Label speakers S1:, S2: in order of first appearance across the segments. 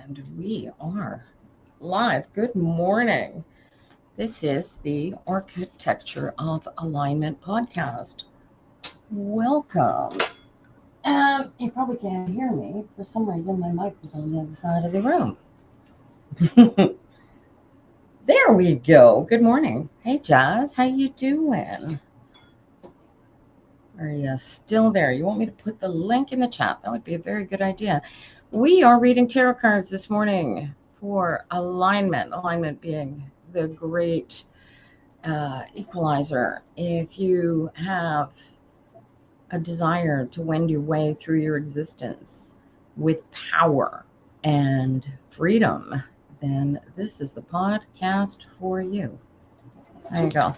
S1: And we are live. Good morning. This is the Architecture of Alignment podcast. Welcome. You probably can't hear me. For some reason, my mic was on the other side of the room. There we go. Good morning. Hey, Jazz. How you doing? Are you still there? You want me to put the link in the chat? That would be a very good idea. We are reading tarot cards this morning for alignment. Alignment being the great equalizer. If you have a desire to wend your way through your existence with power and freedom, then this is the podcast for you. There you go.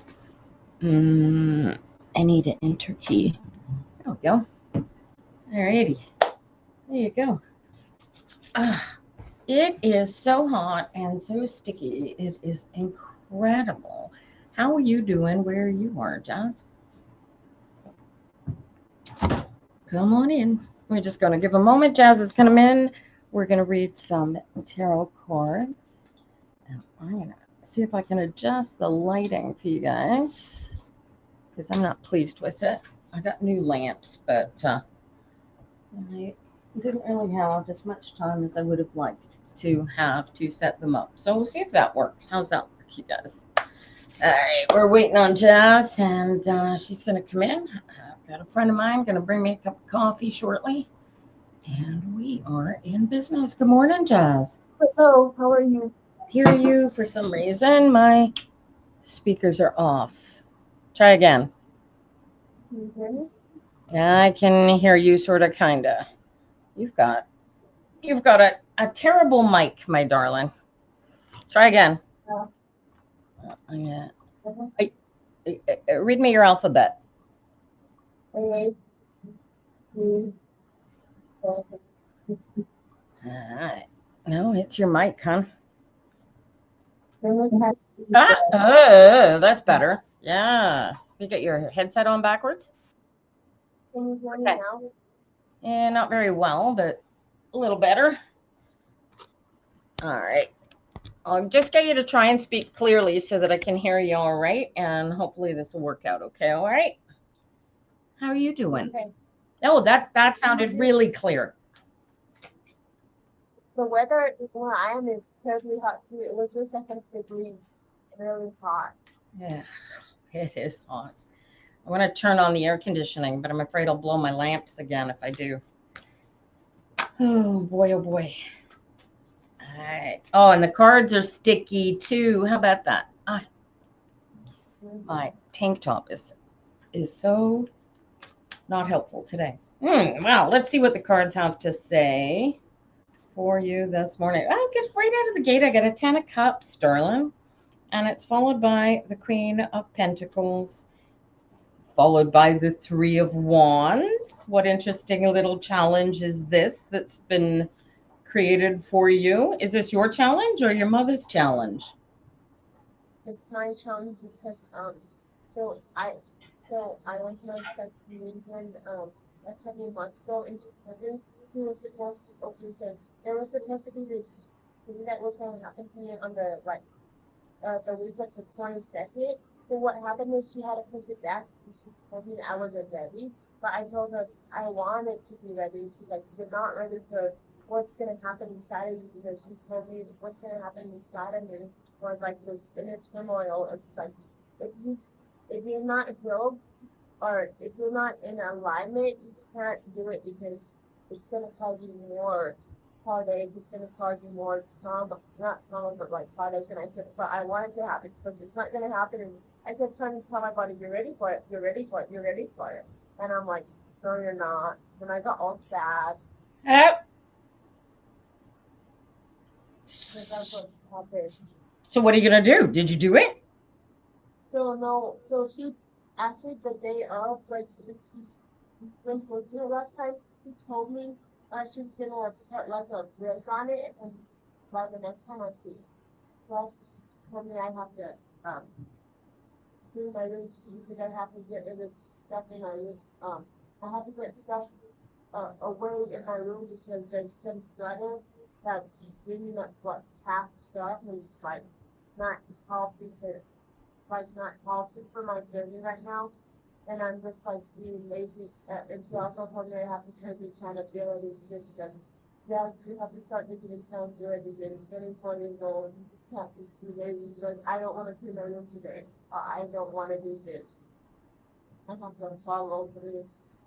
S1: I need an enter key. There we go. Alrighty. There you go. It is so hot and so sticky. It is incredible. How are you doing where you are, Jazz? Come on in. We're just going to give a moment. Jazz is coming in. We're going to read some tarot cards. And I'm going to see if I can adjust the lighting for you guys because I'm not pleased with it. I got new lamps, but I didn't really have as much time as I would have liked to have to set them up. So we'll see if that works. How's that work, you guys? All right, we're waiting on Jazz, and she's going to come in. I've got a friend of mine going to bring me a cup of coffee shortly, and we are in business. Good morning, Jazz.
S2: Hello, how are you?
S1: Hear you. For some reason, my speakers are off. Try again.
S2: Can you hear me?
S1: I can hear you, sort of, kinda. You've got a terrible mic, my darling. Try again. Yeah. Read me your alphabet.
S2: A, B,
S1: No, it's your mic, huh? That's better. Yeah. You get your headset on backwards?
S2: Can you hear me now?
S1: Yeah, not very well, but a little better. All right. I'll just get you to try and speak clearly so that I can hear you all right, and hopefully this will work out okay. All right. How are you doing?
S2: Okay.
S1: Oh, that sounded really clear.
S2: The weather where I am is terribly hot too. It was just 100 degrees, really hot.
S1: Yeah, it is hot. I want to turn on the air conditioning, but I'm afraid I'll blow my lamps again if I do. Oh boy, oh boy. All right. Oh, and the cards are sticky too. How about that? My tank top is so not helpful today. Well, let's see what the cards have to say for you this morning. Oh, get right out of the gate. I got a 10 of cups, darling. And it's followed by the Queen of Pentacles, followed by the 3 of Wands. What interesting little challenge is this that's been created for you? Is this your challenge or your mother's challenge?
S2: It's my challenge because so I went to my second reunion a couple of months ago, and she told me he was supposed to there was supposed to be this thing that was going to happen to me on the week of the 22nd. So what happened is she had to push it back because she told me I wasn't ready. But I told her I wanted to be ready. She's like, you're not ready for what's going to happen inside of you, because she told me what's going to happen inside of me was like this inner turmoil. It's like, if you're not healed, or if you're not in alignment, you can't do it, because it's going to cause you more heartache. It's going to cause you more trauma, not trauma, but like heartache. And I said, but I want it to happen, because it's not going to happen. And I kept trying to tell my body, you're ready for it, you're ready for it, you're ready for it. And I'm like, no, you're not. And I got all sad. That's what happened.
S1: So what are you going to do? Did you do it?
S2: So no, so she, after the day of, like, when we were here last time, she told me she was gonna put like a bridge on it, and by the next time I see it. Plus, she told me I have to do my room, because I have to get rid of stuff in my room. I have to get stuff away in my room because there's some clutter, that's really not what half stuff is like not healthy for like not healthy for my journey right now. And I'm just like being lazy. And she also told me I have to take accountability systems. Yeah, you have to start taking accountability. You're 24 years old. You can't be too lazy. Like, I don't want to do my room today. I don't want to do this. I have to follow this.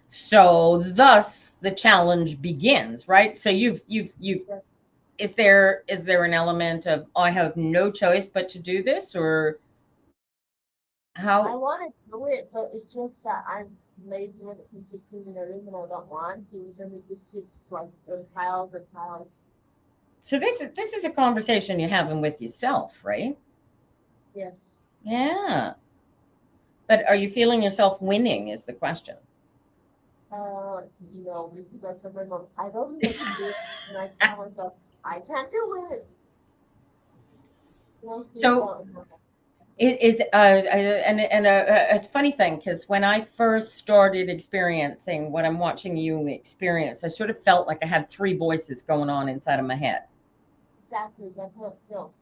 S1: So thus the challenge begins, right? So you've
S2: Yes.
S1: is there an element of, oh, I have no choice but to do this, or
S2: I
S1: how?
S2: want to do it, but it's just that I'm lazy when it comes to cleaning the room and I don't want to. So it just gets like in piles and piles.
S1: So this is a conversation you're having with yourself, right?
S2: Yes.
S1: Yeah. But are you feeling yourself winning is the question.
S2: Because I said, my mom, I don't think I can do it. And I tell myself, I can't do it. And I feel
S1: So
S2: that in my head.
S1: it is it's a funny thing, because when I first started experiencing what I'm watching you experience, I sort of felt like I had three voices going on inside of my head.
S2: Exactly, that's how it feels.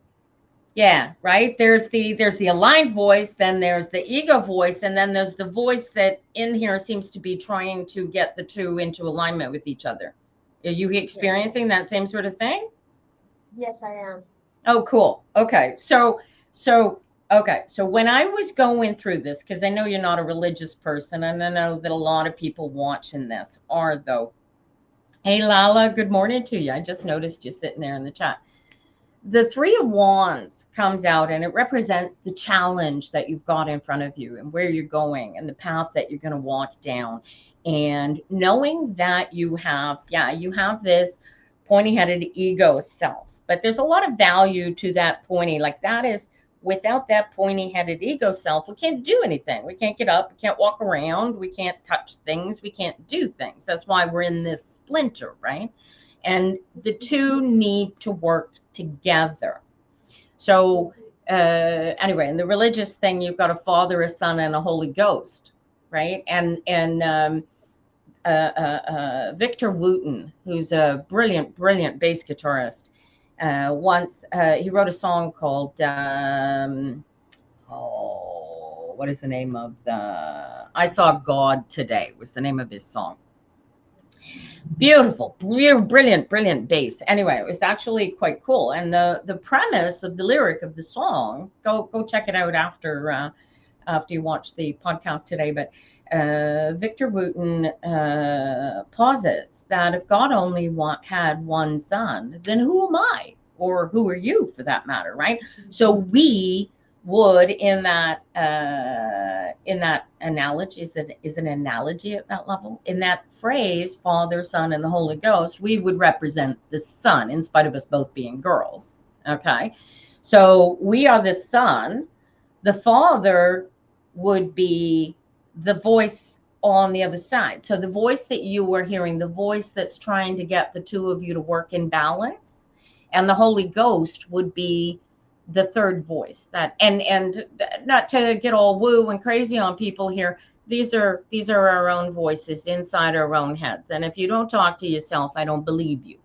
S1: Yeah, right. There's the aligned voice, then there's the ego voice, and then there's the voice that in here seems to be trying to get the two into alignment with each other. Are you
S2: Yes.
S1: experiencing that same sort of thing?
S2: Yes, I am.
S1: Oh, cool. Okay. So when I was going through this, because I know you're not a religious person, and I know that a lot of people watching this are, though. Hey, Lala, good morning to you. I just noticed you sitting there in the chat. The Three of Wands comes out, and it represents the challenge that you've got in front of you and where you're going and the path that you're going to walk down. And knowing that you have this pointy headed ego self, but there's a lot of value to that pointy, like that is, without that pointy headed ego self, we can't do anything. We can't get up, we can't walk around, we can't touch things, we can't do things. That's why we're in this splinter, right? And the two need to work together. So anyway, in the religious thing, you've got a Father, a Son, and a Holy Ghost, right? Victor Wooten, who's a brilliant bass guitarist, once he wrote a song called what is the name of the I Saw God Today was the name of his song. Beautiful, brilliant bass. Anyway, it was actually quite cool. And the premise of the lyric of the song, go check it out after you watch the podcast today. But Victor Wooten posits that if God only had one son, then who am I, or who are you, for that matter, right? So we would, in that analogy, is an analogy at that level, in that phrase, Father, Son, and the Holy Ghost, we would represent the Son, in spite of us both being girls. Okay, so we are the Son. The Father would be the voice on the other side. So the voice that you were hearing, the voice that's trying to get the two of you to work in balance, and the Holy Ghost would be the third voice. That, and not to get all woo and crazy on people here, these are our own voices inside our own heads. And if you don't talk to yourself, I don't believe you.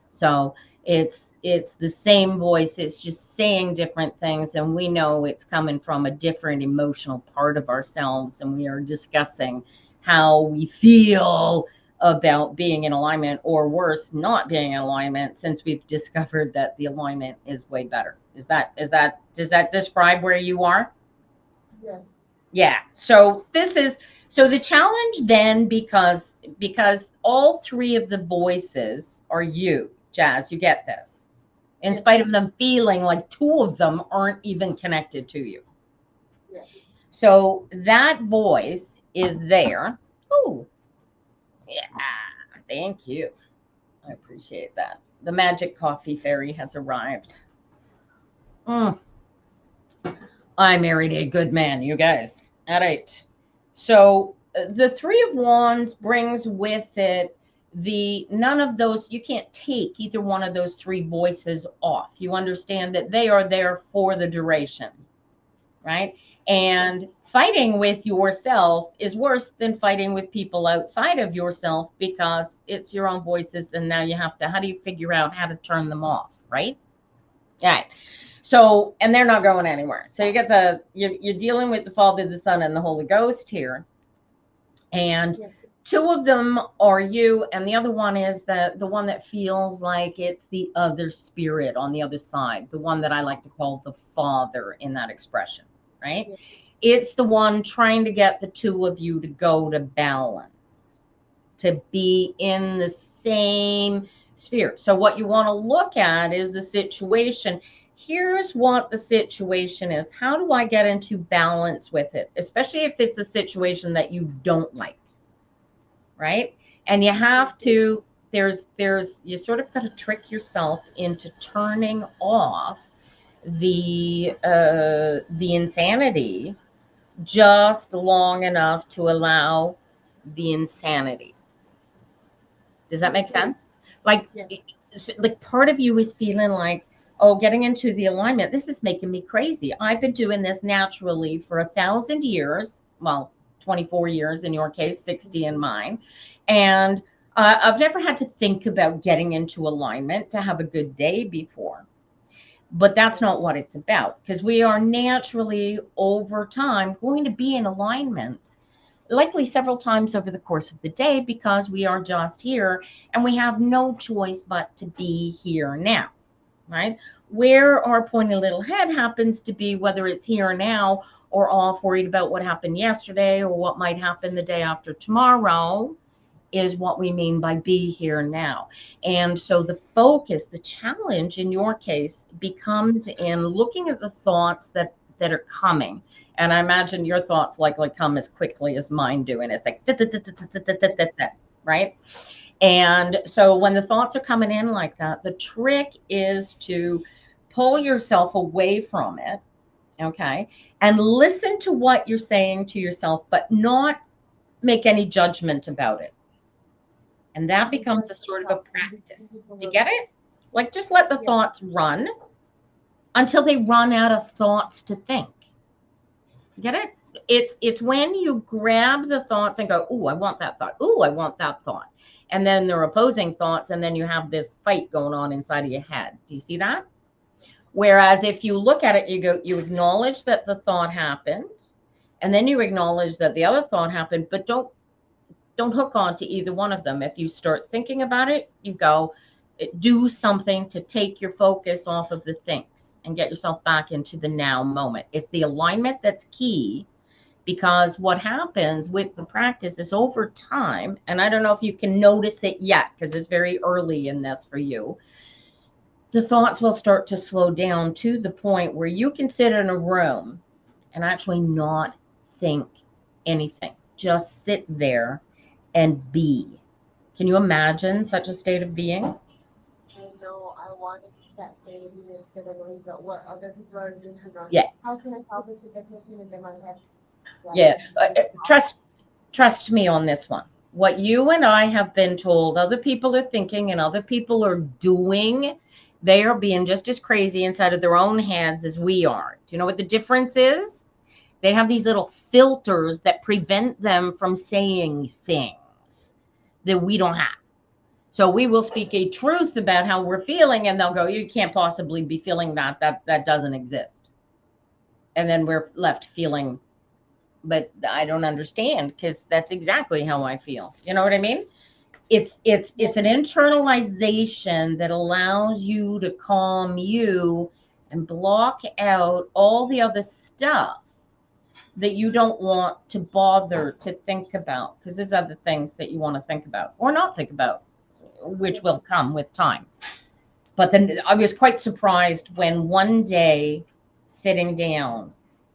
S1: So it's the same voice, it's just saying different things, and we know it's coming from a different emotional part of ourselves, and we are discussing how we feel about being in alignment, or worse, not being in alignment, since we've discovered that the alignment is way better. Does that describe where you are?
S2: Yes.
S1: Yeah. So the challenge then, because all three of the voices are you, Jazz, you get this, in spite
S2: Yes.
S1: of them feeling like two of them aren't even connected to you.
S2: Yes.
S1: So that voice is there. Oh, yeah. Thank you. I appreciate that. The magic coffee fairy has arrived. I married a good man, you guys. All right. So the Three of Wands brings with it none of those, you can't take either one of those three voices off. You understand that they are there for the duration, right? And fighting with yourself is worse than fighting with people outside of yourself, because it's your own voices. And now you have to, how do you figure out how to turn them off? Right. All right. So, and they're not going anywhere. So you get you're dealing with the Father, the Son, and the Holy Ghost here. And
S2: Yes.
S1: two of them are you, and the other one is the one that feels like it's the other spirit on the other side, the one that I like to call the Father in that expression, right?
S2: Yes.
S1: It's the one trying to get the two of you to go to balance, to be in the same sphere. So what you want to look at is the situation. Here's what the situation is. How do I get into balance with it? Especially if it's a situation that you don't like, right? And you have to, you sort of got to trick yourself into turning off the insanity just long enough to allow the insanity. Does that make sense? Like,
S2: Yes.
S1: like part of you is feeling like, oh, getting into the alignment, this is making me crazy. I've been doing this naturally for 1,000 years. Well, 24 years in your case, 60 in mine. And I've never had to think about getting into alignment to have a good day before. But that's not what it's about, because we are naturally over time going to be in alignment, likely several times over the course of the day, because we are just here and we have no choice but to be here now, right? Where our pointy little head happens to be, whether it's here now or off worried about what happened yesterday or what might happen the day after tomorrow, is what we mean by be here now. And so the focus, the challenge in your case becomes in looking at the thoughts that are coming. And I imagine your thoughts likely come as quickly as mine do. And it's like, right? And so when the thoughts are coming in like that, the trick is to pull yourself away from it, okay? And listen to what you're saying to yourself, but not make any judgment about it. And that becomes a sort of a practice. Do you get it? Like, just let the
S2: Yes.
S1: thoughts run until they run out of thoughts to think. Get it? It's when you grab the thoughts and go, "Ooh, I want that thought. Ooh, I want that thought." And then they're opposing thoughts, and then you have this fight going on inside of your head. Do you see that? Whereas if you look at it, you acknowledge that the thought happened, and then you acknowledge that the other thought happened, but don't hook on to either one of them. If you start thinking about it, you go, do something to take your focus off of the things and get yourself back into the now moment. It's the alignment that's key, because what happens with the practice is over time, and I don't know if you can notice it yet because it's very early in this for you, the thoughts will start to slow down to the point where you can sit in a room and actually not think anything. Just sit there and be. Can you imagine such a state of being?
S2: I know I wanted that state of being instead of worrying about what other people are doing.
S1: Yeah.
S2: How can I help it to get thinking in my head?
S1: Yeah. Trust me on this one. What you and I have been told other people are thinking and other people are doing, they are being just as crazy inside of their own heads as we are. Do you know what the difference is? They have these little filters that prevent them from saying things that we don't have. So we will speak a truth about how we're feeling, and they'll go, "You can't possibly be feeling that. That doesn't exist." And then we're left feeling, but I don't understand, because that's exactly how I feel. You know what I mean? It's an internalization that allows you to calm you and block out all the other stuff that you don't want to bother to think about, because there's other things that you want to think about or not think about, which will
S2: Yes.
S1: come with time. But then I was quite surprised when one day, sitting down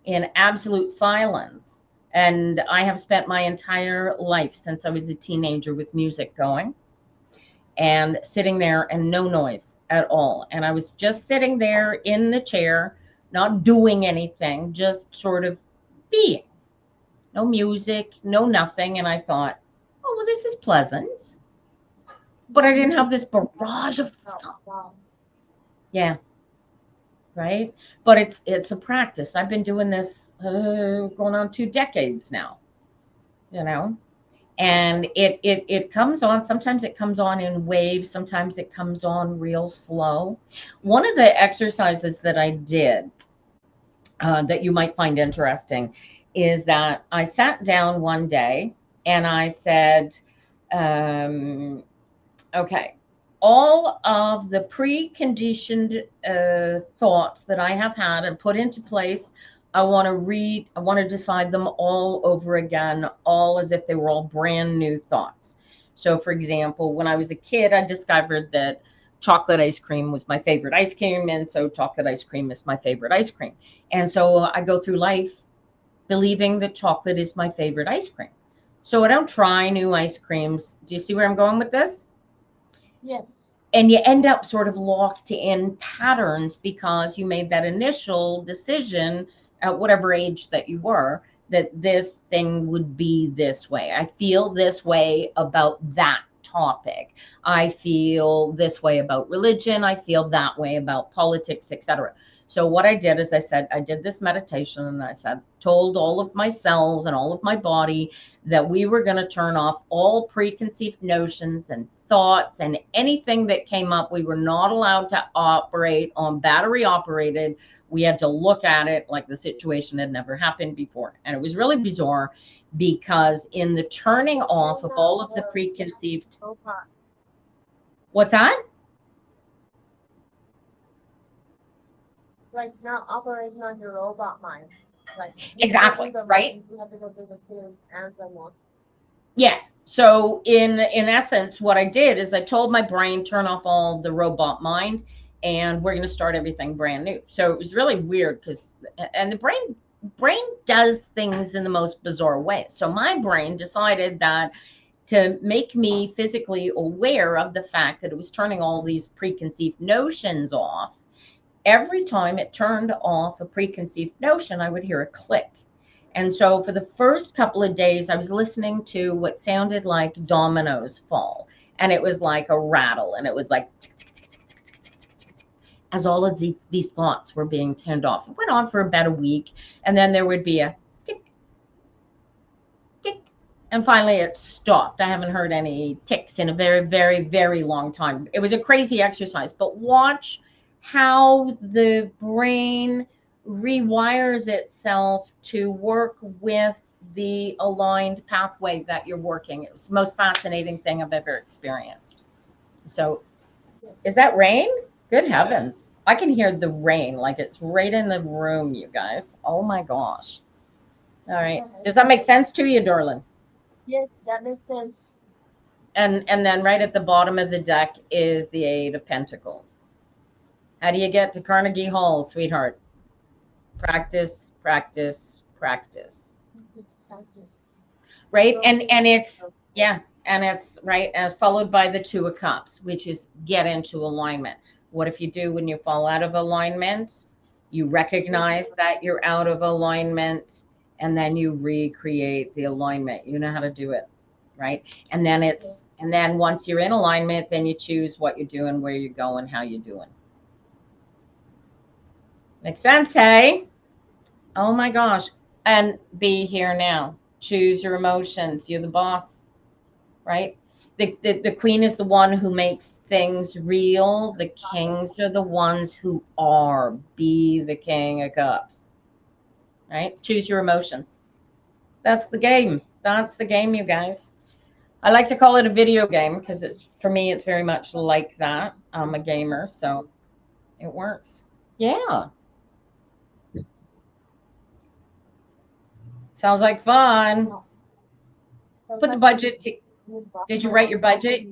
S1: in absolute silence, and I have spent my entire life since I was a teenager with music going, and sitting there and no noise at all. And I was just sitting there in the chair, not doing anything, just sort of being. No music, no nothing. And I thought, oh, well, this is pleasant. But I didn't have this barrage of thoughts.
S2: Wow.
S1: Yeah. right? But it's a practice. I've been doing this going on 2 decades now, you know, and it comes on. Sometimes it comes on in waves. Sometimes it comes on real slow. One of the exercises that I did that you might find interesting is that I sat down one day and I said, okay, all of the preconditioned thoughts that I have had and put into place, I want to read, I want to decide them all over again, all as if they were all brand new thoughts. So, for example, when I was a kid, I discovered that chocolate ice cream was my favorite ice cream. And so, chocolate ice cream is my favorite ice cream. And so, I go through life believing that chocolate is my favorite ice cream. So, I don't try new ice creams. Do you see where I'm going with this?
S2: Yes.
S1: And you end up sort of locked in patterns because you made that initial decision at whatever age that you were that this thing would be this way. I feel this way about that topic. I feel this way about religion. I feel that way about politics, etc. So what I did is I said, I did this meditation and I said, told all of my cells and all of my body that we were going to turn off all preconceived notions and thoughts and anything that came up. We were not allowed to operate on battery operated. We had to look at it like the situation had never happened before. And it was really bizarre because in the turning off of all of the preconceived, what's that?
S2: Like not operating on your robot mind. Like
S1: Exactly, right?
S2: You have to go through the feelings and the emotions.
S1: Yes. So in essence, what I did is I told my brain, turn off all the robot mind, and we're going to start everything brand new. So it was really weird because, and the brain does things in the most bizarre way. So my brain decided that to make me physically aware of the fact that it was turning all these preconceived notions off. Every time it turned off a preconceived notion, I would hear a click. And so for the first couple of days, I was listening to what sounded like dominoes fall. And it was like a rattle. And it was like tick, tick, tick, tick, tick, tick, tick, tick, tick, as all of these thoughts were being turned off. It went on for about a week. And then there would be a tick, tick. And finally it stopped. I haven't heard any ticks in a very, very, very long time. It was a crazy exercise. But watch how the brain rewires itself to work with the aligned pathway that you're working. It was the most fascinating thing I've ever experienced. So, is that rain? Good heavens. I can hear the rain like it's right in the room, you guys. Oh my gosh. All right. Does that make sense to you, darling?
S2: Yes, that makes sense.
S1: And then right at the bottom of the deck is the Eight of Pentacles. How do you get to Carnegie Hall, sweetheart? Practice, practice, practice. Right? And it's yeah, and it's right as followed by the Two of Cups, which is get into alignment. What if you do when you fall out of alignment? You recognize that you're out of alignment and then you recreate the alignment. You know how to do it, right? And then once you're in alignment, then you choose what you're doing, where you're going, how you're doing. Makes sense, hey? Oh my gosh. And be here now. Choose your emotions. You're the boss, right? The queen is the one who makes things real. The kings are the ones who are. Be the king of cups, right? Choose your emotions. That's the game. That's the game, you guys. I like to call it a video game because it's for me, it's very much like that. I'm a gamer, so it works. Yeah. Sounds like fun. Put the budget. Did you write your budget?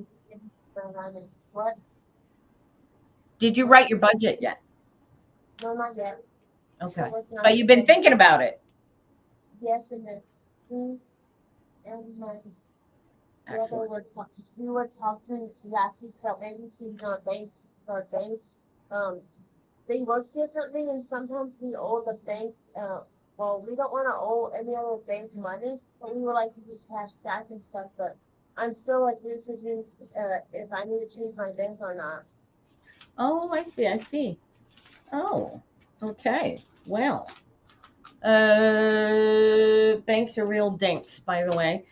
S2: What?
S1: Did you write your budget yet?
S2: No, not yet.
S1: Okay. But you've been thinking about it.
S2: Yes, and it's and the other we were talking last week about maybe to our banks, they work differently and sometimes we owe the bank, well, we don't want to owe any other bank money, but we would like to use cash back and stuff, but I'm still like researching, if I need to change my bank or not.
S1: Oh, I see. I see. Oh. Okay. Well, banks are real dinks, by the way.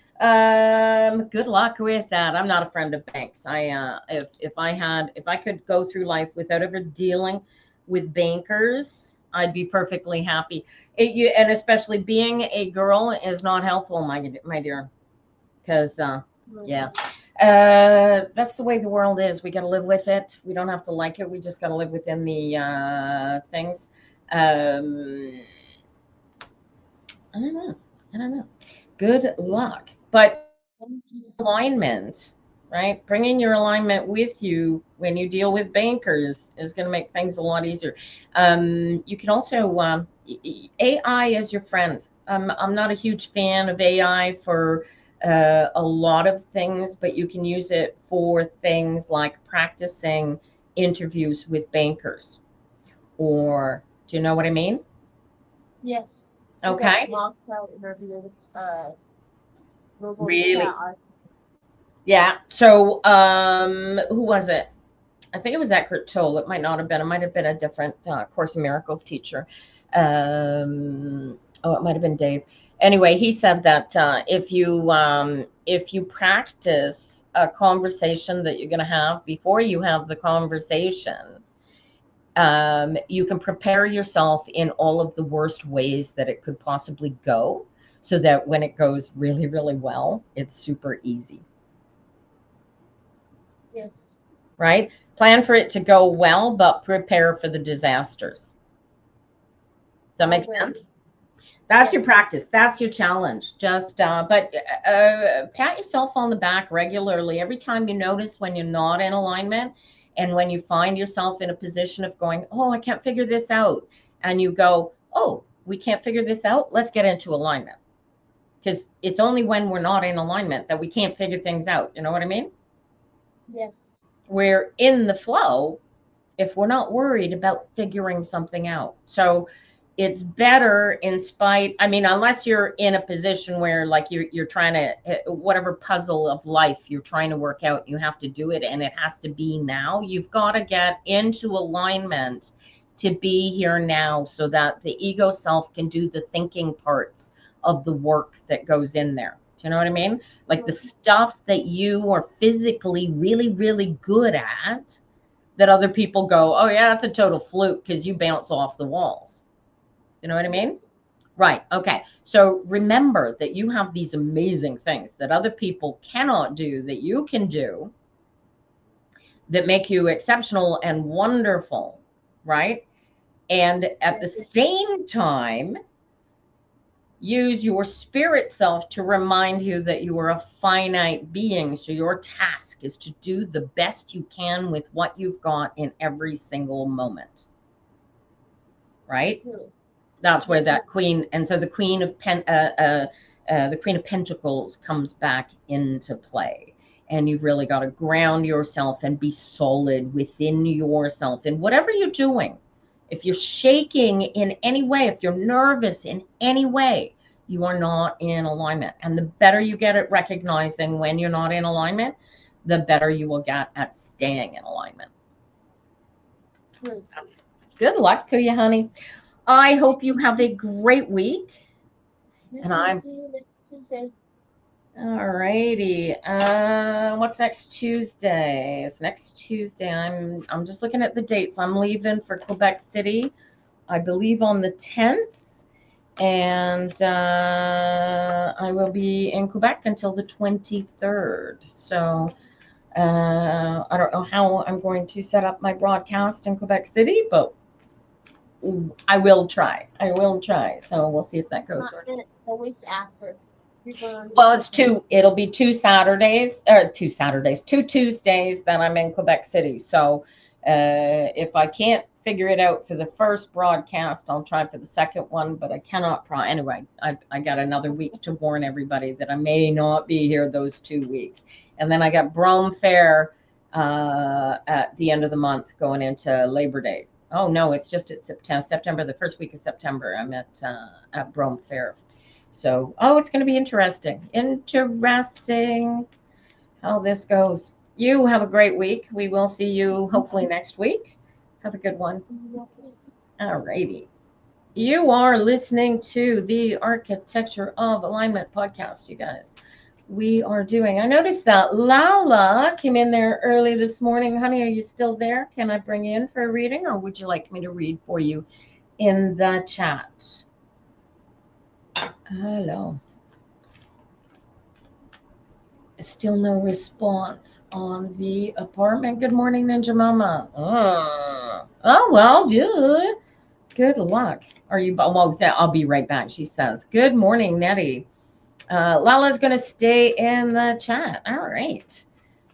S1: Good luck with that. I'm not a friend of banks. If I could go through life without ever dealing with bankers, I'd be perfectly happy. And especially being a girl is not helpful, my dear, because yeah, that's the way the world is. We got to live with it. We don't have to like it. We just got to live within the things. Um, I don't know. I don't know. Good luck. But
S2: Thank you.
S1: alignment, right? Bringing your alignment with you when you deal with bankers is going to make things a lot easier. You can also, AI is your friend. I'm not a huge fan of AI for a lot of things, but you can use it for things like practicing interviews with bankers. Or, do you know what I mean?
S2: Yes. We got
S1: Okay.
S2: mock trial interview with Google Chat.
S1: Really? Yeah. So, who was it? I think it was Eckhart Tolle. It might not have been. It might have been a different Course in Miracles teacher. Oh, it might have been Dave. Anyway, he said that if you practice a conversation that you're going to have before you have the conversation, you can prepare yourself in all of the worst ways that it could possibly go, so that when it goes really, really well, it's super easy.
S2: Yes.
S1: Right? Plan for it to go well, but prepare for the disasters. Does that
S2: I
S1: make
S2: will.
S1: sense? That's your
S2: Yes.
S1: practice. That's your challenge. Just, but pat yourself on the back regularly every time you notice when you're not in alignment, and when you find yourself in a position of going, oh, I can't figure this out, and you go, oh, we can't figure this out. Let's get into alignment, because it's only when we're not in alignment that we can't figure things out. You know what I mean?
S2: Yes.
S1: We're in the flow if we're not worried about figuring something out. So it's better in spite, I mean, unless you're in a position where like you're trying to, whatever puzzle of life you're trying to work out, you have to do it and it has to be now. You've got to get into alignment to be here now, so that the ego self can do the thinking parts of the work that goes in there. Do you know what I mean? Like the stuff that you are physically really, really good at, that other people go, oh yeah, that's a total fluke because you bounce off the walls. You know what I mean?
S2: Yes.
S1: Right. Okay. So remember that you have these amazing things that other people cannot do, that you can do, that make you exceptional and wonderful. Right. And at the
S2: Yes.
S1: same time, use your spirit self to remind you that you are a finite being. So your task is to do the best you can with what you've got in every single moment. Right.
S2: True.
S1: That's where
S2: Yes.
S1: that queen, and so the the queen of pentacles comes back into play, and you've really got to ground yourself and be solid within yourself in whatever you're doing. If you're shaking in any way, if you're nervous in any way, you are not in alignment. And the better you get at recognizing when you're not in alignment, the better you will get at staying in alignment.
S2: True.
S1: Good luck to you, honey. I hope you have a great week.
S2: You
S1: And
S2: too.
S1: I'm
S2: See you next Tuesday.
S1: all righty. What's next Tuesday? It's next Tuesday. I'm just looking at the dates. I'm leaving for Quebec City, I believe on the 10th. And I will be in Quebec until the 23rd. So I don't know how I'm going to set up my broadcast in Quebec City, but I will try. I will try. So we'll see if that goes.
S2: The week after. People are
S1: Well, it's two. It'll be 2 Saturdays, or 2 Saturdays, 2 Tuesdays that I'm in Quebec City. So if I can't figure it out for the first broadcast, I'll try for the second one, but I cannot. Anyway, I got another week to warn everybody that I may not be here those 2 weeks. And then I got Brome Fair at the end of the month going into Labor Day. Oh, no, it's just at September, the first week of September. I'm at Brome Fair. So, oh, it's going to be interesting. Interesting how this goes. You have a great week. We will see you hopefully next week. Have a good one.
S2: next week.
S1: All righty. You are listening to the Architecture of Alignment podcast, you guys. We are doing, I noticed that Lala came in there early this morning. Honey, are you still there? Can I bring you in for a reading, or would you like me to read for you in the chat? Hello. Still no response on the apartment. Good morning, Ninja Mama. Oh well, good. Good luck. Are you? Well, I'll be right back. She says. Good morning, Nettie. Lala's going to stay in the chat. All right.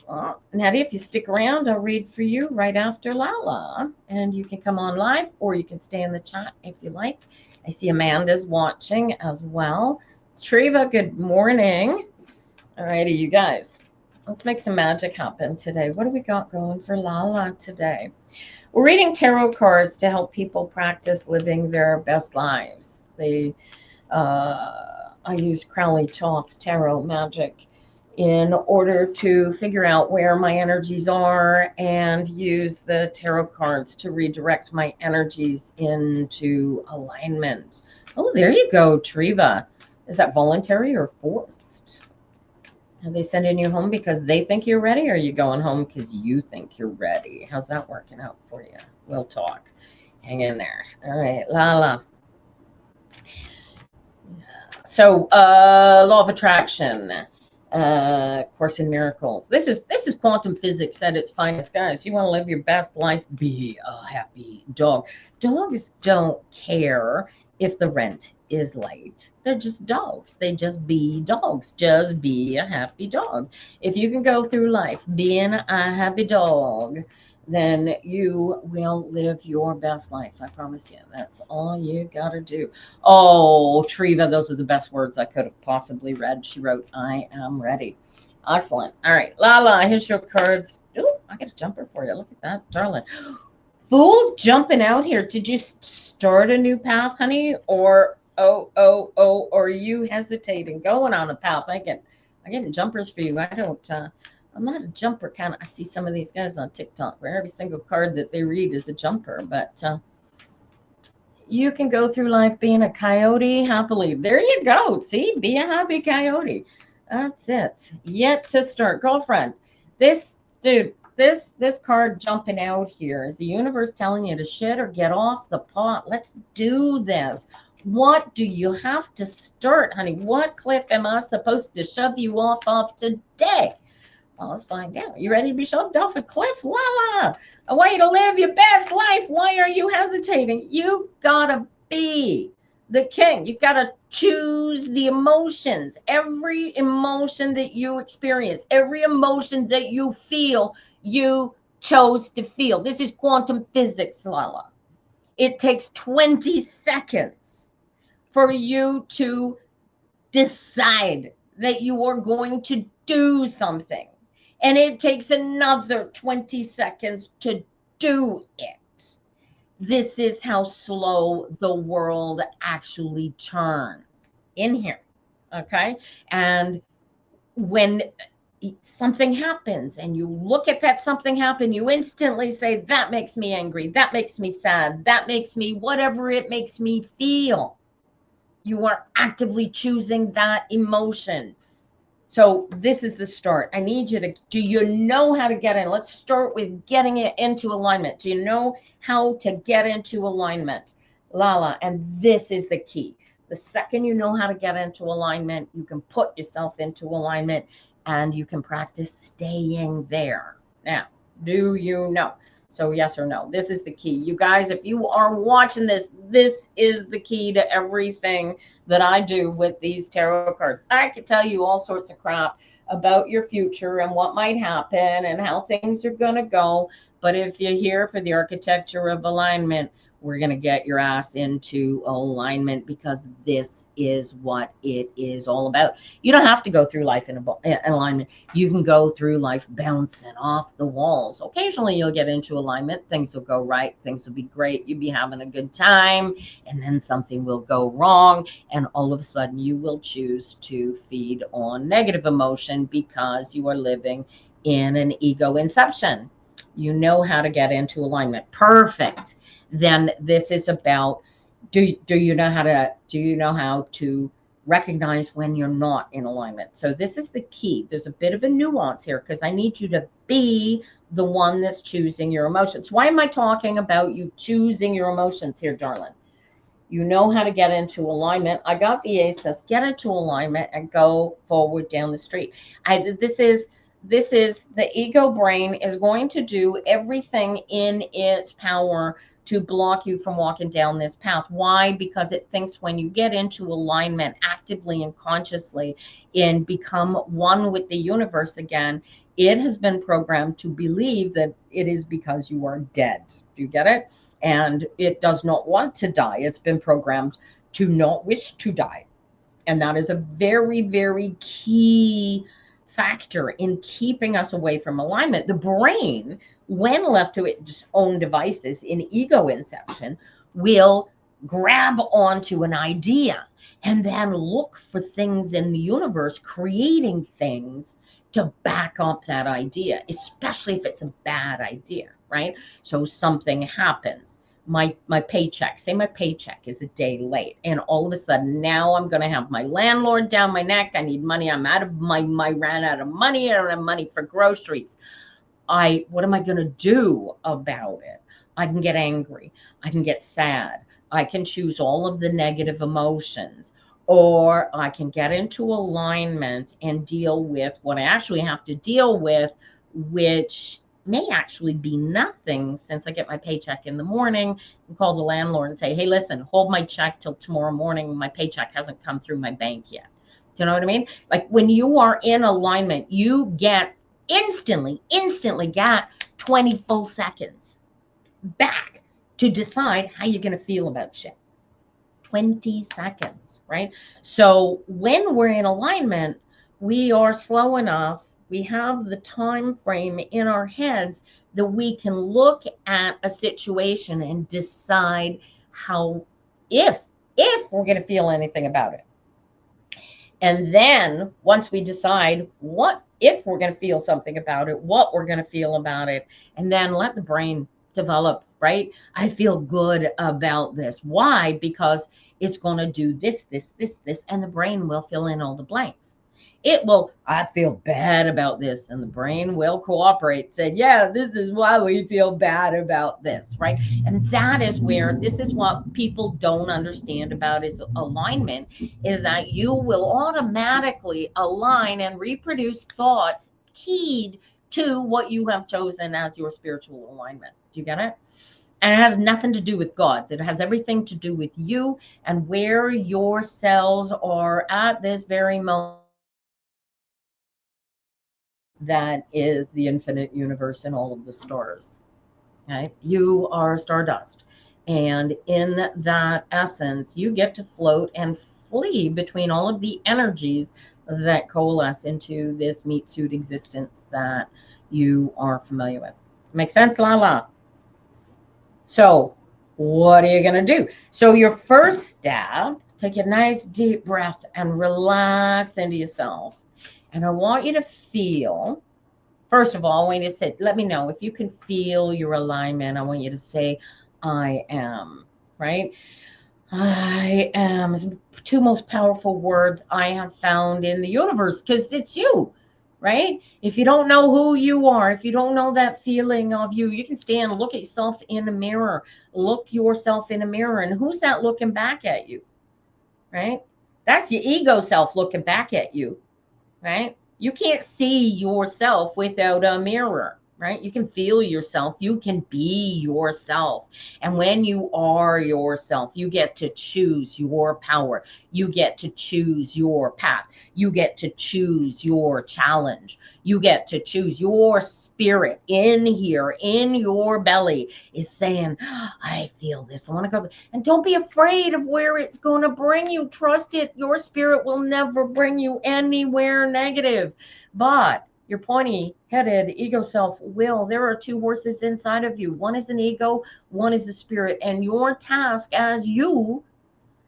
S1: Well, Nettie, if you stick around, I'll read for you right after Lala. And you can come on live, or you can stay in the chat if you like. I see Amanda's watching as well. Treva, good morning. All righty, you guys. Let's make some magic happen today. What do we got going for Lala today? We're reading tarot cards to help people practice living their best lives. I use Crowley Thoth tarot magic in order to figure out where my energies are and use the tarot cards to redirect my energies into alignment. Oh, there you go, Treva. Is that voluntary or forced? Are they sending you home because they think you're ready, or are you going home because you think you're ready? How's that working out for you? We'll talk. Hang in there. All right, Lala. So, law of attraction, Course in Miracles. This is quantum physics at its finest, guys. You want to live your best life? Be a happy dog. Dogs don't care if the rent is late. They're just dogs. They just be dogs. Just be a happy dog. If you can go through life being a happy dog, then you will live your best life. I promise you. That's all you got to do. Oh, Treva, those are the best words I could have possibly read. She wrote, I am ready. Excellent. All right, Lala, here's your cards. Oh, I got a jumper for you. Look at that, darling. Fool jumping out here. Did you start a new path, honey? Or, or are you hesitating going on a path? I get jumpers for you. I'm not a jumper kind of. I see some of these guys on TikTok where every single card that they read is a jumper, but you can go through life being a coyote happily. There you go. See, be a happy coyote. That's it. Yet to start. Girlfriend, this card jumping out here is the universe telling you to shit or get off the pot. Let's do this. What do you have to start, honey? What cliff am I supposed to shove you off of today? Well, let's find out. You ready to be shoved off a cliff? Lala, I want you to live your best life. Why are you hesitating? You gotta be the king. You gotta choose the emotions. Every emotion that you experience, every emotion that you feel, you chose to feel. This is quantum physics, Lala. It takes 20 seconds for you to decide that you are going to do something. And it takes another 20 seconds to do it. This is how slow the world actually turns in here. Okay. And when something happens and you look at that something happen, you instantly say, that makes me angry. That makes me sad. That makes me whatever it makes me feel. You are actively choosing that emotion. So this is the start. I need you to, do you know how to get in? Let's start with getting it into alignment. Do you know how to get into alignment? Lala, and this is the key. The second you know how to get into alignment, you can put yourself into alignment and you can practice staying there. Now, do you know? So yes or no, this is the key. You guys, if you are watching this, this is the key to everything that I do with these tarot cards. I could tell you all sorts of crap about your future and what might happen and how things are going to go. But if you're here for the architecture of alignment, we're going to get your ass into alignment, because this is what it is all about. You don't have to go through life in alignment. You can go through life bouncing off the walls. Occasionally you'll get into alignment. Things will go right. Things will be great. You'll be having a good time. And then something will go wrong. And all of a sudden you will choose to feed on negative emotion because you are living in an ego inception. You know how to get into alignment. Perfect. then this is about, do you know how to recognize when you're not in alignment? So this is the key. There's a bit of a nuance here, because I need you to be the one that's choosing your emotions. Why am I talking about you choosing your emotions here, darling? You know how to get into alignment. I got VA says get into alignment and go forward down the street. This is the ego brain is going to do everything in its power to block you from walking down this path. Why? Because it thinks when you get into alignment actively and consciously and become one with the universe again, it has been programmed to believe that it is because you are dead. Do you get it? And it does not want to die. It's been programmed to not wish to die. And that is a very, very key factor in keeping us away from alignment. The brain, when left to its own devices in ego inception, will grab onto an idea and then look for things in the universe, creating things to back up that idea, especially if it's a bad idea, right? So something happens. My paycheck, say my paycheck is a day late, and all of a sudden now I'm going to have my landlord down my neck. I need money. I'm out of ran out of money. I don't have money for groceries. What am I going to do about it? I can get angry. I can get sad. I can choose all of the negative emotions, or I can get into alignment and deal with what I actually have to deal with, which may actually be nothing, since I get my paycheck in the morning and call the landlord and say, hey, listen, hold my check till tomorrow morning. My paycheck hasn't come through my bank yet. Do you know what I mean? Like when you are in alignment, you get instantly get 20 full seconds back to decide how you're going to feel about shit. 20 seconds, right? So when we're in alignment, we are slow enough, we have the time frame in our heads that we can look at a situation and decide how, if we're going to feel anything about it. And then once we decide what, if we're going to feel something about it, what we're going to feel about it, and then let the brain develop, right? I feel good about this. Why? Because it's going to do this, and the brain will fill in all the blanks. It will, I feel bad about this, and the brain will cooperate, say, yeah, this is why we feel bad about this, right? And that is where, this is what people don't understand about is alignment, is that you will automatically align and reproduce thoughts keyed to what you have chosen as your spiritual alignment. Do you get it? And it has nothing to do with gods. It has everything to do with you and where your cells are at this very moment. That is the infinite universe and all of the stars. Okay? You are stardust. And in that essence, you get to float and flee between all of the energies that coalesce into this meat suit existence that you are familiar with. Make sense, Lala? So what are you going to do? So your first step, take a nice deep breath and relax into yourself. And I want you to feel, first of all, I want you to say, let me know if you can feel your alignment. I want you to say, I am, right? I am is the two most powerful words I have found in the universe, because it's you, right? If you don't know who you are, if you don't know that feeling of you, you can stand, look at yourself in the mirror, look yourself in a mirror, and who's that looking back at you, right? That's your ego self looking back at you, right? You can't see yourself without a mirror, right? You can feel yourself. You can be yourself. And when you are yourself, you get to choose your power. You get to choose your path. You get to choose your challenge. You get to choose your spirit in here, in your belly is saying, I feel this. I want to go. And don't be afraid of where it's going to bring you. Trust it. Your spirit will never bring you anywhere negative. But your pointy-headed ego self will. There are two horses inside of you. One is an ego, one is the spirit. And your task as you,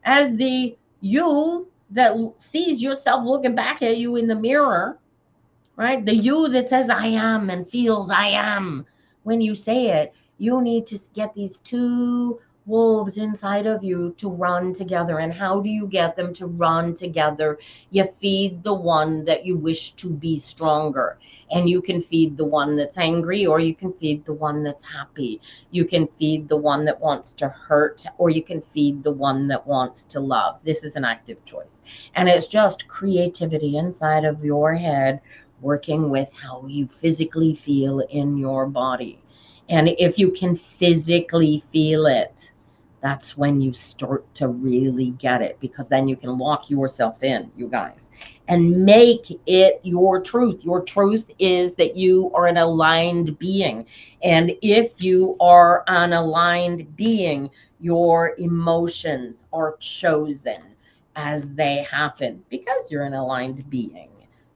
S1: as the you that sees yourself looking back at you in the mirror, right? The you that says I am and feels I am. When you say it, You need to get these two wolves inside of you to run together. And how do you get them to run together? You feed the one that you wish to be stronger. And you can feed the one that's angry, or you can feed the one that's happy. You can feed the one that wants to hurt, or you can feed the one that wants to love. This is an active choice. And it's just creativity inside of your head, working with how you physically feel in your body. And if you can physically feel it, that's when you start to really get it, because then you can lock yourself in, you guys, and make it your truth. Your truth is that you are an aligned being. And if you are an aligned being, your emotions are chosen as they happen because you're an aligned being,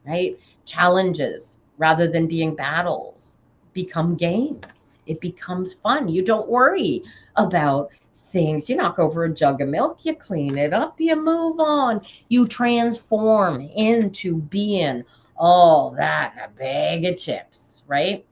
S1: right? Challenges, rather than being battles, become games. It becomes fun. You don't worry about things. You knock over a jug of milk, you clean it up, you move on. You transform into being all that in a bag of chips, right?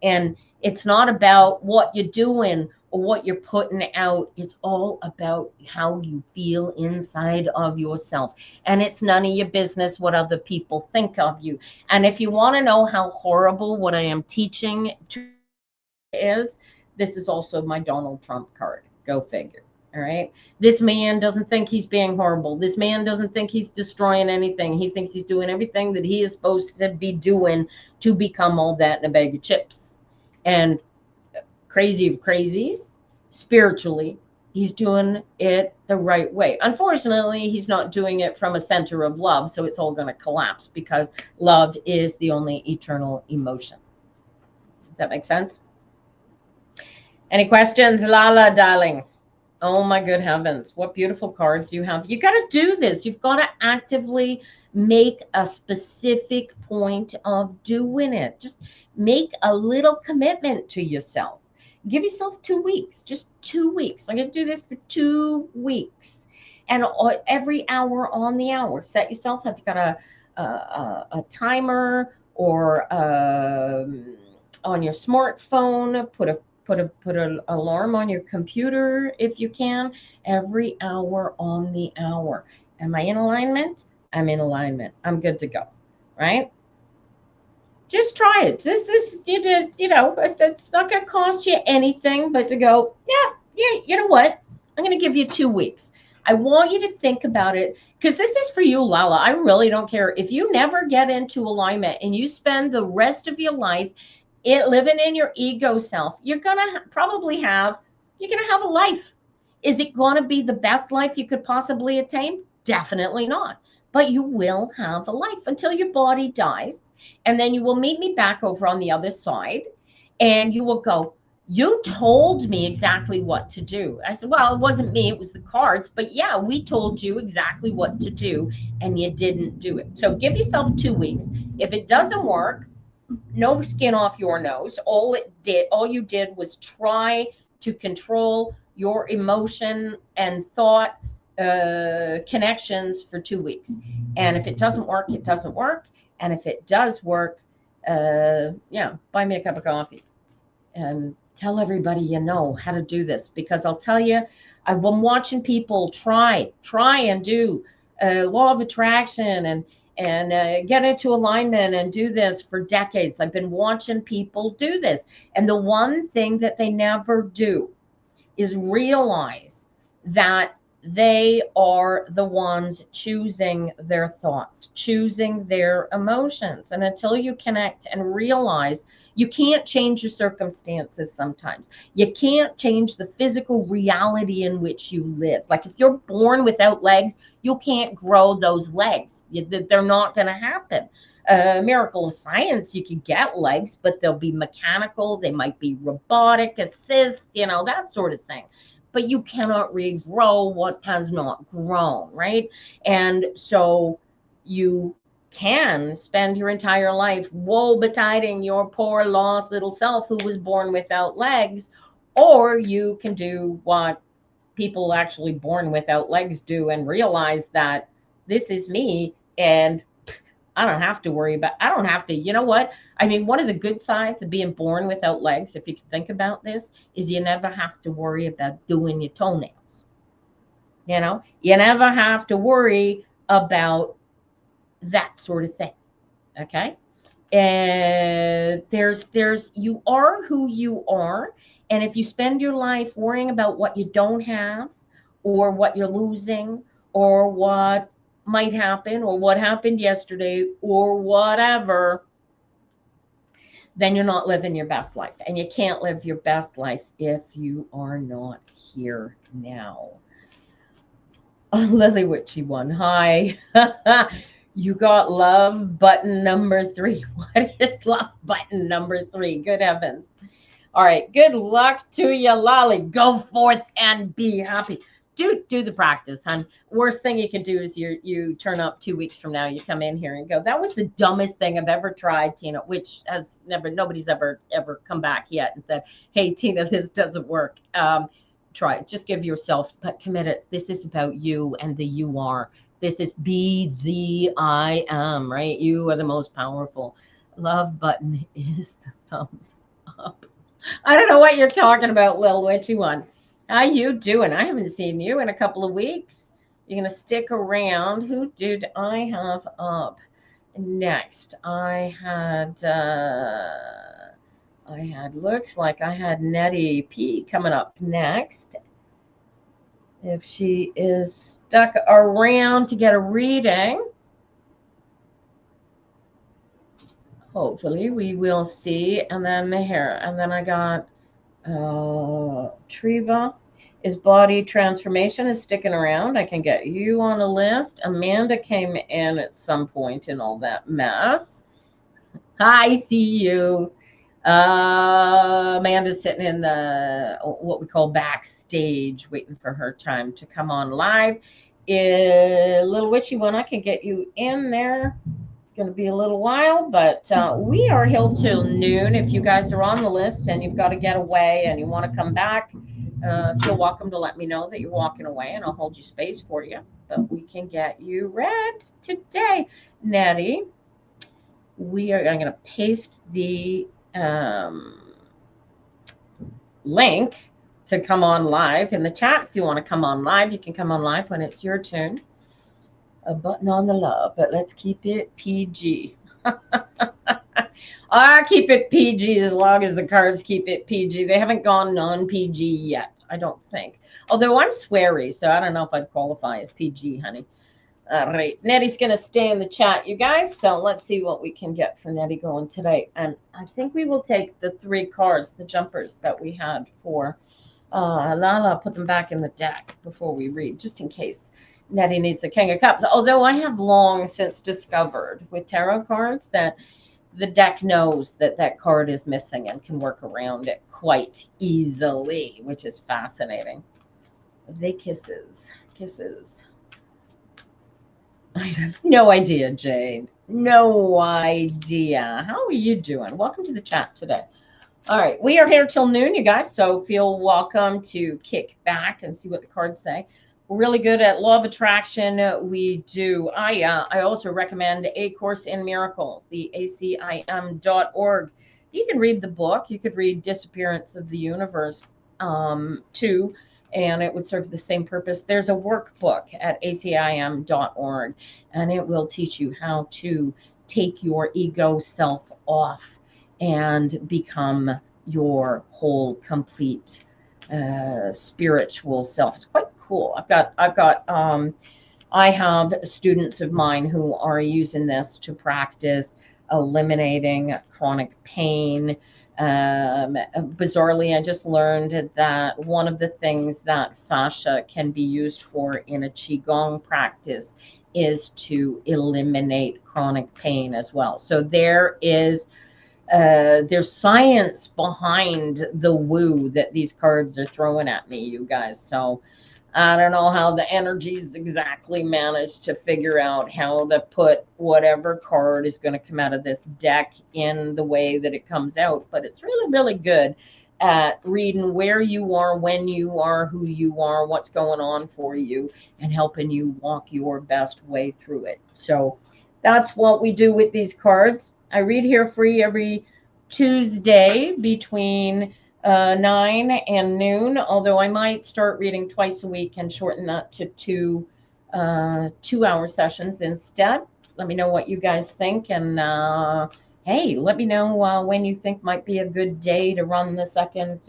S1: And it's not about what you're doing or what you're putting out. It's all about how you feel inside of yourself. And it's none of your business what other people think of you. And if you want to know how horrible what I am teaching to is, this is also my Donald Trump card. Go figure. All right. This man doesn't think he's being horrible. This man doesn't think he's destroying anything. He thinks he's doing everything that he is supposed to be doing to become all that in a bag of chips. And crazy of crazies, spiritually, he's doing it the right way. Unfortunately, he's not doing it from a center of love. So it's all going to collapse, because love is the only eternal emotion. Does that make sense? Any questions, Lala, darling? Oh my good heavens, what beautiful cards you have. You got to do this. You've got to actively make a specific point of doing it. Just make a little commitment to yourself. Give yourself 2 weeks, just 2 weeks. I'm going to do this for 2 weeks. And every hour on the hour, set yourself up. You've got a timer, or on your smartphone, put an alarm on your computer if you can, every hour on the hour. Am I in alignment? I'm in alignment. I'm good to go, right? Just try it. This is, it's not going to cost you anything but to go, yeah, you know what? I'm going to give you 2 weeks. I want you to think about it, because this is for you, Lala. I really don't care. If you never get into alignment and you spend the rest of your life living in your ego self, you're going to have a life. Is it going to be the best life you could possibly attain? Definitely not. But you will have a life until your body dies. And then you will meet me back over on the other side, and you will go, you told me exactly what to do. I said, well, it wasn't me, it was the cards. But yeah, we told you exactly what to do, and you didn't do it. So give yourself 2 weeks. If it doesn't work, no skin off your nose. All you did was try to control your emotion and thought connections for 2 weeks. And if it doesn't work, it doesn't work. And if it does work, buy me a cup of coffee and tell everybody you know how to do this. Because I'll tell you, I've been watching people try and do law of attraction and get into alignment and do this for decades. I've been watching people do this. And the one thing that they never do is realize that they are the ones choosing their thoughts, choosing their emotions. And until you connect and realize, you can't change your circumstances sometimes. You can't change the physical reality in which you live. Like if you're born without legs, you can't grow those legs. They're not going to happen. Miracle of science, you can get legs, but they'll be mechanical. They might be robotic assist, that sort of thing. But you cannot regrow what has not grown, right? And so you can spend your entire life woe betiding your poor lost little self who was born without legs, or you can do what people actually born without legs do and realize that this is me, and I don't have to worry about, I don't have to, you know what? I mean, one of the good sides of being born without legs, if you can think about this, is you never have to worry about doing your toenails. You know, you never have to worry about that sort of thing. Okay. And there's you are who you are. And if you spend your life worrying about what you don't have or what you're losing or what might happen or what happened yesterday or whatever, then you're not living your best life. And you can't live your best life if you are not here now. Lily Witchy one. Hi. You got love button number 3. What is love button number 3? Good heavens. All right. Good luck to you, Lolly. Go forth and be happy. Do the practice, hon. Worst thing you can do is you turn up 2 weeks from now. You come in here and go, that was the dumbest thing I've ever tried, Tina, which has nobody's ever come back yet and said, hey, Tina, this doesn't work. Try it. Just give yourself, but commit it. This is about you and the you are. This is be the I am, right? You are the most powerful. Love button is the thumbs up. I don't know what you're talking about, Lil Witchy one. How you doing? I haven't seen you in a couple of weeks. You're going to stick around. Who did I have up next? I had, looks like I had Nettie P coming up next. If she is stuck around to get a reading, hopefully we will see. And then Meher. And then I got Triva. Is body transformation is sticking around. I can get you on a list. Amanda came in at some point in all that mess. I see you. Amanda's sitting in the what we call backstage, waiting for her time to come on live. Little Witchy one, I can get you in there. It's going to be a little while, but we are here till noon. If you guys are on the list and you've got to get away and you want to come back, feel welcome to let me know that you're walking away, and I'll hold you space for you. But we can get you read today, Nettie. I'm going to paste the link to come on live in the chat. If you want to come on live, you can come on live when it's your turn. A button on the love, but let's keep it PG. I keep it PG as long as the cards keep it PG. They haven't gone non-PG yet, I don't think. Although I'm sweary, so I don't know if I'd qualify as PG, honey. All right, Nettie's going to stay in the chat, you guys. So let's see what we can get for Nettie going today. And I think we will take the 3 cards, the jumpers that we had for Lala, put them back in the deck before we read, just in case Nettie needs the King of Cups. Although I have long since discovered with tarot cards that the deck knows that that card is missing and can work around it quite easily, which is fascinating. They kisses. I have no idea, Jade. No idea. How are you doing? Welcome to the chat today. All right, we are here till noon, you guys, so feel welcome to kick back and see what the cards say. We're really good at law of attraction. We do. I also recommend A Course in Miracles, the acim.org. You can read the book. You could read Disappearance of the Universe too, and it would serve the same purpose. There's a workbook at acim.org, and it will teach you how to take your ego self off and become your whole, complete spiritual self. It's quite cool. I have students of mine who are using this to practice eliminating chronic pain. Bizarrely, I just learned that one of the things that fascia can be used for in a Qigong practice is to eliminate chronic pain as well. So there's science behind the woo that these cards are throwing at me, you guys. So I don't know how the energies exactly managed to figure out how to put whatever card is going to come out of this deck in the way that it comes out. But it's really, really good at reading where you are, when you are, who you are, what's going on for you, and helping you walk your best way through it. So That's what we do with these cards. I read here free every Tuesday between 9 and noon, although I might start reading twice a week and shorten that to 2 hour sessions instead. Let me know what you guys think. And hey, let me know when you think might be a good day to run the second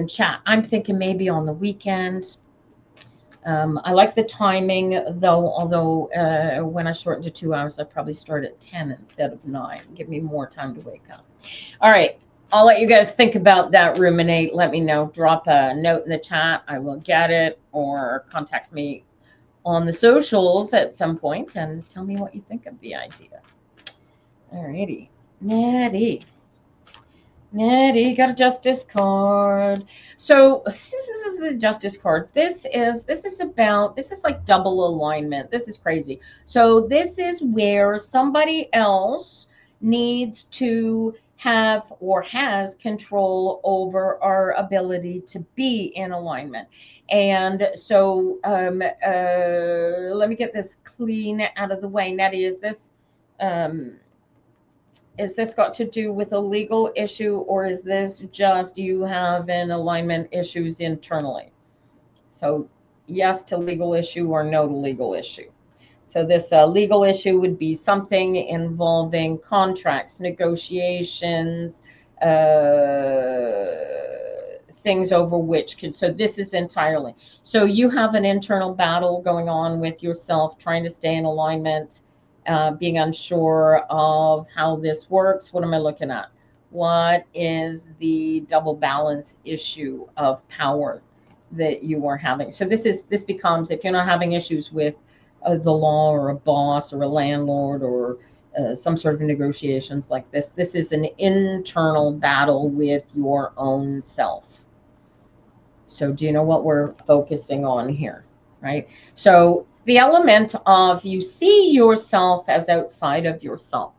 S1: chat. I'm thinking maybe on the weekend. I like the timing, though, although when I shorten to 2 hours, I probably start at 10 instead of 9. Give me more time to wake up. All right. I'll let you guys think about that, ruminate. Let me know. Drop a note in the chat. I will get it, or contact me on the socials at some point and tell me what you think of the idea. All righty. Nettie got a justice card. So this is the justice card. This is like double alignment. This is crazy. So this is where somebody else needs to have or has control over our ability to be in alignment. And so let me get this clean out of the way. Nettie, is this got to do with a legal issue, or is this just you having alignment issues internally? So yes to legal issue or no to legal issue. So this legal issue would be something involving contracts, negotiations, things over which could, so this is entirely. So you have an internal battle going on with yourself, trying to stay in alignment, being unsure of how this works. What am I looking at? What is the double balance issue of power that you are having? So this becomes, if you're not having issues with the law or a boss or a landlord or some sort of negotiations like this is an internal battle with your own self. So do you know what we're focusing on here, right? So the element of you see yourself as outside of yourself,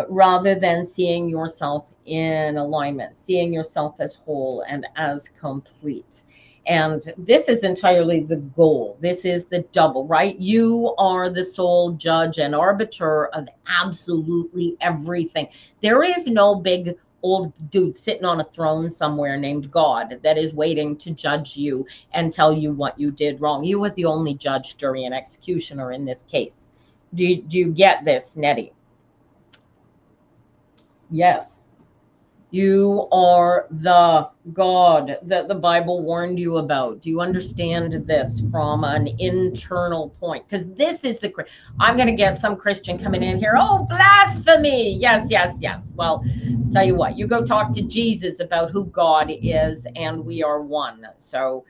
S1: rather than seeing yourself in alignment, seeing yourself as whole and as complete. And this is entirely the goal. This is the double, right? You are the sole judge and arbiter of absolutely everything. There is no big old dude sitting on a throne somewhere named God that is waiting to judge you and tell you what you did wrong. You are the only judge, jury, and executioner in this case. Do you get this, Nettie? Yes. You are the God that the Bible warned you about. Do you understand this from an internal point? Because this is I'm going to get some Christian coming in here. Oh, blasphemy. Yes. Well, tell you what, you go talk to Jesus about who God is, and we are one. So,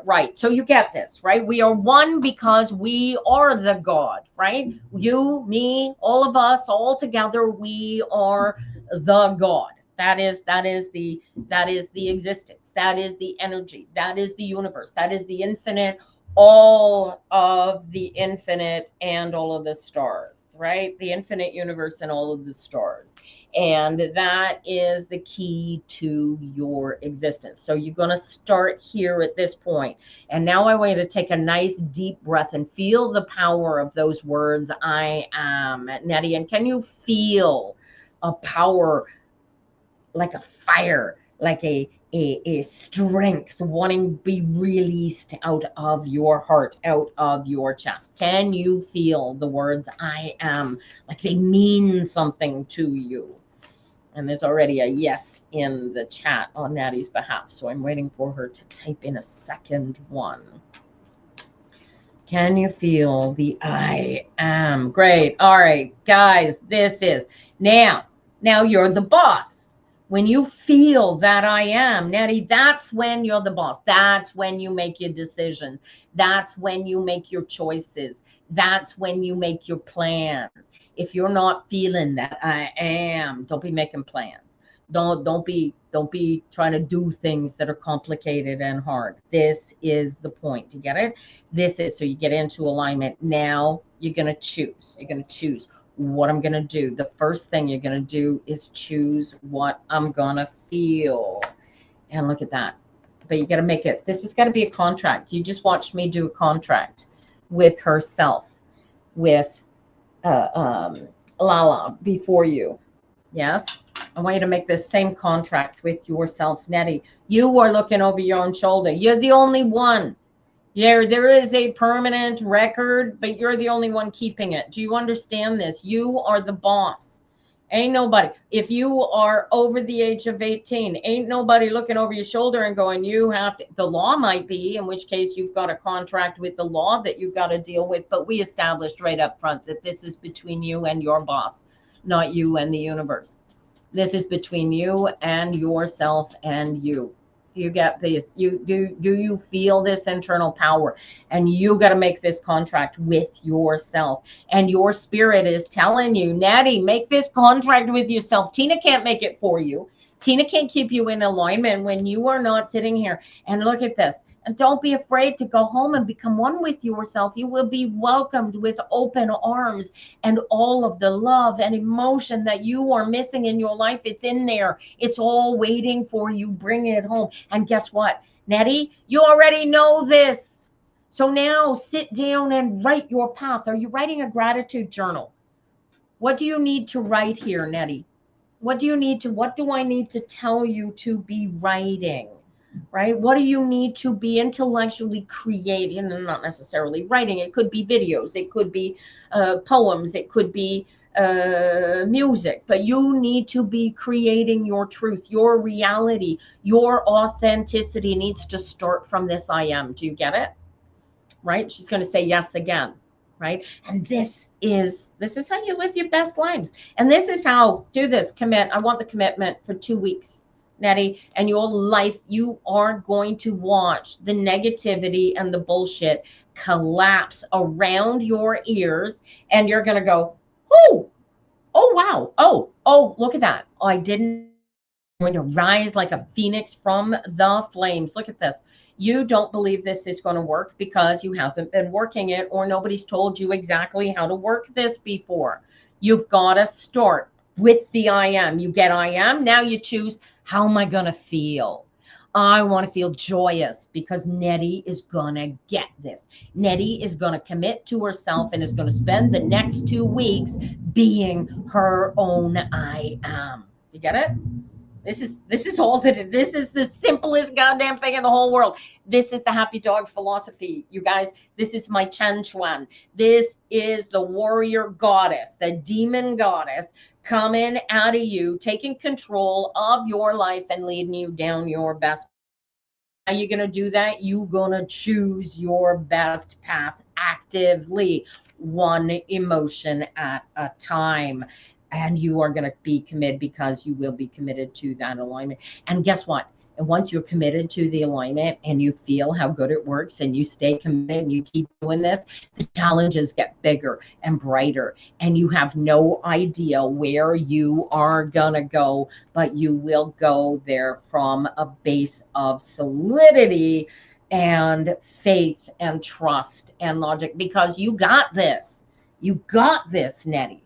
S1: right. So you get this, right? We are one because we are the God, right? You, me, all of us, all together, we are the God. That is the existence. That is the energy. That is the universe. That is the infinite, all of the infinite and all of the stars, right? The infinite universe and all of the stars. And that is the key to your existence. So you're going to start here at this point. And now I want you to take a nice deep breath and feel the power of those words, I am, Nettie. And can you feel a power, like a fire, like a strength wanting to be released out of your heart, out of your chest? Can you feel the words I am, like they mean something to you? And there's already a yes in the chat on Natty's behalf, so I'm waiting for her to type in a second one. Can you feel the I am? Great. All right, guys, this is now you're the boss. When you feel that I am, Nettie, that's when you're the boss. That's when you make your decisions. That's when you make your choices. That's when you make your plans. If you're not feeling that I am, don't be making plans. Don't be trying to do things that are complicated and hard. This is the point. You get it? This is so you get into alignment. Now you're going to choose. You're going to choose what I'm going to do. The first thing you're going to do is choose what I'm going to feel. And look at that. But you got to make it. This has got to be a contract. You just watched me do a contract with herself. with Lala before you. Yes. I want you to make this same contract with yourself, Nettie. You are looking over your own shoulder. You're the only one. Yeah, there is a permanent record, but you're the only one keeping it. Do you understand this? You are the boss. Ain't nobody. If you are over the age of 18, ain't nobody looking over your shoulder and going, you have to. The law might be, in which case you've got a contract with the law that you've got to deal with. But we established right up front that this is between you and your boss, not you and the universe. This is between you and yourself and you. You get this. Do you feel this internal power? And you got to make this contract with yourself. And your spirit is telling you, Natty, make this contract with yourself. Tina can't make it for you. Tina can't keep you in alignment when you are not sitting here. And look at this. And don't be afraid to go home and become one with yourself. You will be welcomed with open arms, and all of the love and emotion that you are missing in your life. It's in there. It's all waiting for you. Bring it home. And guess what, Nettie? You already know this. So now sit down and write your path. Are you writing a gratitude journal? What do you need to write here, Nettie? What do I need to tell you to be writing? Right? What do you need to be intellectually creating? And not necessarily writing. It could be videos. It could be poems. It could be music. But you need to be creating your truth, your reality, your authenticity needs to start from this I am. Do you get it? Right? She's going to say yes again. Right? And this is how you live your best lives. And this is how, do this, commit. I want the commitment for 2 weeks. Nettie, and your life, you are going to watch the negativity and the bullshit collapse around your ears, and you're going to go, oh wow, oh look at that. I didn't. I'm going to rise like a phoenix from the flames. Look at this. You don't believe this is going to work because you haven't been working it, or nobody's told you exactly how to work this before. You've got to start with the I am. You get I am. Now you choose, how am I going to feel? I want to feel joyous because Nettie is going to get this. Nettie is going to commit to herself and is going to spend the next 2 weeks being her own I am. You get it? This is all that this is the simplest goddamn thing in the whole world. This is the happy dog philosophy, you guys. This is my Chen Chuan. This is the warrior goddess, the demon goddess coming out of you, taking control of your life and leading you down your best. How are you going to do that? You're going to choose your best path actively, one emotion at a time. And you are going to be committed because you will be committed to that alignment. And guess what? And once you're committed to the alignment and you feel how good it works and you stay committed and you keep doing this, the challenges get bigger and brighter. And you have no idea where you are going to go, but you will go there from a base of solidity and faith and trust and logic, because you got this. You got this, Nettie.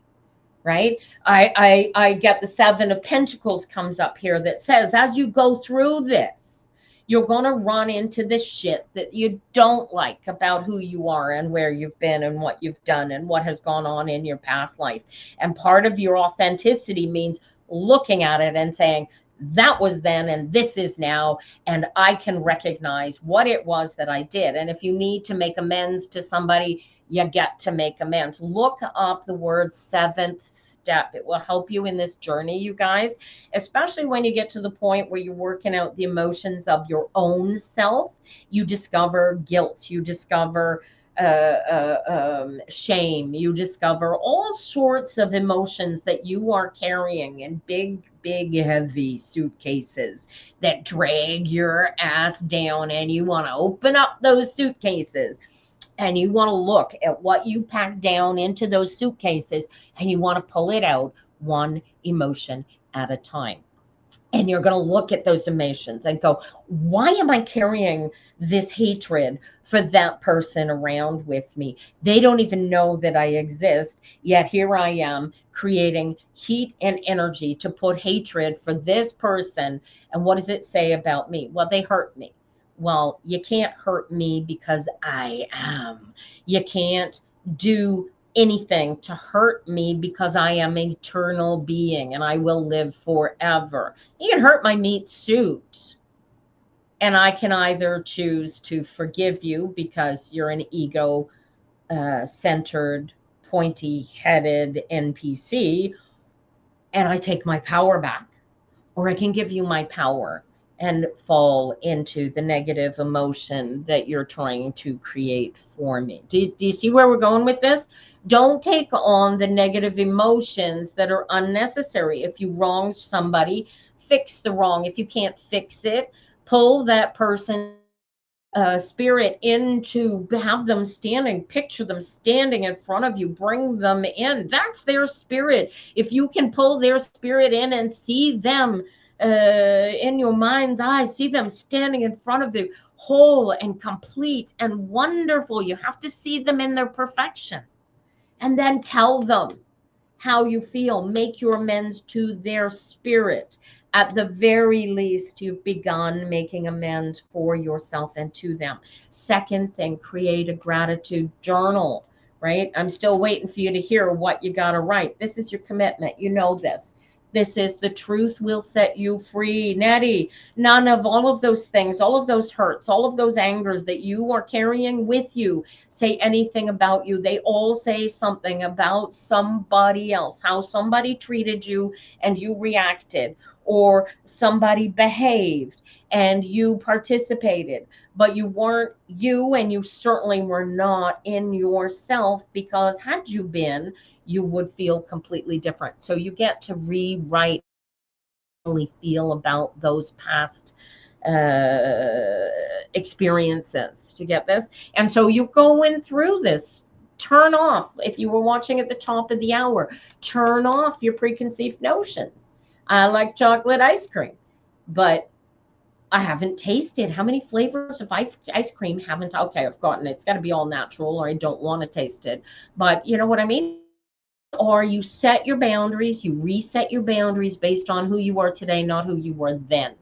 S1: Right? I get the 7 of Pentacles comes up here that says, as you go through this, you're going to run into the shit that you don't like about who you are and where you've been and what you've done and what has gone on in your past life. And part of your authenticity means looking at it and saying, that was then and this is now, and I can recognize what it was that I did. And if you need to make amends to somebody, you get to make amends. Look up the word 7th step. It will help you in this journey, you guys, especially when you get to the point where you're working out the emotions of your own self. You discover guilt, you discover shame, you discover all sorts of emotions that you are carrying in big, heavy suitcases that drag your ass down, and you want to open up those suitcases and you want to look at what you packed down into those suitcases, and you want to pull it out one emotion at a time. And you're going to look at those emotions and go, why am I carrying this hatred for that person around with me? They don't even know that I exist, yet here I am creating heat and energy to put hatred for this person. And what does it say about me? Well, they hurt me. Well, you can't hurt me because I am. You can't do anything to hurt me because I am an eternal being and I will live forever. You can hurt my meat suit. And I can either choose to forgive you because you're an ego centered, pointy headed NPC, and I take my power back, or I can give you my power and fall into the negative emotion that you're trying to create for me. Do you see where we're going with this? Don't take on the negative emotions that are unnecessary. If you wronged somebody, fix the wrong. If you can't fix it, pull that person spirit in to have them standing, picture them standing in front of you, bring them in. That's their spirit. If you can pull their spirit in and see them in your mind's eye, see them standing in front of you, whole and complete and wonderful. You have to see them in their perfection and then tell them how you feel. Make your amends to their spirit. At the very least, you've begun making amends for yourself and to them. Second thing, create a gratitude journal, right? I'm still waiting for you to hear what you got to write. This is your commitment. You know this. This is the truth will set you free. Nettie, none of all of those things, all of those hurts, all of those angers that you are carrying with you say anything about you. They all say something about somebody else, how somebody treated you and you reacted, or somebody behaved and you participated, but you weren't you, and you certainly were not in yourself, because had you been, you would feel completely different. So you get to rewrite really feel about those past experiences to get this. And so you going through this, turn off, if you were watching at the top of the hour, turn off your preconceived notions. I like chocolate ice cream, but I haven't tasted. How many flavors of ice cream haven't? Okay, I've gotten it. It's got to be all natural, or I don't want to taste it. But you know what I mean? Or you set your boundaries, you reset your boundaries based on who you are today, not who you were then.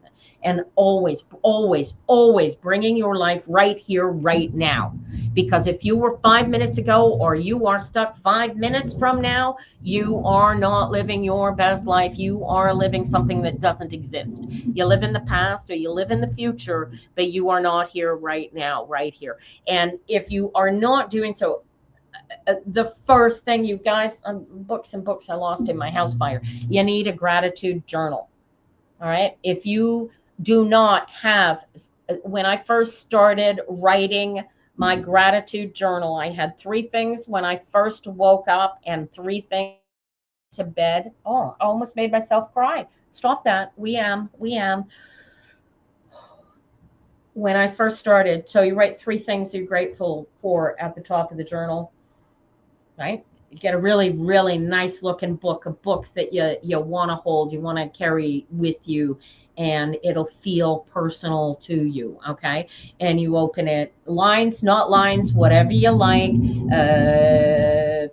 S1: And always, always, always bringing your life right here, right now. Because if you were 5 minutes ago, or you are stuck 5 minutes from now, you are not living your best life. You are living something that doesn't exist. You live in the past or you live in the future, but you are not here right now, right here. And if you are not doing so, the first thing, you guys, books and books I lost in my house fire, you need a gratitude journal. All right. If you do not have, when I first started writing my gratitude journal, I had 3 things when I first woke up and 3 things to bed. Oh, I almost made myself cry. Stop that. We am. When I first started, so you write 3 things you're grateful for at the top of the journal, right? You get a really, really nice looking book, a book that you want to hold, you want to carry with you, and it'll feel personal to you, okay? And you open it, lines, not lines, whatever you like,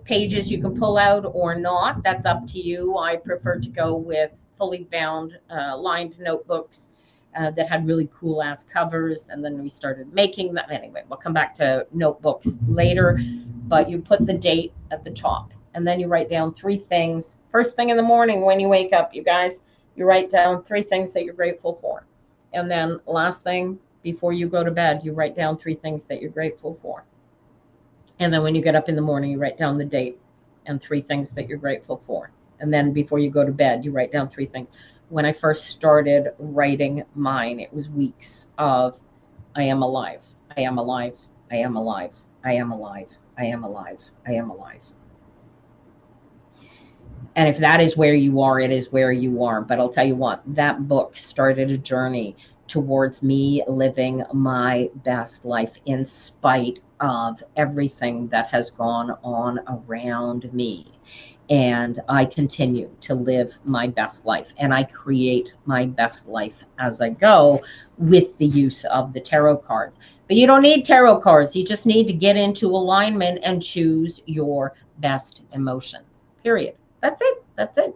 S1: pages you can pull out or not, that's up to you. I prefer to go with fully bound, lined notebooks that had really cool ass covers, and then we started making them. Anyway, we'll come back to notebooks later, but you put the date at the top, and then you write down 3 things. First thing in the morning when you wake up, you guys, you write down 3 things that you're grateful for. And then last thing before you go to bed, you write down 3 things that you're grateful for. And then when you get up in the morning, you write down the date and 3 things that you're grateful for. And then before you go to bed, you write down 3 things. When I first started writing mine, it was weeks of I am alive, I am alive, I am alive, I am alive, I am alive, I am alive. And if that is where you are, it is where you are. But I'll tell you what, that book started a journey towards me living my best life in spite of everything that has gone on around me. And I continue to live my best life, and I create my best life as I go with the use of the tarot cards. But you don't need tarot cards. You just need to get into alignment and choose your best emotions, period. That's it. That's it.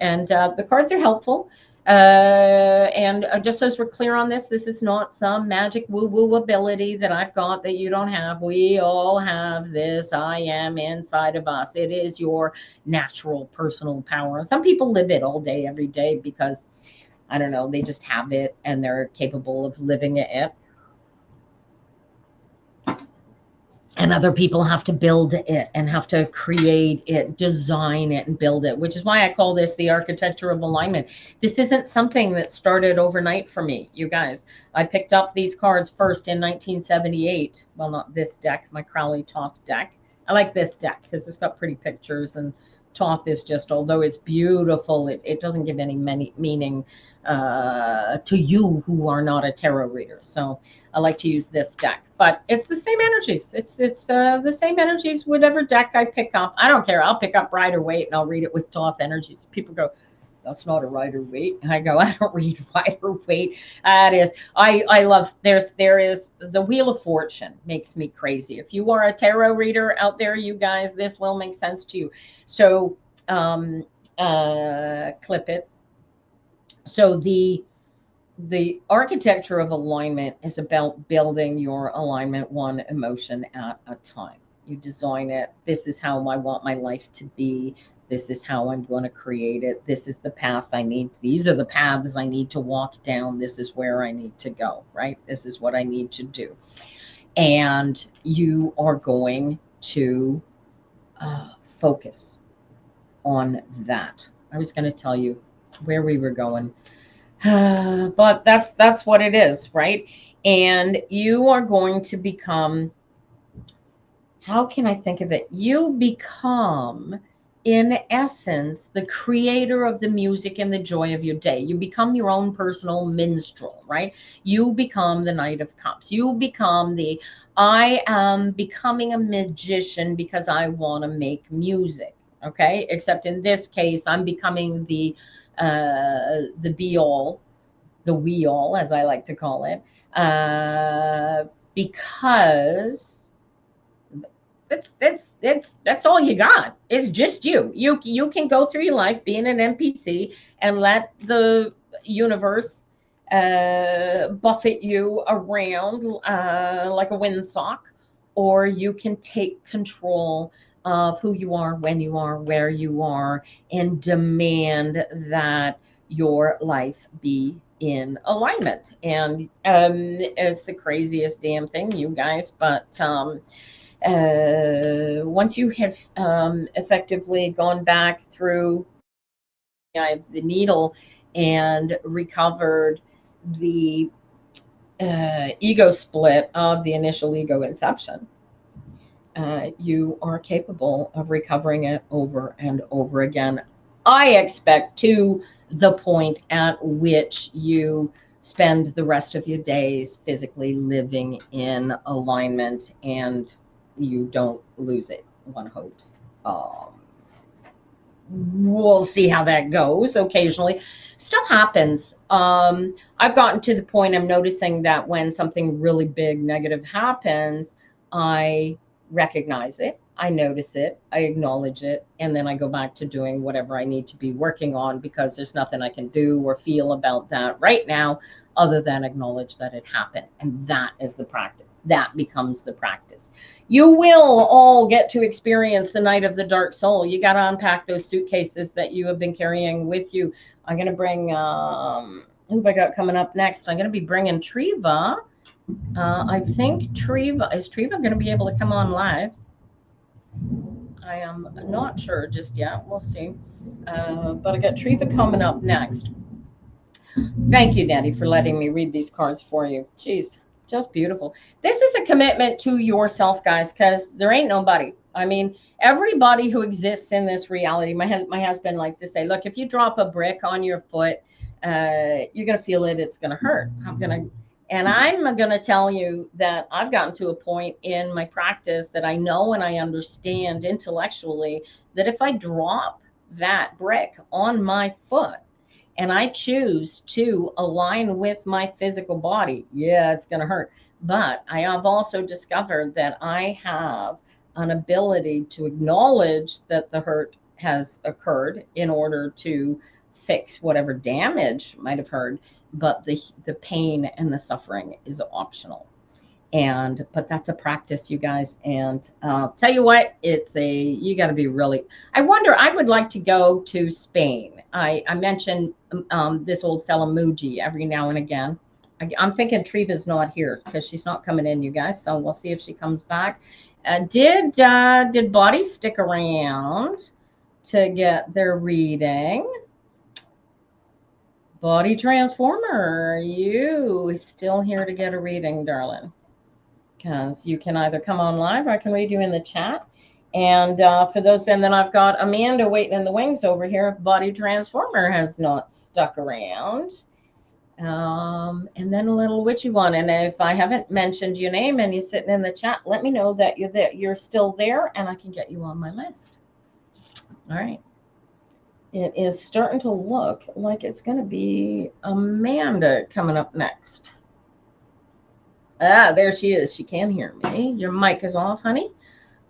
S1: And the cards are helpful. And just as we're clear on this is not some magic woo-woo ability that I've got that you don't have. We all have this I am inside of us. It is your natural personal power. Some people live it all day, every day, because I don't know, they just have it and they're capable of living it. And other people have to build it and have to create it, design it, and build it, which is why I call this the architecture of alignment. This isn't something that started overnight for me, you guys. I picked up these cards first in 1978. Well, not this deck, my Crowley Toth deck. I like this deck because it's got pretty pictures, and Toth is just, although it's beautiful, it doesn't give any meaning to you who are not a tarot reader. So I like to use this deck, but it's the same energies. It's the same energies, whatever deck I pick up. I don't care. I'll pick up Rider Waite and I'll read it with Toth energies. People go, that's not a Rider Waite. And I go, I don't read Rider Waite. That is, I love, there is the Wheel of Fortune makes me crazy. If you are a tarot reader out there, you guys, this will make sense to you. So clip it. So the architecture of alignment is about building your alignment one emotion at a time. You design it. This is how I want my life to be. This is how I'm going to create it. This is the path I need. These are the paths I need to walk down. This is where I need to go, right? This is what I need to do. And you are going to focus on that. I was going to tell you where we were going. But that's what it is, right? And you are going to become, how can I think of it? You become, in essence, the creator of the music and the joy of your day. You become your own personal minstrel, right? You become the Knight of Cups. You become the, I am becoming a magician because I want to make music. Okay, except in this case, I'm becoming the be all, the we all, as I like to call it, because that's all you got. It's just you. You can go through your life being an NPC and let the universe buffet you around like a windsock, or you can take control of who you are, when you are, where you are, and demand that your life be in alignment. And it's the craziest damn thing, you guys, but once you have effectively gone back through the eye of the needle and recovered the ego split of the initial ego inception, you are capable of recovering it over and over again. I expect to the point at which you spend the rest of your days physically living in alignment and you don't lose it, one hopes. We'll see how that goes. Occasionally stuff happens. I've gotten to the point, I'm noticing that when something really big negative happens, I recognize it, I notice it, I acknowledge it, and then I go back to doing whatever I need to be working on, because there's nothing I can do or feel about that right now other than acknowledge that it happened. And that is the practice. That becomes the practice. You will all get to experience the night of the dark soul. You got to unpack those suitcases that you have been carrying with you. I'm going to bring, who have I got coming up next? I'm going to be bringing Treva. I think Treva, is Treva going to be able to come on live? I am not sure just yet. We'll see. But I got Treva coming up next. Thank you, Daddy, for letting me read these cards for you. Jeez, just beautiful. This is a commitment to yourself, guys, because there ain't nobody. I mean, everybody who exists in this reality, my husband likes to say, look, if you drop a brick on your foot, you're going to feel it. It's going to hurt. I'm going to tell you that I've gotten to a point in my practice that I know and I understand intellectually that if I drop that brick on my foot, and I choose to align with my physical body, yeah, it's going to hurt. But I have also discovered that I have an ability to acknowledge that the hurt has occurred in order to fix whatever damage might have heard, but the pain and the suffering is optional. And but that's a practice, you guys. And tell you what, you got to be really. I wonder. I would like to go to Spain. I mentioned this old fella Muji every now and again. I'm thinking Treva's not here because she's not coming in, you guys. So we'll see if she comes back. Did Body stick around to get their reading? Body Transformer, are you still here to get a reading, darling? Because you can either come on live or I can read you in the chat. And for those, and then I've got Amanda waiting in the wings over here. Body Transformer has not stuck around. And then a little witchy one. And if I haven't mentioned your name and you're sitting in the chat, let me know that you're still there and I can get you on my list. All right. It is starting to look like it's going to be Amanda coming up next. Ah, there she is. She can hear me. Your mic is off, honey.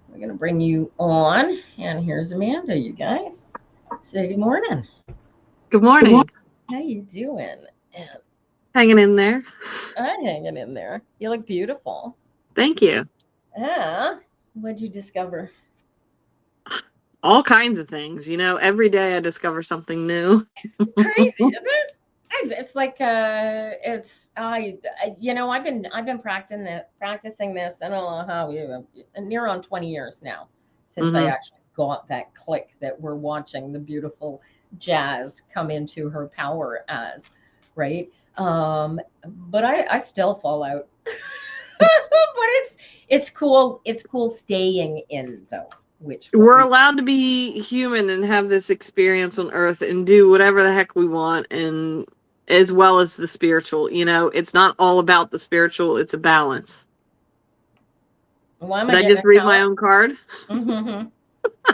S1: We're going to bring you on. And here's Amanda, you guys. Say good morning.
S3: Good morning.
S1: How you doing?
S3: Hanging in there.
S1: I'm hanging in there. You look beautiful.
S3: Thank you.
S1: Yeah. What'd you discover?
S3: All kinds of things. Every day I discover something new.
S1: It's crazy, isn't it? It's like I've been practicing this. I don't know how near on 20 years now since I actually got that click that we're watching the beautiful Jazz come into her power as, right? But I still fall out. But it's cool. It's cool staying in though.
S3: We're allowed to be human and have this experience on Earth and do whatever the heck we want, and as well as the spiritual. It's not all about the spiritual, it's a balance. Did I just read my own card?
S1: Mm-hmm.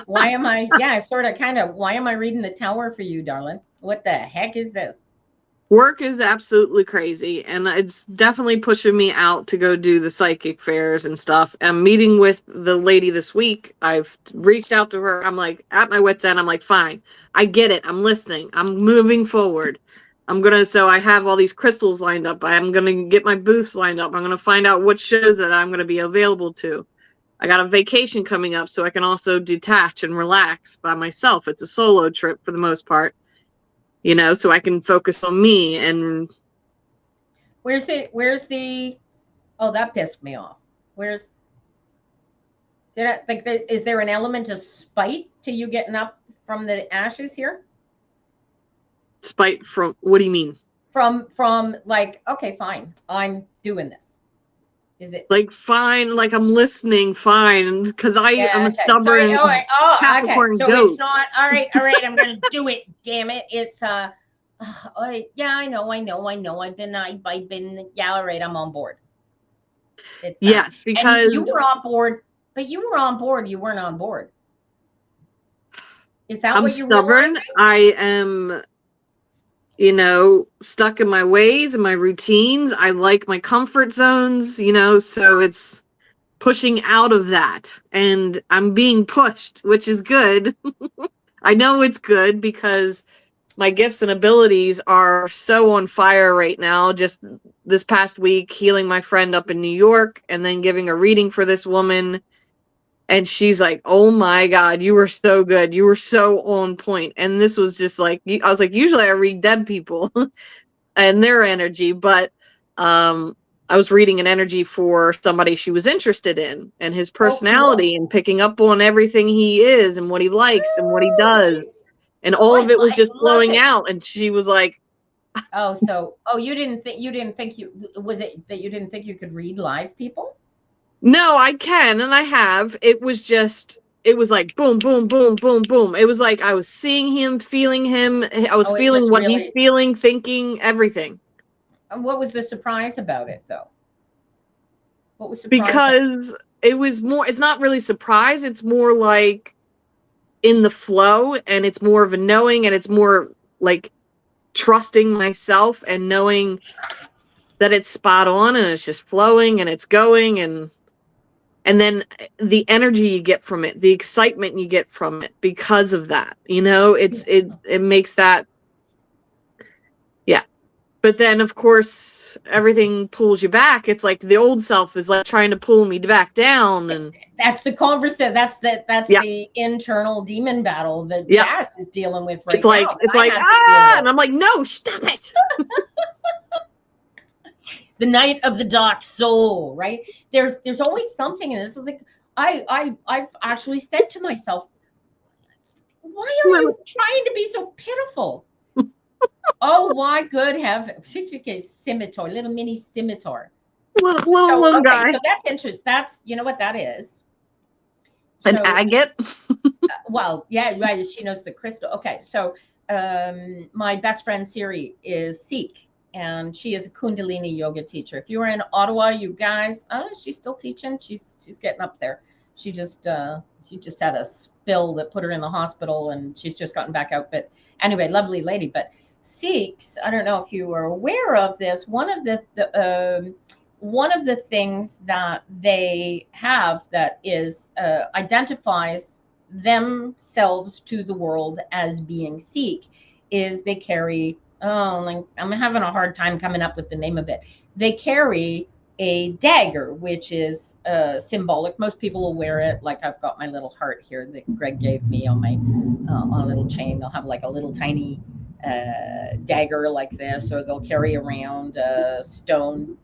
S1: Why am I reading the tower for you, darling? What the heck is this?
S3: Work is absolutely crazy, and it's definitely pushing me out to go do the psychic fairs and stuff. I'm meeting with the lady this week. I've reached out to her. I'm like, at my wit's end, I'm like, fine, I get it. I'm listening. I'm moving forward. So I have all these crystals lined up. I'm going to get my booths lined up. I'm going to find out what shows that I'm going to be available to. I got a vacation coming up, so I can also detach and relax by myself. It's a solo trip for the most part. So I can focus on me. And
S1: where's the oh, that pissed me off. Is there an element of spite to you getting up from the ashes here?
S3: Spite from, what do you mean?
S1: From like, okay, fine, I'm doing this. Is it
S3: like fine, like I'm listening, fine, because I'm a stubborn Capricorn
S1: so
S3: goat.
S1: It's not all right, I'm gonna do it, damn it. It's yeah, I know, I've been yeah, all right, I'm on board.
S3: Yes, because
S1: and you were on board, but you were on board, you weren't on board. Is that
S3: I'm
S1: what you're
S3: stubborn?
S1: realizing?
S3: I am stuck in my ways and my routines. I like my comfort zones, so it's pushing out of that. And I'm being pushed, which is good. I know it's good because my gifts and abilities are so on fire right now. Just this past week, healing my friend up in New York and then giving a reading for this woman. And she's like, oh my God, you were so good. You were so on point. And this was just like, I was like, usually I read dead people and their energy, but I was reading an energy for somebody she was interested in and his personality and picking up on everything he is and what he likes and what he does. And all of it was just flowing out. And she was like,
S1: you didn't think was it that you didn't think you could read live people?
S3: No, I can, and I have. It was like boom, boom, boom, boom, boom. It was like I was seeing him, feeling him. I was feeling what he's feeling, thinking, everything.
S1: And what was the surprise about it, though? What was surprise?
S3: Because it was more, it's not really surprise. It's more like in the flow, and it's more of a knowing, and it's more like trusting myself and knowing that it's spot on, and it's just flowing, and it's going, and then the energy you get from it, the excitement you get from it because of that, it makes that But then, of course, everything pulls you back. It's like the old self is like trying to pull me back down, and
S1: That's the conversation. That's
S3: yeah,
S1: the internal demon battle that
S3: yeah.
S1: Jazz is dealing with
S3: It's
S1: right
S3: like
S1: now.
S3: it's like and I'm like, no, stop it.
S1: The night of the dark soul, right? There's always something in this. Like I've actually said to myself, why are you trying to be so pitiful? Oh my good heavens. Scimitar, little mini scimitar.
S3: Little guy.
S1: So that's interesting. That's, you know what that is?
S3: An agate?
S1: Well, yeah, right. She knows the crystal. Okay, so my best friend Siri is Sikh, and she is a Kundalini yoga teacher. If you were in Ottawa, you guys, oh, she's still teaching. She's getting up there. She just had a spill that put her in the hospital, and she's just gotten back out. But anyway, lovely lady. But Sikhs, I don't know if you are aware of this. One of the things that they have that is identifies themselves to the world as being Sikh is they carry, like, I'm having a hard time coming up with the name of it. They carry a dagger, which is symbolic. Most people will wear it. Like, I've got my little heart here that Greg gave me on my on a little chain. They'll have like a little tiny dagger like this, or they'll carry around a stone.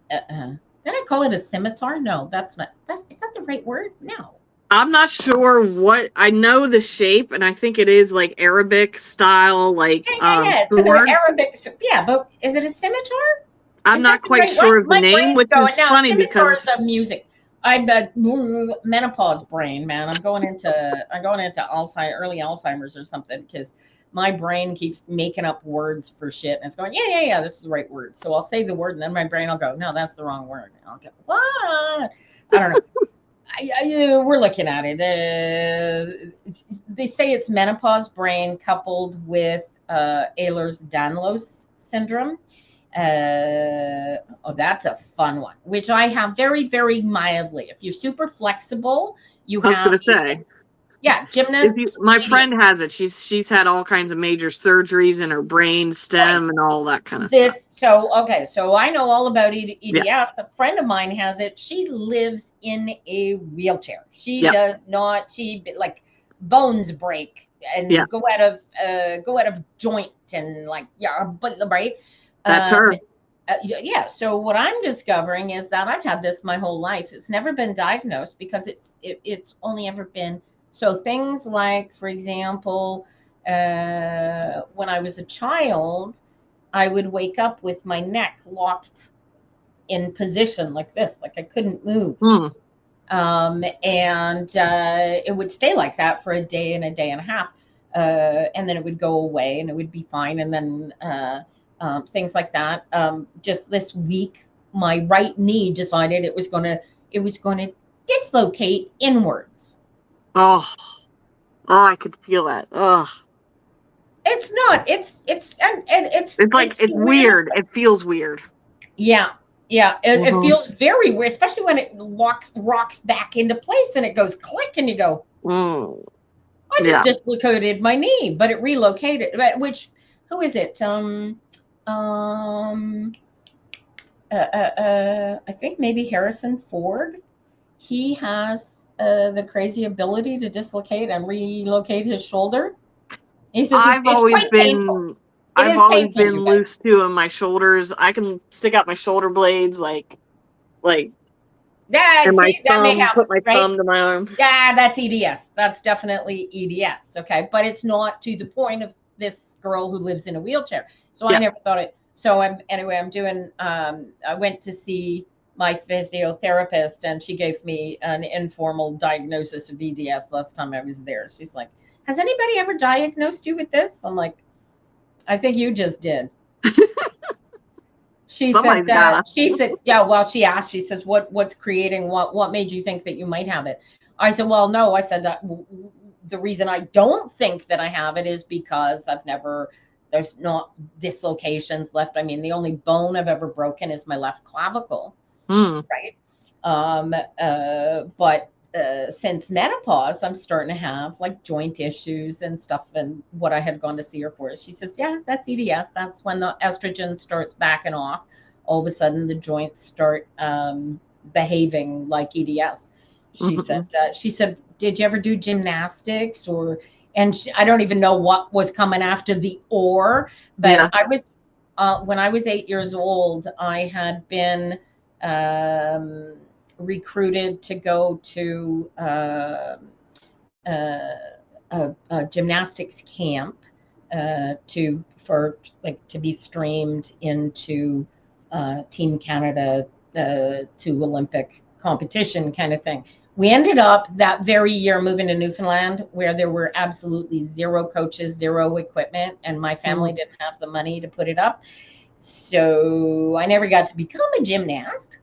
S1: Did I call it a scimitar? No, that's not. Is that the right word? No.
S3: I'm not sure what. I know the shape, and I think it is like Arabic style, like
S1: yeah. Arabic. Yeah, but is it a scimitar?
S3: I'm not quite sure of the name, which is funny because
S1: of music. I'm the menopause brain, man. I'm going into early Alzheimer's or something, because my brain keeps making up words for shit, and it's going, yeah, this is the right word. So I'll say the word, and then my brain will go, no, that's the wrong word. And I'll go, what? I don't know. We're looking at it. They say it's menopause brain coupled with Ehlers-Danlos syndrome. That's a fun one, which I have very, very mildly. If you're super flexible, you have.
S3: I was going to say.
S1: Yeah, gymnasts.
S3: My friend has it. She's had all kinds of major surgeries in her brain stem and all that kind of stuff.
S1: So I know all about EDS. Yeah. A friend of mine has it. She lives in a wheelchair. She does not. She, like, bones break and go out of joint, and like, but right.
S3: That's her.
S1: Yeah. So what I'm discovering is that I've had this my whole life. It's never been diagnosed because it's only ever been. So things like, for example, when I was a child, I would wake up with my neck locked in position like this, like I couldn't move. And it would stay like that for a day and a half. And then it would go away and it would be fine. And then things like that. Just this week, my right knee decided it was going to dislocate inwards.
S3: Oh, I could feel that. Oh,
S1: it's not. It's
S3: like it's weird. It feels weird.
S1: Yeah. It feels very weird, especially when it rocks back into place and it goes click, and you go, I just dislocated my knee, but it relocated. Which, who is it? I think maybe Harrison Ford. He has the crazy ability to dislocate and relocate his shoulder. He says
S3: I've always been loose too on my shoulders. I can stick out my shoulder blades like
S1: that.
S3: And my thumb, put my thumb to my arm.
S1: Yeah, that's EDS. That's definitely EDS. Okay, but it's not to the point of this girl who lives in a wheelchair. So I never thought it. So I'm doing. I went to see my physiotherapist, and she gave me an informal diagnosis of EDS last time I was there. She's like, has anybody ever diagnosed you with this? I'm like, I think you just did. She said, yeah, well, she asked, she says, what's creating, what made you think that you might have it? I said, well, no, I said that the reason I don't think that I have it is because there's not dislocations left. I mean, the only bone I've ever broken is my left clavicle. Right. But since menopause, I'm starting to have like joint issues and stuff. And what I had gone to see her for, she says, yeah, that's EDS. That's when the estrogen starts backing off. All of a sudden, the joints start behaving like EDS. She said, did you ever do gymnastics or? And I don't even know what was coming after the or, but
S3: Yeah.
S1: I was when I was 8 years old, I had been recruited to go to a gymnastics camp to be streamed into Team Canada to Olympic competition kind of thing. We ended up that very year moving to Newfoundland, where there were absolutely zero coaches, zero equipment, and my family didn't have the money to put it up. So I never got to become a gymnast.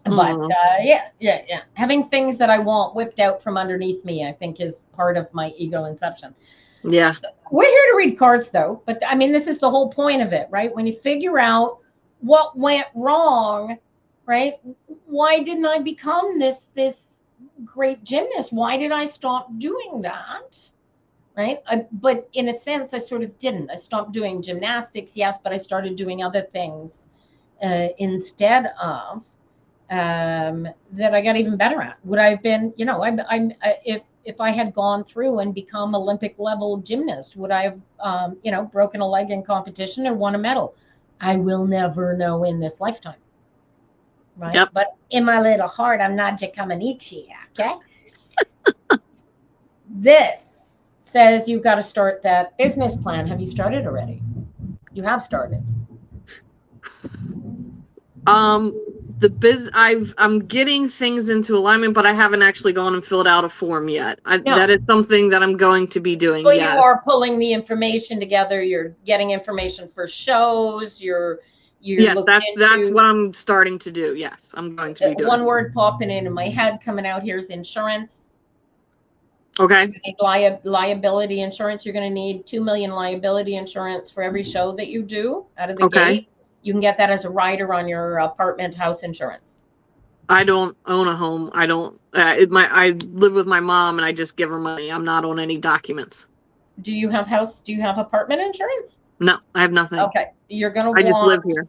S1: But yeah. Having things that I want whipped out from underneath me, I think, is part of my ego inception.
S3: Yeah.
S1: So we're here to read cards, though. But I mean, this is the whole point of it, right? When you figure out what went wrong, right? Why didn't I become this great gymnast? Why did I stop doing that? Right. But in a sense, I sort of didn't. I stopped doing gymnastics, yes, but I started doing other things instead of that I got even better at. Would I have been, if I had gone through and become Olympic level gymnast, would I have, broken a leg in competition or won a medal? I will never know in this lifetime. Right.
S3: Yep.
S1: But in my little heart, I'm Nadja Kamanichi. Okay. This says you've got to start that business plan. Have you started already? You have started.
S3: I'm getting things into alignment, but I haven't actually gone and filled out a form yet. That is something that I'm going to be doing.
S1: So you are pulling the information together. You're getting information for shows.
S3: Yes, that's what I'm starting to do. Yes, I'm going to be doing.
S1: One word popping into my head coming out here is insurance.
S3: Okay.
S1: You need liability insurance. You're going to need $2 million liability insurance for every show that you do out of the gate. You can get that as a rider on your apartment house insurance.
S3: I don't own a home. I don't. I live with my mom, and I just give her money. I'm not on any documents.
S1: Do you have apartment insurance?
S3: No, I have nothing.
S1: Okay, you're going to
S3: I just live here.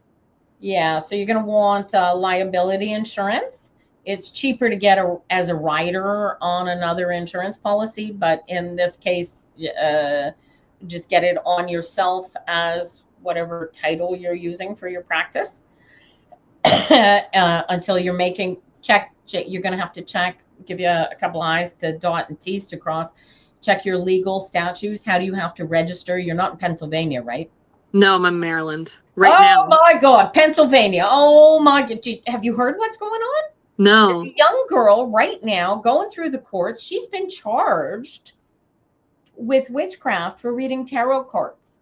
S1: Yeah, so you're going to want liability insurance. It's cheaper to get as a rider on another insurance policy, but in this case, just get it on yourself as whatever title you're using for your practice until you're making check. You're going to have to check, give you a couple I's to dot and T's to cross, check your legal statutes. How do you have to register? You're not in Pennsylvania, right?
S3: No, I'm in Maryland now.
S1: Oh my God, Pennsylvania. Oh my God. Have you heard what's going on?
S3: No.
S1: This young girl right now going through the courts. She's been charged with witchcraft for reading tarot cards.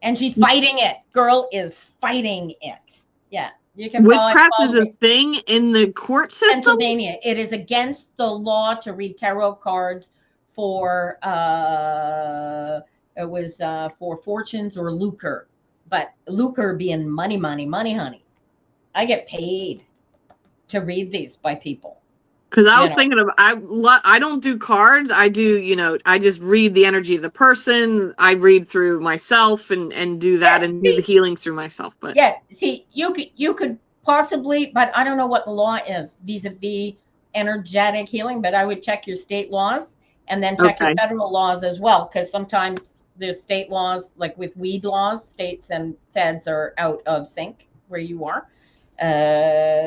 S1: And she's fighting it. Girl is fighting it. Yeah. You can
S3: witchcraft is a thing in the court system?
S1: Pennsylvania. It is against the law to read tarot cards for for fortunes or lucre. But lucre being money, honey. I get paid to read these by people.
S3: Because I was thinking of, I don't do cards. I do, I just read the energy of the person. I read through myself and do that and do the healings through myself. But
S1: yeah, see, you could possibly, but I don't know what the law is vis-a-vis energetic healing, but I would check your state laws and then check your federal laws as well. Because sometimes there's state laws, like with weed laws, states and feds are out of sync where you are.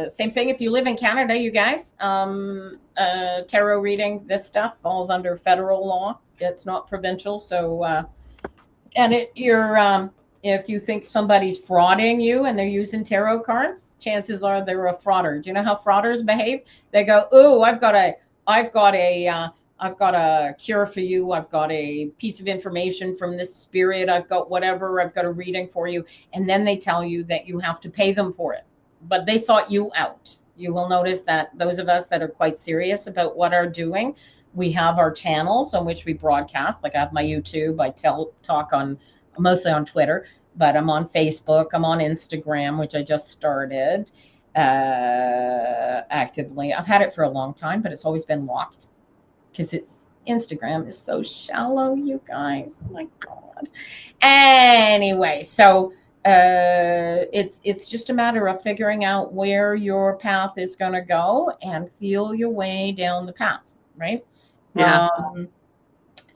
S1: Same thing if you live in Canada, you guys. Tarot reading, this stuff falls under federal law. It's not provincial. So, if you think somebody's frauding you and they're using tarot cards, chances are they're a frauder. Do you know how frauders behave? They go, "Oh, I've got a cure for you. I've got a piece of information from this spirit. I've got whatever. I've got a reading for you." And then they tell you that you have to pay them for it. But they sought you out. You will notice that those of us that are quite serious about what are doing, we have our channels on which we broadcast. Like I have my YouTube. I talk on mostly on Twitter, but I'm on Facebook. I'm on Instagram, which I just started. actively. I've had it for a long time, but it's always been locked because Instagram is so shallow, you guys. Oh my God. Anyway, so it's just a matter of figuring out where your path is going to go and feel your way down the path, right?
S3: Yeah.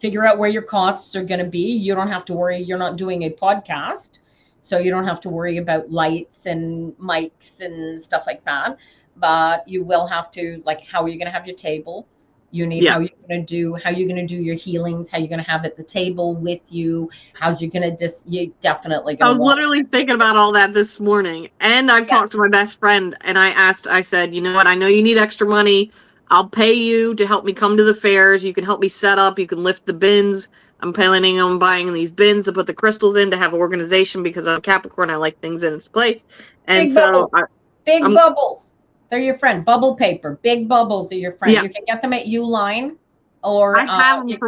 S1: Figure out where your costs are going to be. You don't have to worry. You're not doing a podcast, so you don't have to worry about lights and mics and stuff like that. But you will have to, like, how are you going to have your table? You need how you're going to do your healings, how you're going to have at the table with you, how's you going to you definitely going
S3: I
S1: to
S3: was literally thinking about all that this morning, and I've talked to my best friend, and I said, you know what, I know you need extra money. I'll pay you to help me come to the fairs. You can help me set up. You can lift the bins. I'm planning on buying these bins to put the crystals in to have organization because I'm Capricorn. I like things in its place. And
S1: big
S3: so
S1: bubbles. Bubbles. They're your friend. Bubble paper. Big bubbles are your friend.
S3: Yeah.
S1: You can get them at Uline or
S3: I have them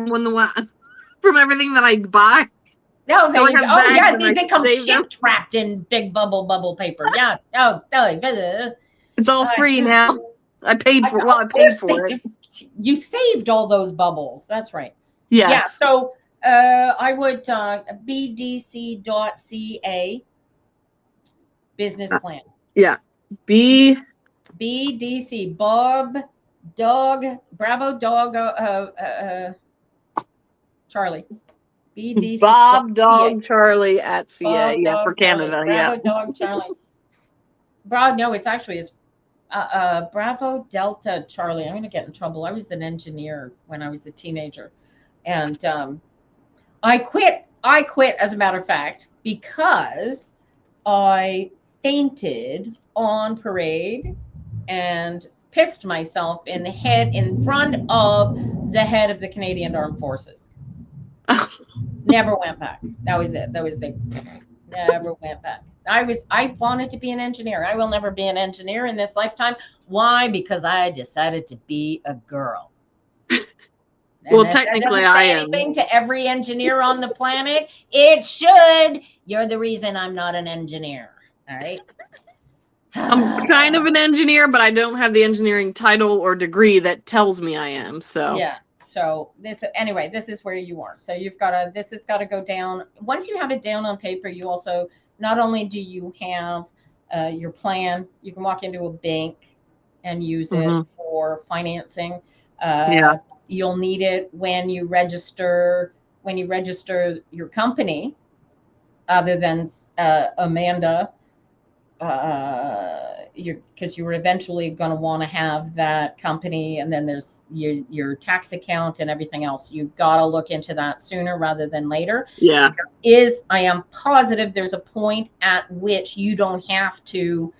S3: from everything that I buy.
S1: No,
S3: so
S1: they become ship trapped in big bubble paper. Yeah.
S3: It's all free now. I paid for I paid for it.
S1: You saved all those bubbles. That's right.
S3: Yes.
S1: Yeah. So I would bdc.ca business plan.
S3: Yeah.
S1: BDC Bob Dog Bravo Dog Charlie. BDC
S3: Bob Dog Charlie at CA.
S1: Bob,
S3: Dog,
S1: for
S3: Canada.
S1: Charlie. Bravo Dog Charlie. No, it's Bravo Delta Charlie. I'm going to get in trouble. I was an engineer when I was a teenager, and I quit. As a matter of fact, because I fainted on parade and pissed myself in front of the head of the Canadian Armed Forces. Never went back. That was it. Never went back. I wanted to be an engineer. I will never be an engineer in this lifetime. Why? Because I decided to be a girl.
S3: Well, technically I am.
S1: Anything to every engineer on the planet? It should. You're the reason I'm not an engineer. All right.
S3: I'm kind of an engineer, but I don't have the engineering title or degree that tells me I am. So
S1: yeah. So this is where you are. So this has got to go down. Once you have it down on paper, you also, not only do you have your plan, you can walk into a bank and use it for financing. You'll need it when you register your company, other than Amanda, because you were eventually going to want to have that company, and then there's your tax account and everything else. You got to look into that sooner rather than later.
S3: Yeah.
S1: I am positive there's a point at which you don't have to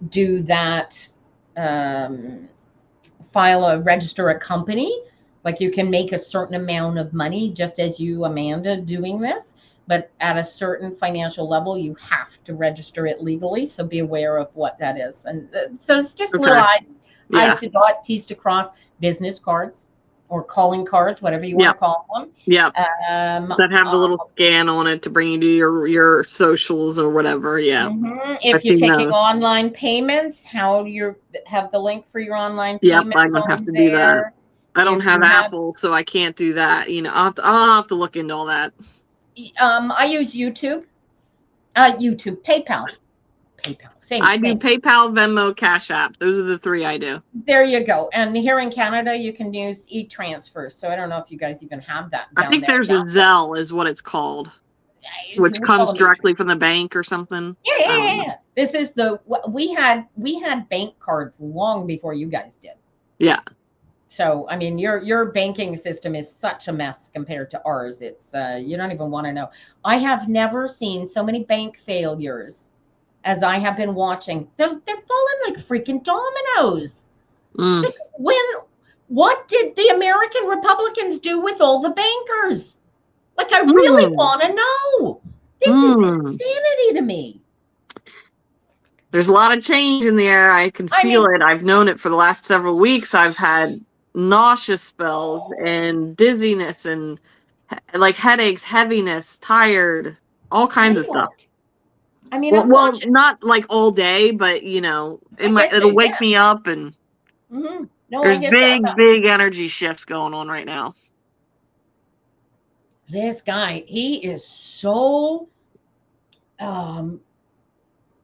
S1: do that, register a company. Like, you can make a certain amount of money just as you, Amanda, doing this. But at a certain financial level, you have to register it legally. So be aware of what that is. And so it's just little I's to dot, T's to cross, business cards or calling cards, whatever you want to call them.
S3: Yeah. That have the little scan on it to bring you to your socials or whatever. Yeah.
S1: If you're taking online payments, how you have the link for your online payments.
S3: Yep, I don't have to do that. I don't have Apple, so I can't do that. I'll have to look into all that.
S1: I use YouTube, PayPal. Same.
S3: I do PayPal, Venmo, Cash App. Those are the three I do.
S1: There you go. And here in Canada, you can use e-transfer. So I don't know if you guys even have that.
S3: I think there's a Zelle, is what it's called, which comes directly from the bank or something.
S1: Yeah. This is we had bank cards long before you guys did.
S3: Yeah.
S1: So, I mean, your banking system is such a mess compared to ours. It's you don't even want to know. I have never seen so many bank failures as I have been watching. They're falling like freaking dominoes. What did the American Republicans do with all the bankers? Like, I really want to know. This is insanity to me.
S3: There's a lot of change in the air. I can feel it. I've known it for the last several weeks. I've had nauseous spells and dizziness and like headaches, heaviness, tired, all kinds of stuff.
S1: I mean,
S3: Well,
S1: I'm
S3: well,
S1: watching.
S3: not like all day, but you know,
S1: I get
S3: it'll
S1: you,
S3: wake
S1: yeah.
S3: me up, and
S1: No, I
S3: there's
S1: get you.
S3: big energy shifts going on right now.
S1: This guy, he is so um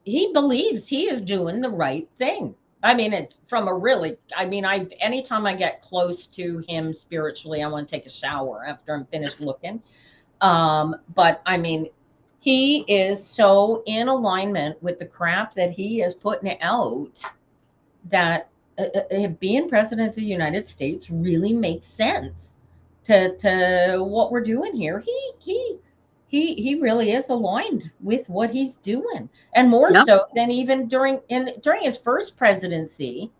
S1: he believes he is doing the right thing. I mean, it from a really, I mean, anytime I get close to him spiritually, I want to take a shower after I'm finished looking. But I mean, he is so in alignment with the crap that he is putting out that being president of the United States really makes sense to what we're doing here. He really is aligned with what he's doing, and more
S3: Yep.
S1: so than even during his first presidency.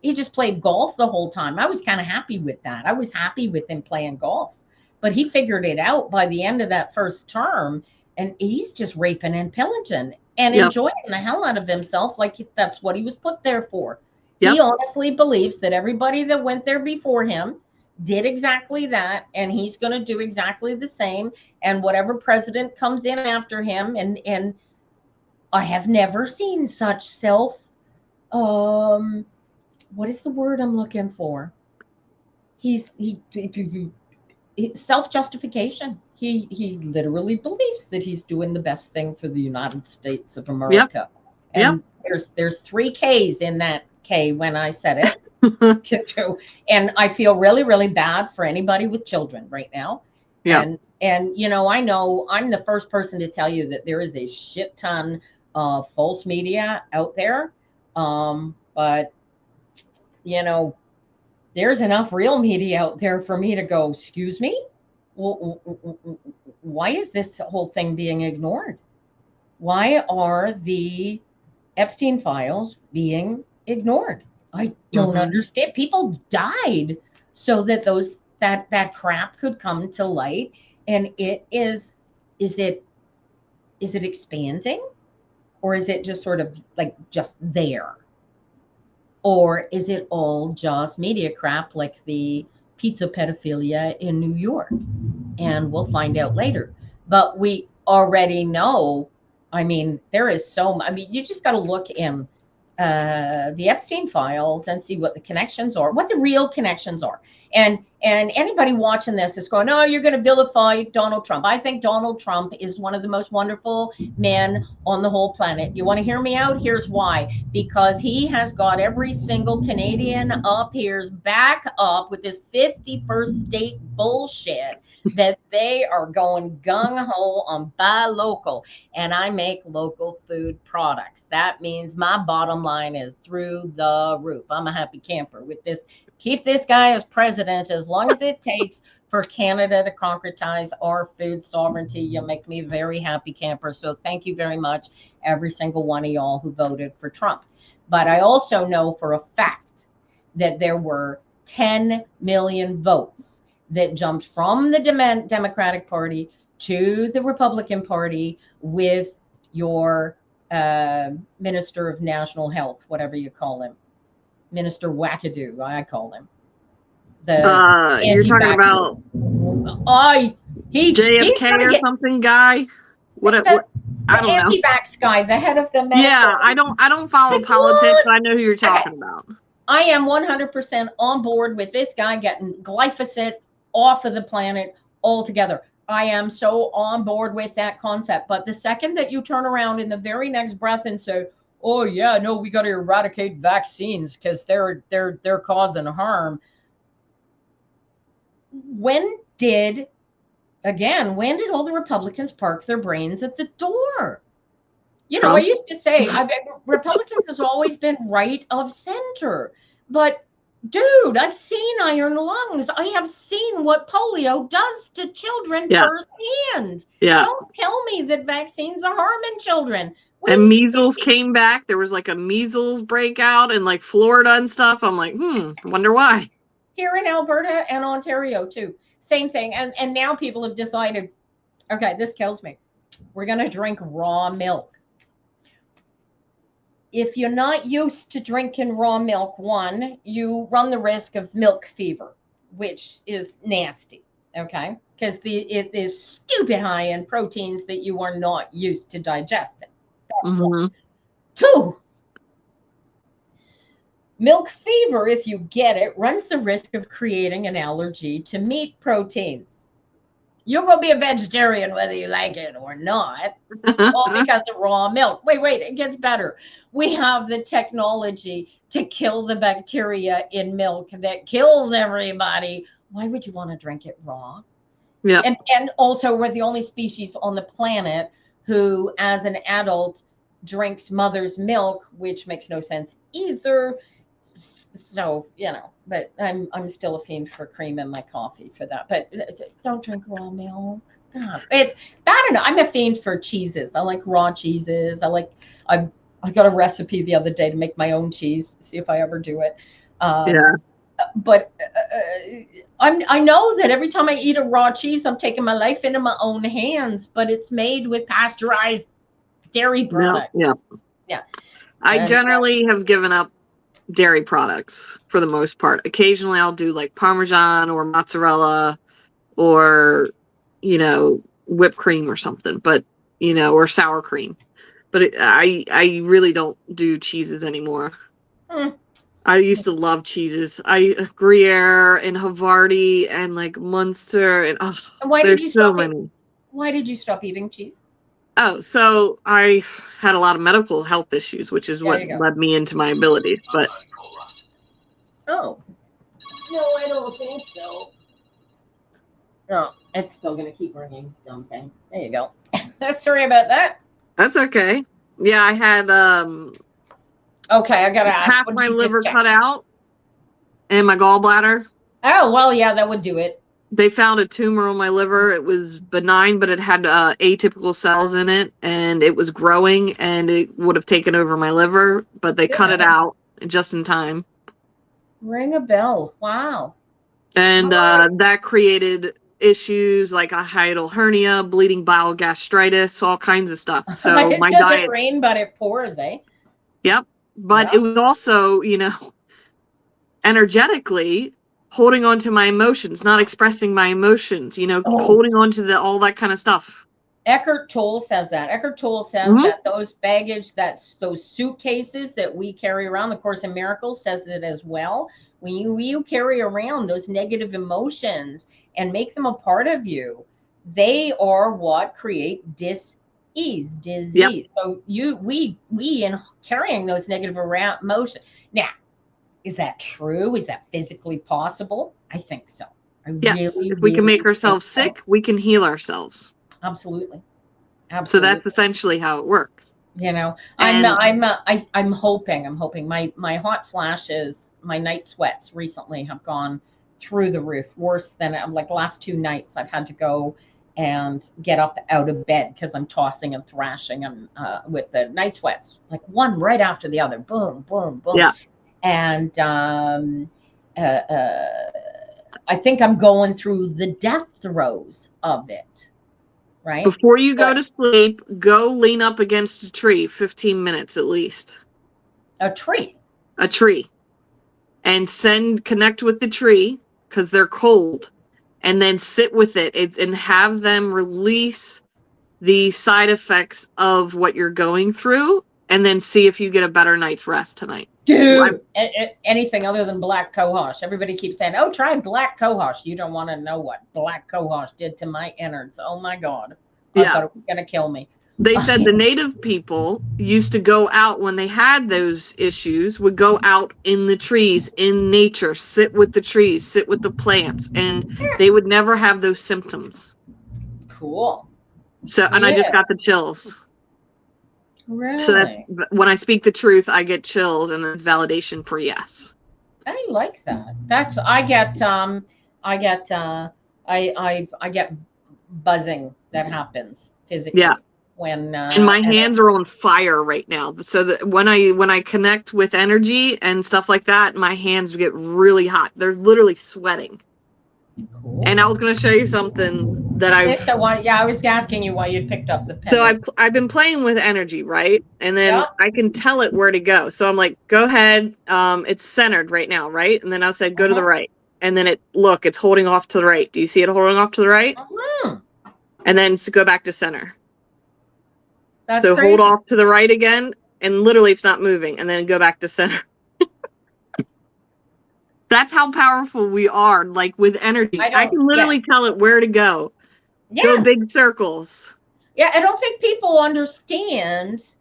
S1: He just played golf the whole time. I was kind of happy with that. I was happy with him playing golf, but he figured it out by the end of that first term, and he's just raping and pillaging and
S3: Yep.
S1: enjoying the hell out of himself, like that's what he was put there for. He
S3: Yep.
S1: honestly believes that everybody that went there before him did exactly that, and he's going to do exactly the same. And whatever president comes in after him, and I have never seen such what is the word I'm looking for? He self-justification. He literally believes that he's doing the best thing for the United States of America.
S3: Yep.
S1: And there's 3 K's in that K when I said it. And I feel really, really bad for anybody with children right now.
S3: Yeah.
S1: And you know, I know I'm the first person to tell you that there is a shit ton of false media out there. But you know, there's enough real media out there for me to go, excuse me? Why is this whole thing being ignored? Why are the Epstein files being ignored? I don't understand. People died so that that crap could come to light. And is it expanding, or is it just sort of like just there? Or is it all just media crap like the pizza pedophilia in New York? And we'll find out later. But we already know, I mean, there is I mean, you just got to look in the Epstein files and see what the connections are, what the real connections are. And anybody watching this is going, oh, you're going to vilify Donald Trump. I think Donald Trump is one of the most wonderful men on the whole planet. You want to hear me out? Here's why. Because he has got every single Canadian up here's back up with this 51st state bullshit that they are going gung-ho on buy local. And I make local food products. That means my bottom line is through the roof. I'm a happy camper with this. Keep this guy as president as long as it takes for Canada to concretize our food sovereignty. You'll make me a very happy camper. So thank you very much, every single one of y'all who voted for Trump. But I also know for a fact that there were 10 million votes that jumped from the Democratic Party to the Republican Party with your Minister of National Health, whatever you call him. Minister Wackadoo, I call him.
S3: You're talking about JFK or something guy? What I don't know.
S1: Anti-vax guy, the head of the medical.
S3: Yeah, I don't follow politics, but I know who you're talking about.
S1: I am 100% on board with this guy getting glyphosate off of the planet altogether. I am so on board with that concept. But the second that you turn around in the very next breath and say, oh yeah, no, we got to eradicate vaccines because they're causing harm. When did all the Republicans park their brains at the door? You know, I used to say Republicans has always been right of center, but dude, I've seen iron lungs. I have seen what polio does to children firsthand.
S3: Yeah.
S1: Don't tell me that vaccines are harming children.
S3: And measles came back. There was like a measles breakout in like Florida and stuff. I'm like, I wonder why.
S1: Here in Alberta and Ontario too. Same thing. And now people have decided, okay, this kills me. We're going to drink raw milk. If you're not used to drinking raw milk, one, you run the risk of milk fever, which is nasty, okay? Because it is stupid high in proteins that you are not used to digesting.
S3: Mhm.
S1: 2, milk fever, if you get it, runs the risk of creating an allergy to meat proteins. You're going to be a vegetarian whether you like it or not, all because of raw milk. Wait, it gets better. We have the technology to kill the bacteria in milk that kills everybody. Why would you want to drink it raw?
S3: Yeah.
S1: And also, we're the only species on the planet who, as an adult, drinks mother's milk, which makes no sense either. So, but I'm still a fiend for cream in my coffee for that. But don't drink raw milk. God, it's bad enough. I'm a fiend for cheeses. I like raw cheeses. I got a recipe the other day to make my own cheese. See if I ever do it.
S3: Yeah.
S1: But I know that every time I eat a raw cheese, I'm taking my life into my own hands. But it's made with pasteurized dairy products.
S3: Yeah. I generally have given up dairy products for the most part. Occasionally I'll do like Parmesan or mozzarella or, whipped cream or something, but, or sour cream. But I really don't do cheeses anymore. I used to love cheeses. Gruyere and Havarti and like Munster and
S1: why did you
S3: so
S1: stop
S3: many.
S1: Why did you stop eating cheese?
S3: Oh, so I had a lot of medical health issues, which is what led me into my abilities. But
S1: no, I don't think so. No, it's still gonna keep ringing. Dumb thing. There you go. Sorry about that.
S3: That's okay. Yeah, I had
S1: okay, I gotta ask.
S3: half my liver cut out and my gallbladder.
S1: Oh well, yeah, that would do it.
S3: They found a tumor on my liver. It was benign, but it had atypical cells in it, and it was growing, and it would have taken over my liver, but they cut it out just in time.
S1: Ring a bell. Wow.
S3: And that created issues like a hiatal hernia, bleeding bile gastritis, all kinds of stuff. So
S1: it
S3: my
S1: doesn't
S3: diet
S1: rain, but it pours, eh?
S3: Yep. But it was also, energetically holding on to my emotions, not expressing my emotions, holding on to all that kind of stuff.
S1: Eckhart Tolle says that. Eckhart Tolle says that those baggage, those suitcases that we carry around, the Course in Miracles says it as well. When you carry around those negative emotions and make them a part of you, they are what create disease. Yep. So we in carrying those negative emotions. Now, is that true? Is that physically possible? I think so.
S3: Yes. If we can make ourselves sick, we can heal ourselves.
S1: Absolutely.
S3: So that's essentially how it works.
S1: I'm hoping my hot flashes, my night sweats recently have gone through the roof, worse than like the last 2 nights I've had to go and get up out of bed because I'm tossing and thrashing with the night sweats, like one right after the other, boom, boom, boom.
S3: Yeah.
S1: And I think I'm going through the death throes of it. Right?
S3: Before you go to sleep, go lean up against a tree 15 minutes at least.
S1: A tree?
S3: A tree. And connect with the tree because they're cold. And then sit with it and have them release the side effects of what you're going through. And then see if you get a better night's rest tonight.
S1: Dude, anything other than black cohosh. Everybody keeps saying, oh, try black cohosh. You don't want to know what black cohosh did to my innards. Oh, my God. I thought it was going to kill me.
S3: They said the native people used to go out when they had those issues, would go out in the trees, in nature, sit with the trees, sit with the plants, and they would never have those symptoms.
S1: Cool.
S3: So, and I just got the chills.
S1: Really?
S3: So that when I speak the truth, I get chills, and it's validation for yes.
S1: I like that. I get buzzing that happens physically.
S3: Yeah.
S1: When
S3: and my hands are on fire right now. So that when I connect with energy and stuff like that, my hands get really hot. They're literally sweating. Cool. And I was going to show you something that I
S1: was asking you why you picked up the pen.
S3: So I've been playing with energy, right? And then I can tell it where to go. So I'm like, go ahead. It's centered right now, right? And then I said, go to the right. And then it's holding off to the right. Do you see it holding off to the right? And then go back to center.
S1: That's
S3: so
S1: crazy.
S3: hold off to the right again, and literally it's not moving, and then go back to center. That's how powerful we are, like with energy. I can literally tell it where to go.
S1: Yeah.
S3: Go big circles.
S1: Yeah, I don't think people understand,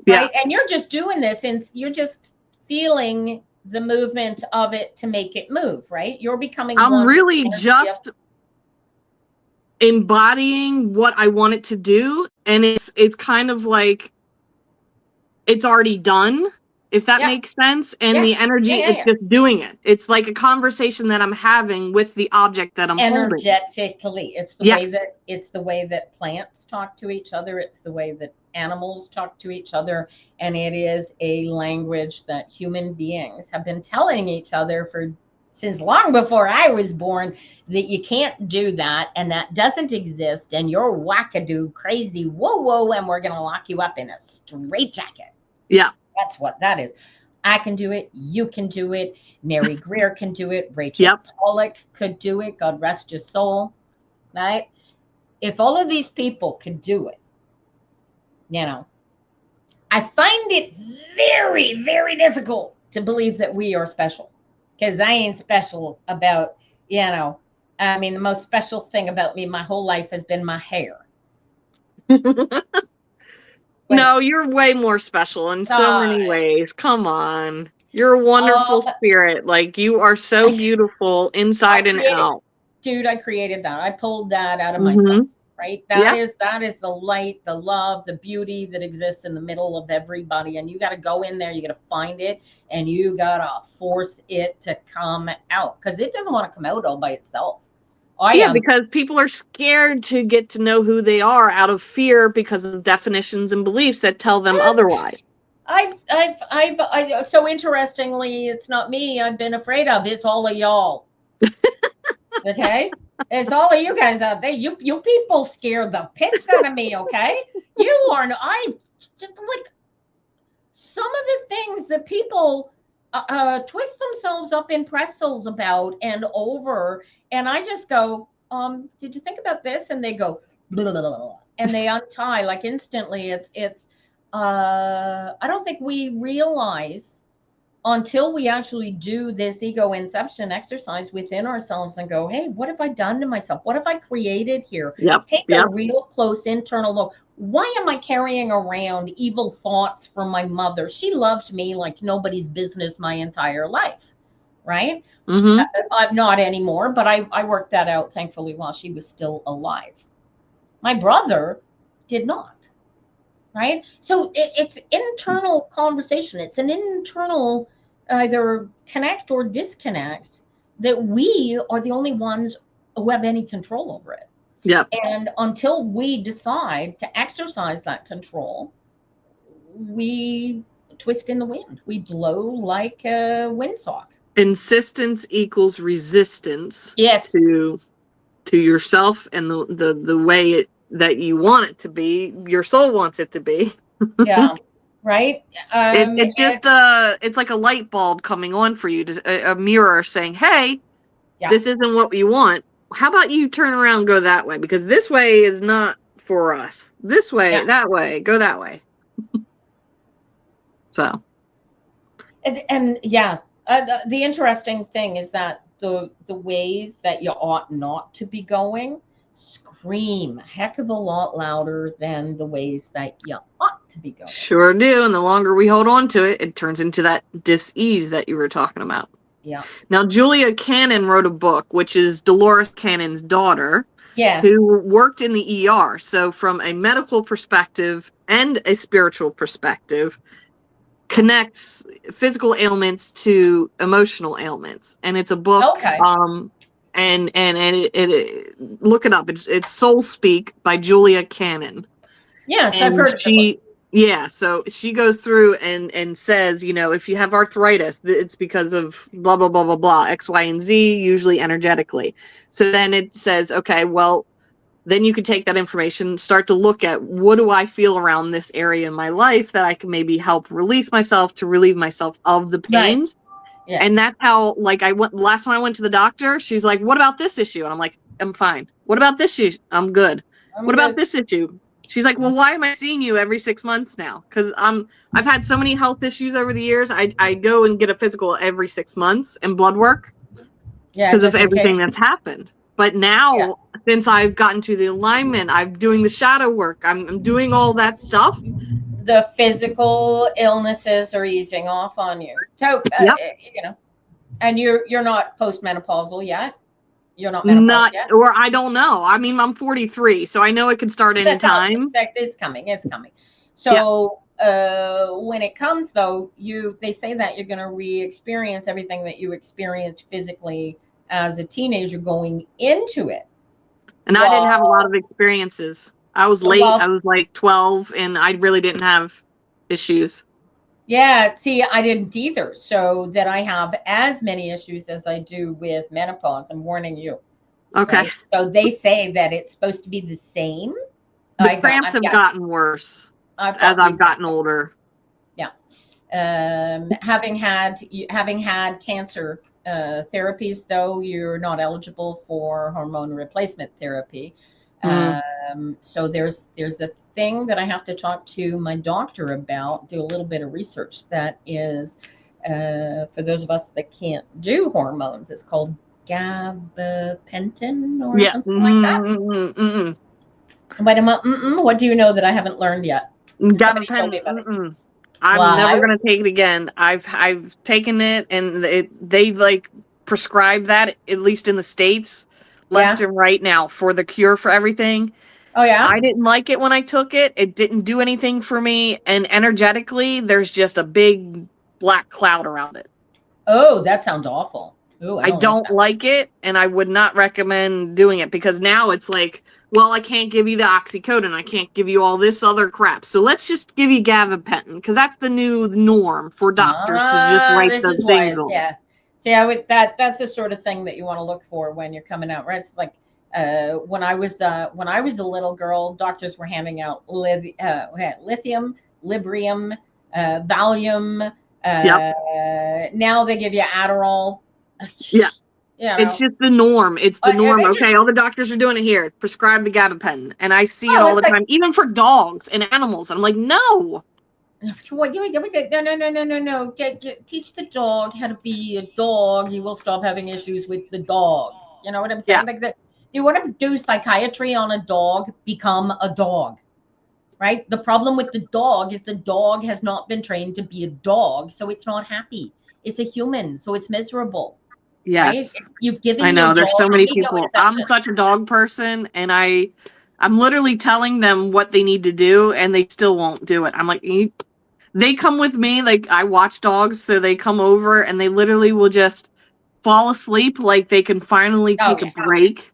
S1: right? And you're just doing this and you're just feeling the movement of it to make it move, right? You're becoming
S3: I'm really just embodying what I want it to do, and it's kind of like it's already done, if that makes sense. And the energy is just doing it. It's like a conversation that I'm having with the object that I'm
S1: energetically.
S3: Holding.
S1: It's the way that plants talk to each other. It's the way that animals talk to each other, and it is a language that human beings have been telling each other since long before I was born, that you can't do that, and that doesn't exist, and you're wackadoo crazy whoa, and we're gonna lock you up in a straitjacket.
S3: Yeah.
S1: That's what that is. I can do it. You can do it. Mary Greer can do it. Rachel Pollack could do it. God rest your soul. Right? If all of these people could do it, I find it very, very difficult to believe that we are special, because I ain't special about, I mean, the most special thing about me my whole life has been my hair.
S3: No, you're way more special in so many ways. Come on. You're a wonderful spirit. Like, you are so beautiful inside and out.
S1: Dude, I created that. I pulled that out of myself, right? That is the light, the love, the beauty that exists in the middle of everybody. And you got to go in there, you got to find it, and you got to force it to come out, because it doesn't want to come out all by itself.
S3: Because people are scared to get to know who they are out of fear because of definitions and beliefs that tell them otherwise.
S1: So interestingly, it's not me I've been afraid of. It's all of y'all. Okay? It's all of you guys out there. You people scare the piss out of me, okay? You are, like, some of the things that people twist themselves up in pretzels about and over, and I just go, did you think about this? And they go, blah, blah, blah, and they untie like instantly. I don't think we realize until we actually do this ego inception exercise within ourselves and go, hey, what have I done to myself? What have I created here? Take a real close internal look. Why am I carrying around evil thoughts from my mother? She loved me like nobody's business my entire life, right? I'm not anymore, but I worked that out, thankfully, while she was still alive. My brother did not, right? So it's internal conversation. It's an internal either connect or disconnect that we are the only ones who have any control over it. And until we decide to exercise that control, we twist in the wind. We blow like a windsock.
S3: Insistence equals resistance. To yourself and the way that you want it to be. Your soul wants it to be.
S1: Right.
S3: It's just it's like a light bulb coming on for you, a mirror saying, hey, this isn't what we want. How about you turn around and go that way? Because this way is not for us. This way, that way, go that way. So.
S1: And the interesting thing is that the ways that you ought not to be going scream a heck of a lot louder than the ways that you ought to be going.
S3: Sure do. And the longer we hold on to it, it turns into that dis-ease that you were talking about. Now, Julia Cannon wrote a book, which is Dolores Cannon's daughter, who worked in the ER. So from a medical perspective and a spiritual perspective, connects physical ailments to emotional ailments. And it's a book. And it look it up. It's Soul Speak by Julia Cannon.
S1: Yes, I've heard of it.
S3: So she goes through and says, if you have arthritis, it's because of blah, blah, blah, blah, blah, X, Y, and Z, usually energetically. So then it says, okay, well, then you can take that information, start to look at what do I feel around this area in my life that I can maybe help release myself to relieve myself of the pains. Right. And that's how, like, last time I went to the doctor, she's like, what about this issue? And I'm like, I'm fine. What about this issue? I'm good. What about this issue? She's like, well, why am I seeing you every 6 months now? Because I've had so many health issues over the years. I go and get a physical every 6 months and blood work
S1: Yeah,
S3: because of
S1: just in
S3: everything
S1: case.
S3: that's happened. But now, since I've gotten to the alignment, I'm doing the shadow work. I'm doing all that stuff.
S1: The physical illnesses are easing off on you. So,
S3: Yep.
S1: you know, and you're not postmenopausal yet. You're not menopause yet.
S3: Or I don't know. I mean, I'm 43, so I know it could start anytime.
S1: It's coming. It's coming. So when it comes, though, they say that you're going to re-experience everything that you experienced physically as a teenager going into it.
S3: And I didn't have a lot of experiences. I was late. I was like 12, and I really didn't have issues.
S1: Yeah, see, I didn't either. So that I have as many issues as I do with menopause, I'm warning you.
S3: Okay.
S1: Right? So they say that it's supposed to be the same.
S3: The cramps have gotten worse as I've gotten older.
S1: Yeah. Having had cancer therapies, though, you're not eligible for hormone replacement therapy. So there's a thing that I have to talk to my doctor about, do a little bit of research that is for those of us that can't do hormones. It's called gabapentin or something like that. Wait a minute. What do you know that I haven't learned yet?
S3: Gabapentin. I'm never gonna take it again. I've taken it, and they like prescribe that, at least in the States, left and right now, for the cure for everything.
S1: Oh yeah.
S3: I didn't like it when I took it. It didn't do anything for me, and energetically, there's just a big black cloud around it.
S1: Oh, that sounds awful. Ooh,
S3: I don't like it, and I would not recommend doing it, because now it's like, well, I can't give you the oxycodone, I can't give you all this other crap, so let's just give you gabapentin, because that's the new norm for doctors to just write those things on.
S1: Yeah. See, that's the sort of thing that you want to look for when you're coming out, right? It's like when I was a little girl, doctors were handing out lithium, Librium, Valium. Now they give you Adderall.
S3: Yeah. It's just the norm. It's the norm. Okay, all the doctors are doing it here. Prescribe the gabapentin. And I see it all the time, even for dogs and animals. I'm like, no.
S1: No. Teach the dog how to be a dog. You will stop having issues with the dog. You know what I'm saying? Like that. You want to do psychiatry on a dog, become a dog. Right? The problem with the dog is the dog has not been trained to be a dog, so it's not happy. It's a human, so it's miserable.
S3: Yes.
S1: Right? You've given
S3: I know there's so many people. I'm such a dog person, and I'm literally telling them what they need to do, and they still won't do it. I'm like, they come with me, like I watch dogs, so they come over and they literally will just fall asleep, like they can finally take a break.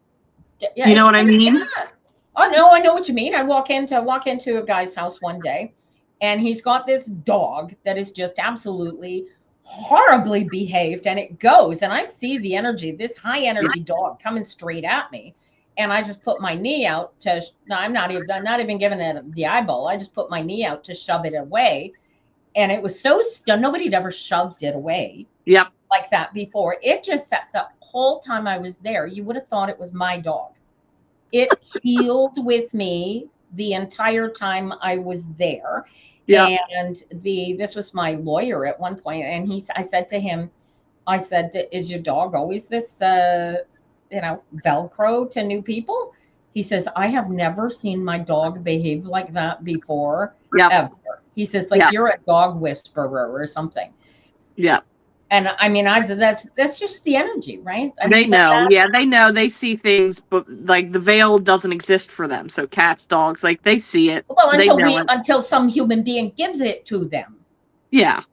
S1: Yeah,
S3: you know what I mean?
S1: Yeah. Oh no, I know what you mean. I walk into a guy's house one day, and he's got this dog that is just absolutely horribly behaved, and it goes, and I see the energy, this high energy dog coming straight at me, and I just put my knee out to. No, I'm not even giving it the eyeball. I just put my knee out to shove it away, and it was so nobody had ever shoved it away.
S3: Yep.
S1: Like that before. It just sat the whole time I was there. You would have thought it was my dog. It healed with me the entire time I was there. Yeah. And this was my lawyer at one point, and I said to him, is your dog always this Velcro to new people? He says, I have never seen my dog behave like that before. Ever. He says, you're a dog whisperer or something.
S3: Yeah.
S1: And I mean, that's just the energy, right?
S3: They know. They know. They see things, but like the veil doesn't exist for them. So cats, dogs, like they see it.
S1: Well, until some human being gives it to them.
S3: Yeah.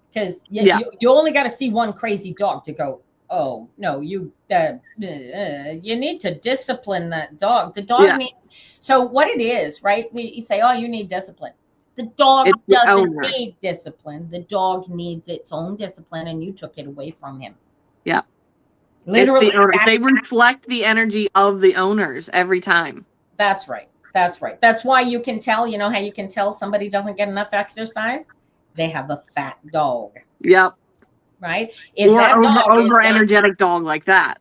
S1: Because you only got to see one crazy dog to go, oh no, you need to discipline that dog. The dog needs. So what it is, right? You say, oh, you need discipline. The dog doesn't need discipline. The dog needs its own discipline, and you took it away from him.
S3: Yeah.
S1: Literally.
S3: They reflect the energy of the owners every time.
S1: That's right. That's right. That's why you can tell, how you can tell somebody doesn't get enough exercise? They have a fat dog.
S3: Yep.
S1: Right?
S3: Or over energetic dog like that.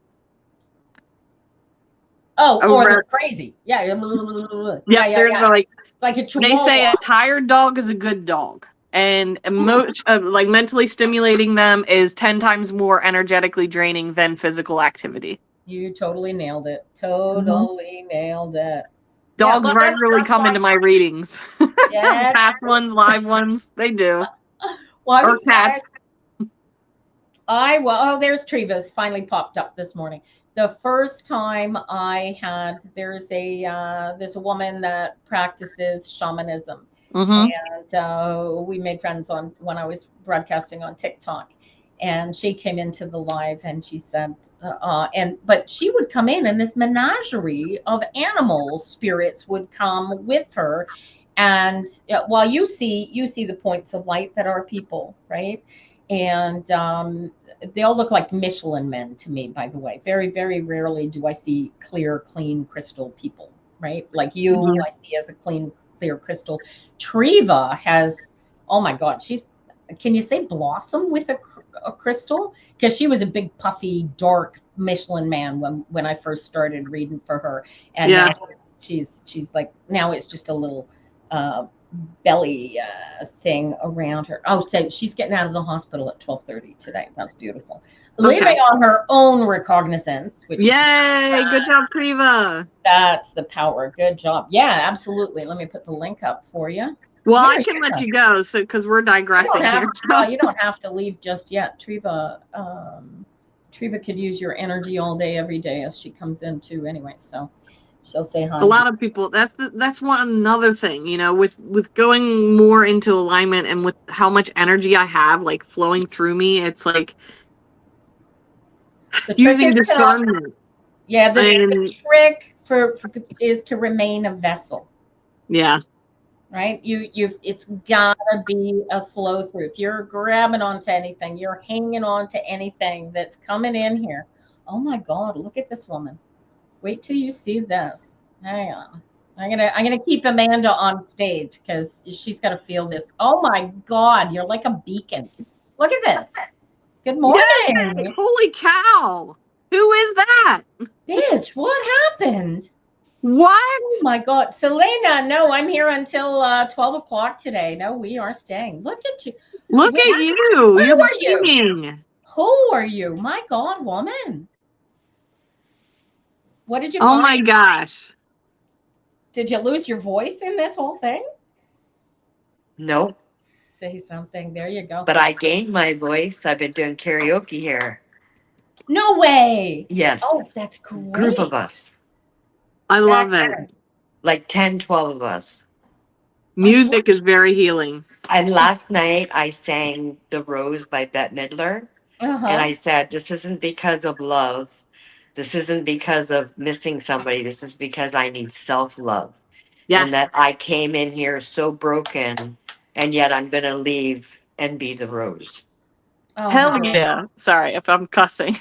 S1: Oh, or they're crazy. Yeah.
S3: They're like,
S1: like a
S3: They
S1: chihuahua.
S3: say a tired dog is a good dog. And like mentally stimulating them is 10 times more energetically draining than physical activity.
S1: You totally nailed it. Totally nailed it. Yeah,
S3: Dogs
S1: well,
S3: regularly come into my readings.
S1: yeah.
S3: Past ones, live ones, they do.
S1: Well,
S3: Or cats.
S1: Oh, there's Treva's finally popped up this morning. The first time there's a woman that practices shamanism, and we made friends when I was broadcasting on TikTok, and she came into the live and she said, but she would come in and this menagerie of animal spirits would come with her, and while you see the points of light that are people, right? And they all look like Michelin men to me, by the way. Very, very rarely do I see clear, clean crystal people, right? Like you, I see as a clear crystal. Treva has, oh my God, can you say blossom with a crystal? Because she was a big, puffy, dark Michelin man when I first started reading for her. And now she's like, now it's just a little belly thing around her. Oh, so she's getting out of the hospital at 12:30 today. That's beautiful. Leaving on her own recognizance, which
S3: yay, good job, Treva.
S1: That's the power. Good job. Yeah, absolutely. Let me put the link up for you.
S3: Well, I can let you go, so because we're digressing here.
S1: Well, you don't have to leave just yet. Treva could use your energy all day, every day as she comes in too. Anyway, so she'll say hi.
S3: A lot of people. That's another thing, with going more into alignment and with how much energy I have, like flowing through me. It's like using discernment.
S1: The trick is to remain a vessel.
S3: Yeah.
S1: Right. It's gotta be a flow through. If you're grabbing onto anything, you're hanging on to anything that's coming in here. Oh my God, look at this woman. Wait till you see this. Hang on. I'm gonna keep Amanda on stage because she's gonna feel this. Oh my God, you're like a beacon. Look at this. Good morning.
S3: Yay! Holy cow. Who is that?
S1: Bitch, what happened?
S3: What?
S1: Oh my God. Selena, no, I'm here until 12 o'clock today. No, we are staying. Look at you.
S3: Look at you. You're beaming.
S1: Who are you? My God, woman. What did you
S3: Oh
S1: find?
S3: my gosh.
S1: Did you lose your voice in this whole thing?
S4: Nope.
S1: Say something. There you go.
S4: But I gained my voice. I've been doing karaoke here.
S1: No way.
S4: Yes.
S1: Oh, that's great.
S4: Group of us.
S3: I love it.
S4: Like 10, 12 of us.
S3: Music is very healing.
S4: And last night I sang The Rose by Bette Midler. And I said, this isn't because of love. This isn't because of missing somebody. This is because I need self-love. Yes. And that I came in here so broken, and yet I'm going to leave and be the rose.
S3: Oh, hell yeah. Sorry if I'm cussing.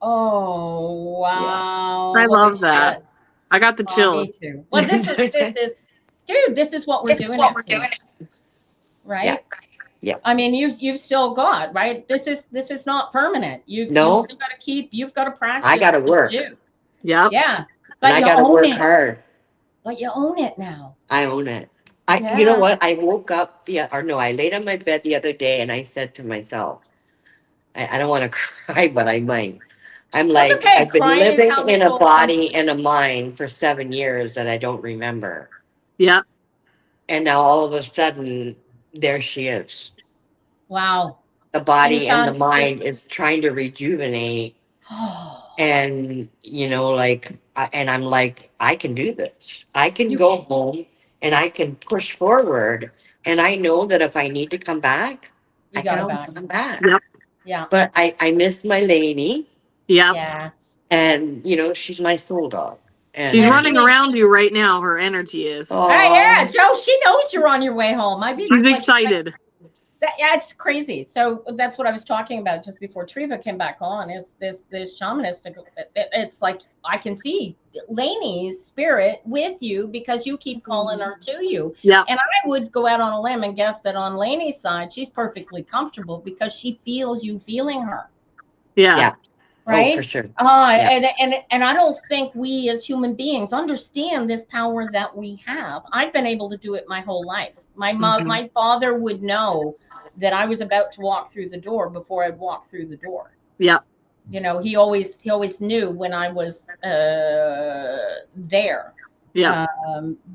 S1: Oh, wow.
S3: Yeah. I love that. Shit. I got the chills.
S1: Me too. Well, this is what we're doing. Right?
S4: Yeah. Yeah.
S1: I mean, you've still got, right? This is not permanent. You've still got to you've got to practice.
S4: I got to work.
S3: Yeah.
S1: Yeah.
S4: But I got to work hard.
S1: But you own it now.
S4: I own it. You know what? I woke up I laid on my bed the other day and I said to myself, I don't want to cry, but I might. I'm like, okay. I've been living in a body and a mind for 7 years that I don't remember.
S3: Yeah.
S4: And now all of a sudden, there she is.
S1: Wow.
S4: The body and the mind is trying to rejuvenate. And, and I'm like, I can do this. I can go home and I can push forward. And I know that if I need to come back, I can always come back.
S3: Yep.
S1: Yeah.
S4: But I miss my lady.
S3: Yep.
S1: Yeah.
S4: And, she's my soul dog. And
S3: she's running around you right now. Her energy is.
S1: Oh, yeah. Joe, she knows you're on your way home.
S3: She's excited.
S1: It's crazy. So that's what I was talking about just before Treva came back on, is this shamanistic. It's like I can see Lainey's spirit with you because you keep calling her to you.
S3: Yeah.
S1: And I would go out on a limb and guess that on Lainey's side, she's perfectly comfortable because she feels you feeling her.
S3: Yeah.
S1: right?
S4: Oh, for sure. Yeah.
S1: And I don't think we as human beings understand this power that we have. I've been able to do it my whole life. My father would know that I was about to walk through the door before I'd walk through the door.
S3: Yeah.
S1: You know, he always knew when I was there.
S3: Yeah.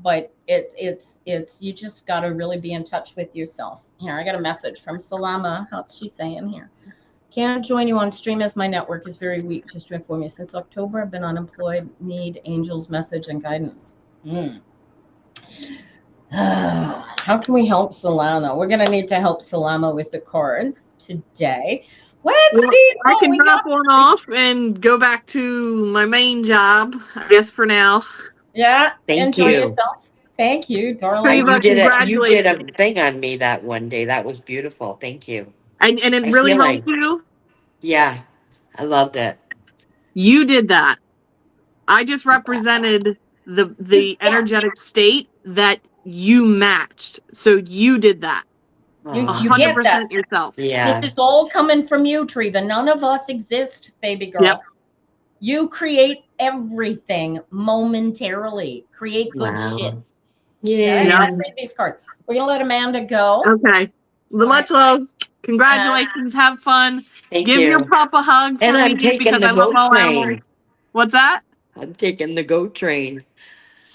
S1: But it's you just got to really be in touch with yourself. Here, I got a message from Salama. How's she saying here? Can't join you on stream as my network is very weak. Just to inform you, since October I've been unemployed. Need Angel's message and guidance. How can we help Solana? We're gonna need to help Salama with the cards today. Let's see.
S3: I can drop one off and go back to my main job, I guess, for now.
S1: Yeah.
S4: Thank
S1: Enjoy
S4: you.
S1: yourself. Thank you, darling.
S4: You did a
S3: Congratulations.
S4: thing on me that one day. That was beautiful. Thank you.
S3: And it
S4: My
S3: really
S4: healing.
S3: helped you?
S4: Yeah, I loved it.
S3: You did that. I just represented the energetic state that you matched. So you did that.
S1: You
S4: Aw.
S1: get that.
S3: 100% yourself.
S4: Yeah.
S1: This is all coming from you, Treva. None of us exist, baby girl.
S3: Yep.
S1: You create everything momentarily. Create good shit.
S4: Yeah.
S1: Okay, let's read these cards. We're gonna let Amanda go.
S3: Okay. Much love. Congratulations. Have fun.
S4: Thank
S3: Give
S4: you.
S3: your pup a hug for
S4: And I'm
S3: me
S4: taking
S3: because
S4: the
S3: I love
S4: GOAT
S3: all
S4: train.
S3: animals. What's that?
S4: I'm taking the GOAT train.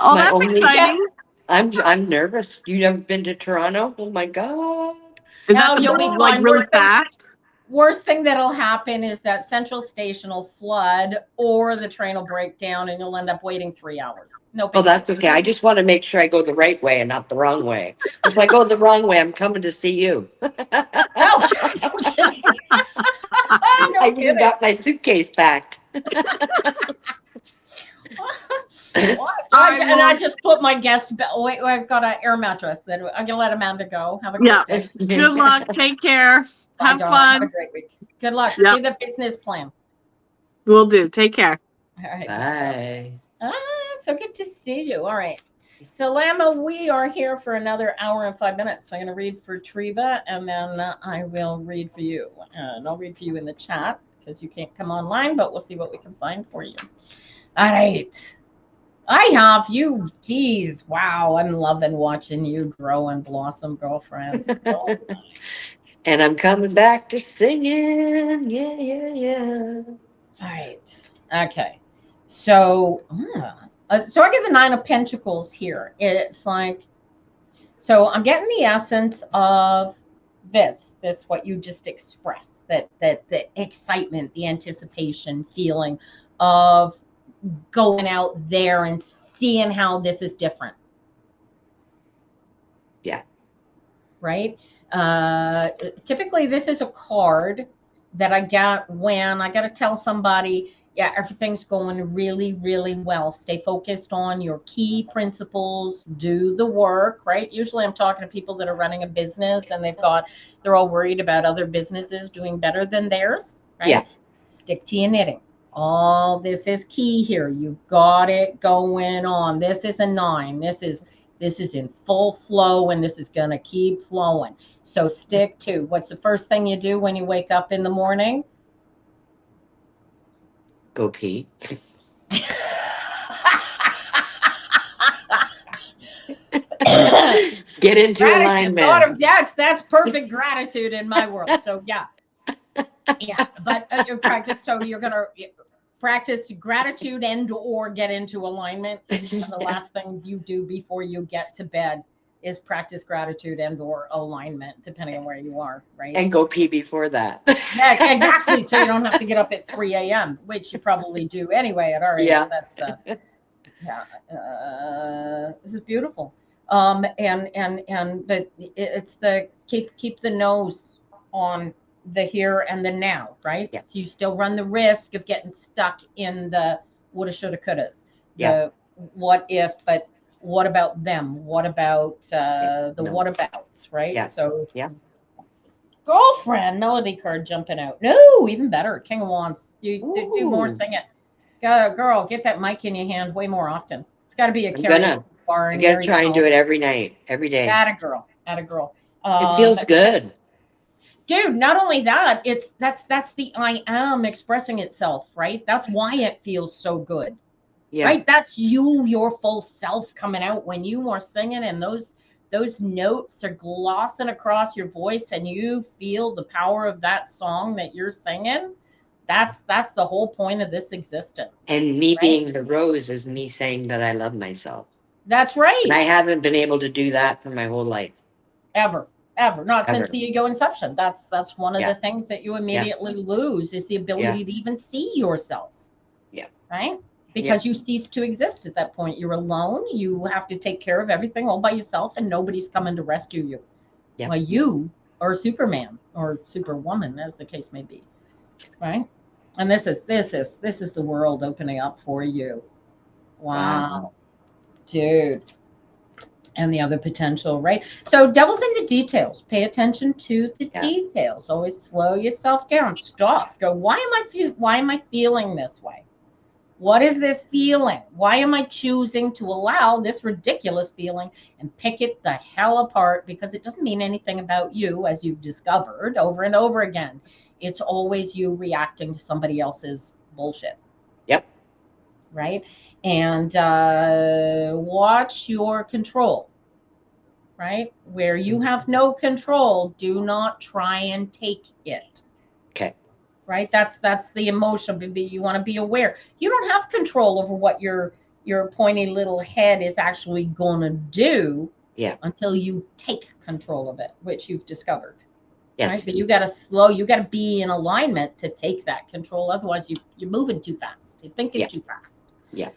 S3: Oh,
S4: My
S3: that's
S4: only-
S3: exciting.
S4: I'm nervous. You never been to Toronto? Oh my god.
S3: Is
S1: No,
S3: that
S1: you'll be
S3: like
S1: fine.
S3: really fast?
S1: Worst thing that'll happen is that Central Station will flood or the train will break down and you'll end up waiting 3 hours. No big
S4: Oh, that's okay. I just want to make sure I go the right way and not the wrong way. If I go the wrong way, I'm coming to see you.
S1: Oh, no kidding. No
S4: I even
S1: kidding.
S4: got my suitcase packed.
S1: I just put my wait, I've got an air mattress that I'm gonna let Amanda go. Have a great day.
S3: Good luck. Take care.
S1: Bye,
S3: Have
S1: darling.
S3: fun.
S1: Have a great week. Good luck.
S3: Yep.
S1: Do the business plan.
S3: Will do. Take care.
S1: All right.
S4: Bye.
S1: So good to see you. All right. Salama, we are here for another hour and 5 minutes. So I'm going to read for Treva and then I will read for you. And I'll read for you in the chat because you can't come online, but we'll see what we can find for you. All right. I have you. Geez. Wow. I'm loving watching you grow and blossom, girlfriend. Oh,
S4: And I'm coming back to singing. Yeah.
S1: all right. Okay. So I get the Nine of Pentacles here. It's like, so I'm getting the essence of this what you just expressed, that the excitement, the anticipation feeling of going out there and seeing how this is different.
S4: Yeah.
S1: Right. Typically this is a card that I get when I got to tell somebody, yeah, everything's going really, really well. Stay focused on your key principles, do the work, right? Usually I'm talking to people that are running a business and they're all worried about other businesses doing better than theirs, right?
S4: Yeah.
S1: Stick to your knitting. All this is key here. You've got it going on. This is a 9. This is in full flow and this is going to keep flowing. So stick to, what's the first thing you do when you wake up in the morning?
S4: Go pee. Get into alignment.
S1: That's perfect gratitude in my world. So yeah, but practice. So you're gonna practice gratitude and or get into alignment. The last thing you do before you get to bed is practice gratitude and or alignment, depending on where you are, right?
S4: And go pee before that.
S1: Yeah, exactly. So you don't have to get up at 3 a.m., which you probably do anyway at our age.
S4: Yeah.
S1: That's this is beautiful. But it's the keep the nose on the here and the now, right?
S4: Yeah.
S1: So you still run the risk of getting stuck in the woulda, shoulda, couldas.
S4: Yeah.
S1: The what if, but what about them? What about the whatabouts, right?
S4: Yeah.
S1: So
S4: yeah.
S1: Girlfriend, melody card jumping out. No, even better. King of Wands. You do more singing. Girl, get that mic in your hand way more often. It's got to be a karaoke bar.
S4: I gotta try and do it every night, every day.
S1: Atta girl.
S4: It feels good.
S1: Dude, not only that, that's the I am expressing itself, right? That's why it feels so good.
S4: Yeah.
S1: Right? That's you, your full self coming out when you are singing, and those notes are glossing across your voice and you feel the power of that song that you're singing. That's the whole point of this existence.
S4: And me
S1: Right?
S4: being the rose is me saying that I love myself.
S1: That's
S4: And
S1: right.
S4: I haven't been able to do that for my whole life.
S1: Ever, not since
S4: Ever.
S1: the ego inception. That's one of
S4: Yeah.
S1: the things that you
S4: Yeah.
S1: immediately lose, is the ability
S4: Yeah.
S1: to even see yourself.
S4: Yeah.
S1: Right? Because you cease to exist at that point. You're alone. You have to take care of everything all by yourself, and nobody's coming to rescue you.
S4: Yeah.
S1: Well, you are Superman or Superwoman, as the case may be. Right? And this is the world opening up for you. Wow. Dude. And the other potential, right? So devil's in the details. Pay attention to the details. Always slow yourself down. Stop. Go, why am I feeling this way? What is this feeling? Why am I choosing to allow this ridiculous feeling, and pick it the hell apart? Because it doesn't mean anything about you, as you've discovered over and over again. It's always you reacting to somebody else's bullshit.
S4: Yep.
S1: Right? And watch your control. Right? Where you have no control, do not try and take it.
S4: Okay.
S1: Right? That's the emotion. You want to be aware. You don't have control over what your pointy little head is actually going to do until you take control of it, which you've discovered.
S4: Yes.
S1: Right? But you got to be in alignment to take that control. Otherwise you're moving too fast. You're thinking too fast.
S4: Yeah.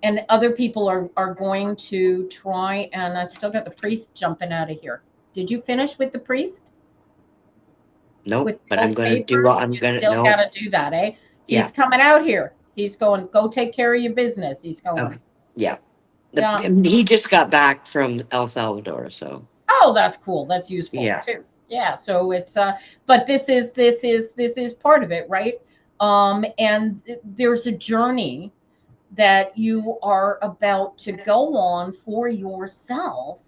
S1: And other people are going to try, and I've still got the priest jumping out of here. Did you finish with the priest?
S4: Nope, but I'm going to do what I'm going to.
S1: Still got to do that, eh? He's coming out here. He's going, go take care of your business. He's going.
S4: Yeah. He just got back from El Salvador, so.
S1: Oh, that's cool. That's useful too. Yeah. So it's but this is part of it, right? And there's a journey that you are about to go on for yourself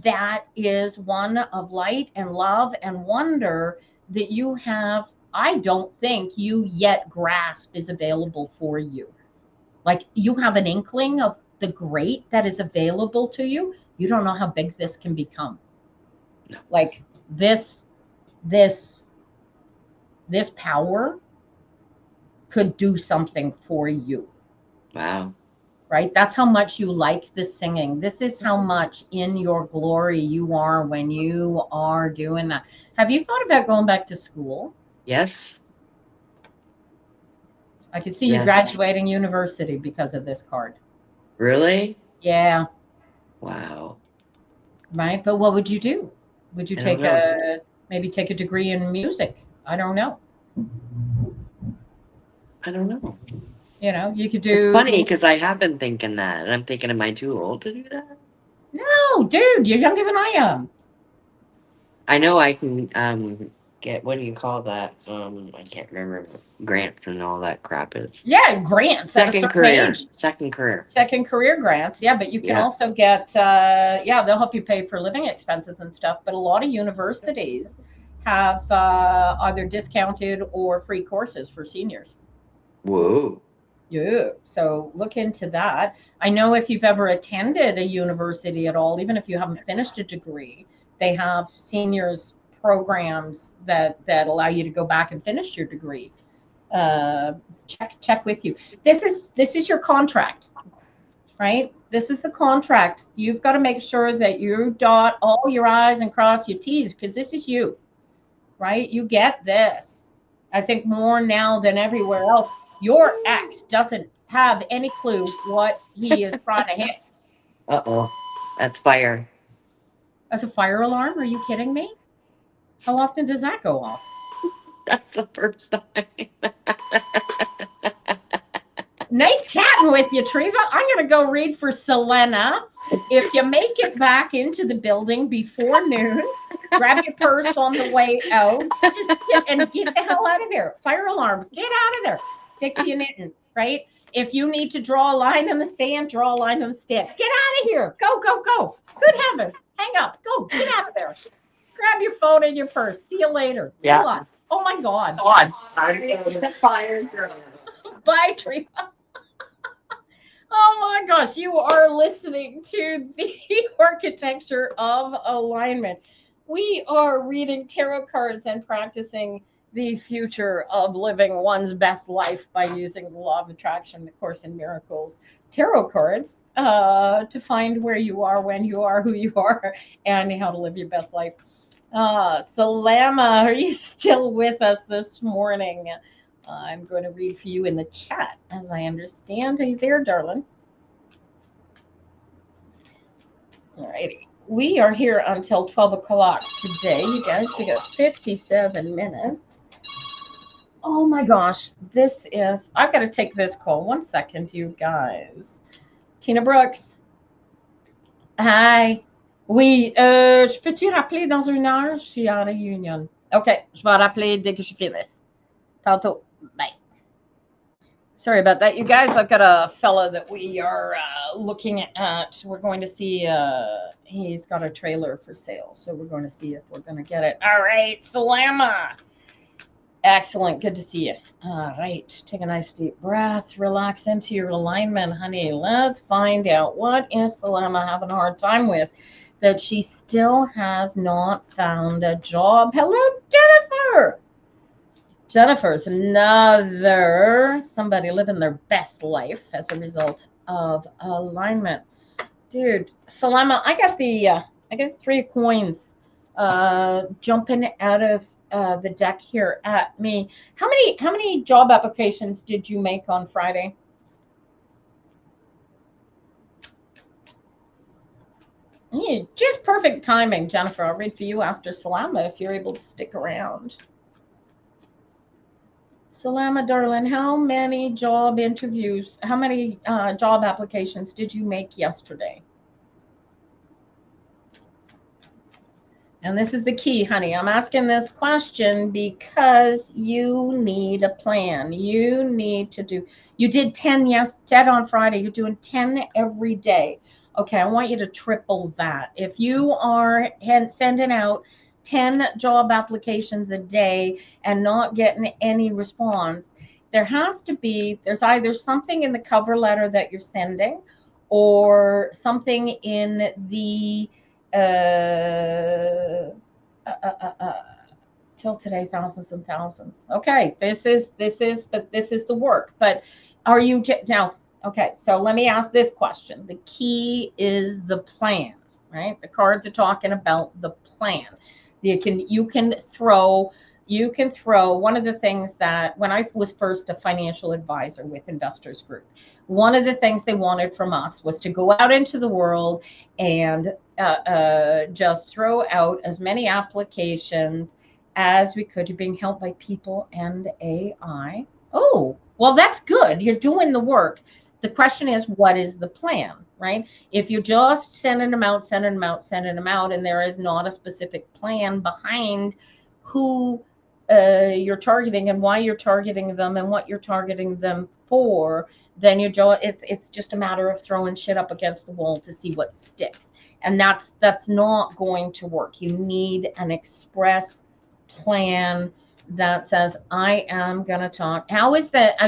S1: that is one of light and love and wonder that you have, I don't think you yet grasp is available for you. Like, you have an inkling of the great that is available to you. You don't know how big this can become. Like this power could do something for you.
S4: Wow.
S1: Right? That's how much you like the singing. This is how much in your glory you are when you are doing that. Have you thought about going back to school?
S4: Yes.
S1: I can see you graduating university because of this card.
S4: Really?
S1: Yeah.
S4: Wow.
S1: Right? But what would you do? Would you maybe take a degree in music? I don't know.
S4: I don't know.
S1: You know, you could do.
S4: It's funny because I have been thinking that, and I'm thinking, am I too old to do that?
S1: No, dude, you're younger than I am.
S4: I know I can get, what do you call that? I can't remember, grants and all that crap is.
S1: Yeah, grants.
S4: Second career. Second career
S1: grants. Yeah, but you can also get they'll help you pay for living expenses and stuff. But a lot of universities have either discounted or free courses for seniors.
S4: Whoa.
S1: Yeah, so look into that. I know if you've ever attended a university at all, even if you haven't finished a degree, they have seniors programs that allow you to go back and finish your degree. Check with you. This is your contract, right? This is the contract. You've got to make sure that you dot all your I's and cross your T's, because this is you, right? You get this. I think more now than everywhere else. Your ex doesn't have any clue what he is trying to hit.
S4: Uh-oh. That's fire.
S1: That's a fire alarm? Are you kidding me? How often does that go off?
S4: That's the first time.
S1: Nice chatting with you, Treva. I'm going to go read for Selena. If you make it back into the building before noon, grab your purse on the way out, and get the hell out of there. Fire alarm. Get out of there. Stick to your knitting, right? If you need to draw a line in the sand, draw a line in the sand. Get out of here. Go, go, go. Good heavens. Hang up. Go. Get out of there. Grab your phone and your purse. See you later.
S4: Yeah.
S1: Good luck. Oh my God.
S4: Fired.
S1: Bye, Tree. Oh my gosh, you are listening to the Architecture of Alignment. We are reading tarot cards and practicing the future of living one's best life by using the law of attraction, the Course in Miracles tarot cards to find where you are, when you are, who you are, and how to live your best life. Salama, are you still with us this morning? I'm going to read for you in the chat, as I understand. Are you there, darling? All righty. We are here until 12 o'clock today, you guys. We got 57 minutes. Oh my gosh, I've got to take this call. 1 second, you guys. Tina Brooks. Hi. Oui, je peux-tu rappeler dans 1 heure? Je suis en réunion. OK, je vais rappeler dès que je finisse. Tantôt. Bye. Sorry about that, you guys. I've got a fella that we are looking at. We're going to see, he's got a trailer for sale. So we're going to see if we're going to get it. All right, Salama. Excellent. Good to see you. All right. Take a nice deep breath. Relax into your alignment, honey. Let's find out what is Salama having a hard time with that she still has not found a job. Hello, Jennifer. Jennifer's somebody living their best life as a result of alignment. Dude, Salama, I got 3 coins jumping out of the deck here at me. How many job applications did you make on Friday? Yeah, just perfect timing, Jennifer. I'll read for you after Salama if you're able to stick around. Salama, darling, how many job applications did you make yesterday? And this is the key, honey. I'm asking this question because you need a plan. You did 10 on Friday. You're doing 10 every day. Okay, I want you to triple that. If you are sending out 10 job applications a day and not getting any response, there's either something in the cover letter that you're sending or something in the till today, thousands and thousands. Okay, this is the work. But are you now? Okay, so let me ask this question. The key is the plan, right? The cards are talking about the plan. You can throw one of the things that when I was first a financial advisor with Investors Group, one of the things they wanted from us was to go out into the world and just throw out as many applications as we could. You're being helped by people and AI. Oh, well, that's good. You're doing the work. The question is, what is the plan, right? If you're just sending them out, and there is not a specific plan behind who you're targeting and why you're targeting them and what you're targeting them for, then it's just a matter of throwing shit up against the wall to see what sticks. And that's not going to work. You need an express plan that says, I am going to talk. How is that?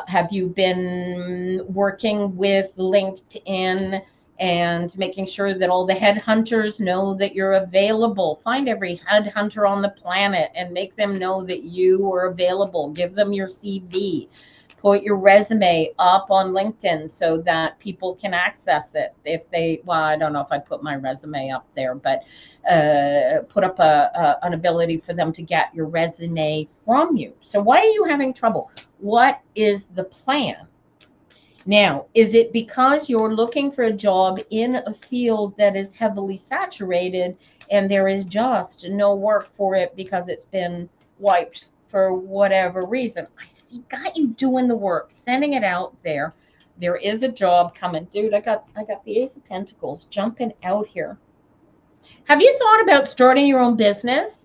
S1: Have you been working with LinkedIn and making sure that all the headhunters know that you're available? Find every headhunter on the planet and make them know that you are available. Give them your CV. Put your resume up on LinkedIn so that people can access it. I don't know if I'd put my resume up there, but put up an ability for them to get your resume from you. So why are you having trouble? What is the plan? Now, is it because you're looking for a job in a field that is heavily saturated and there is just no work for it because it's been wiped for whatever reason? Got you doing the work, sending it out there. There is a job coming. Dude, I got the Ace of Pentacles jumping out here. Have you thought about starting your own business?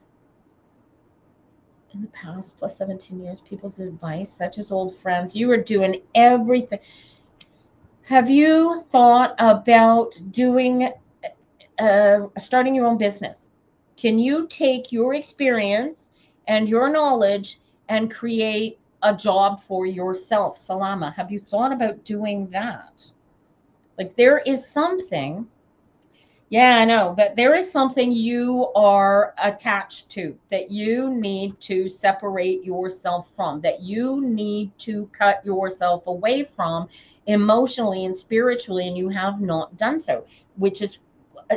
S1: In the past, plus 17 years, people's advice, such as old friends, you are doing everything. Have you thought about doing starting your own business? Can you take your experience and your knowledge and create a job for yourself? Salama, have you thought about doing that? Like there is something, yeah, I know, but there is something you are attached to that you need to separate yourself from, that you need to cut yourself away from emotionally and spiritually, and you have not done so, which is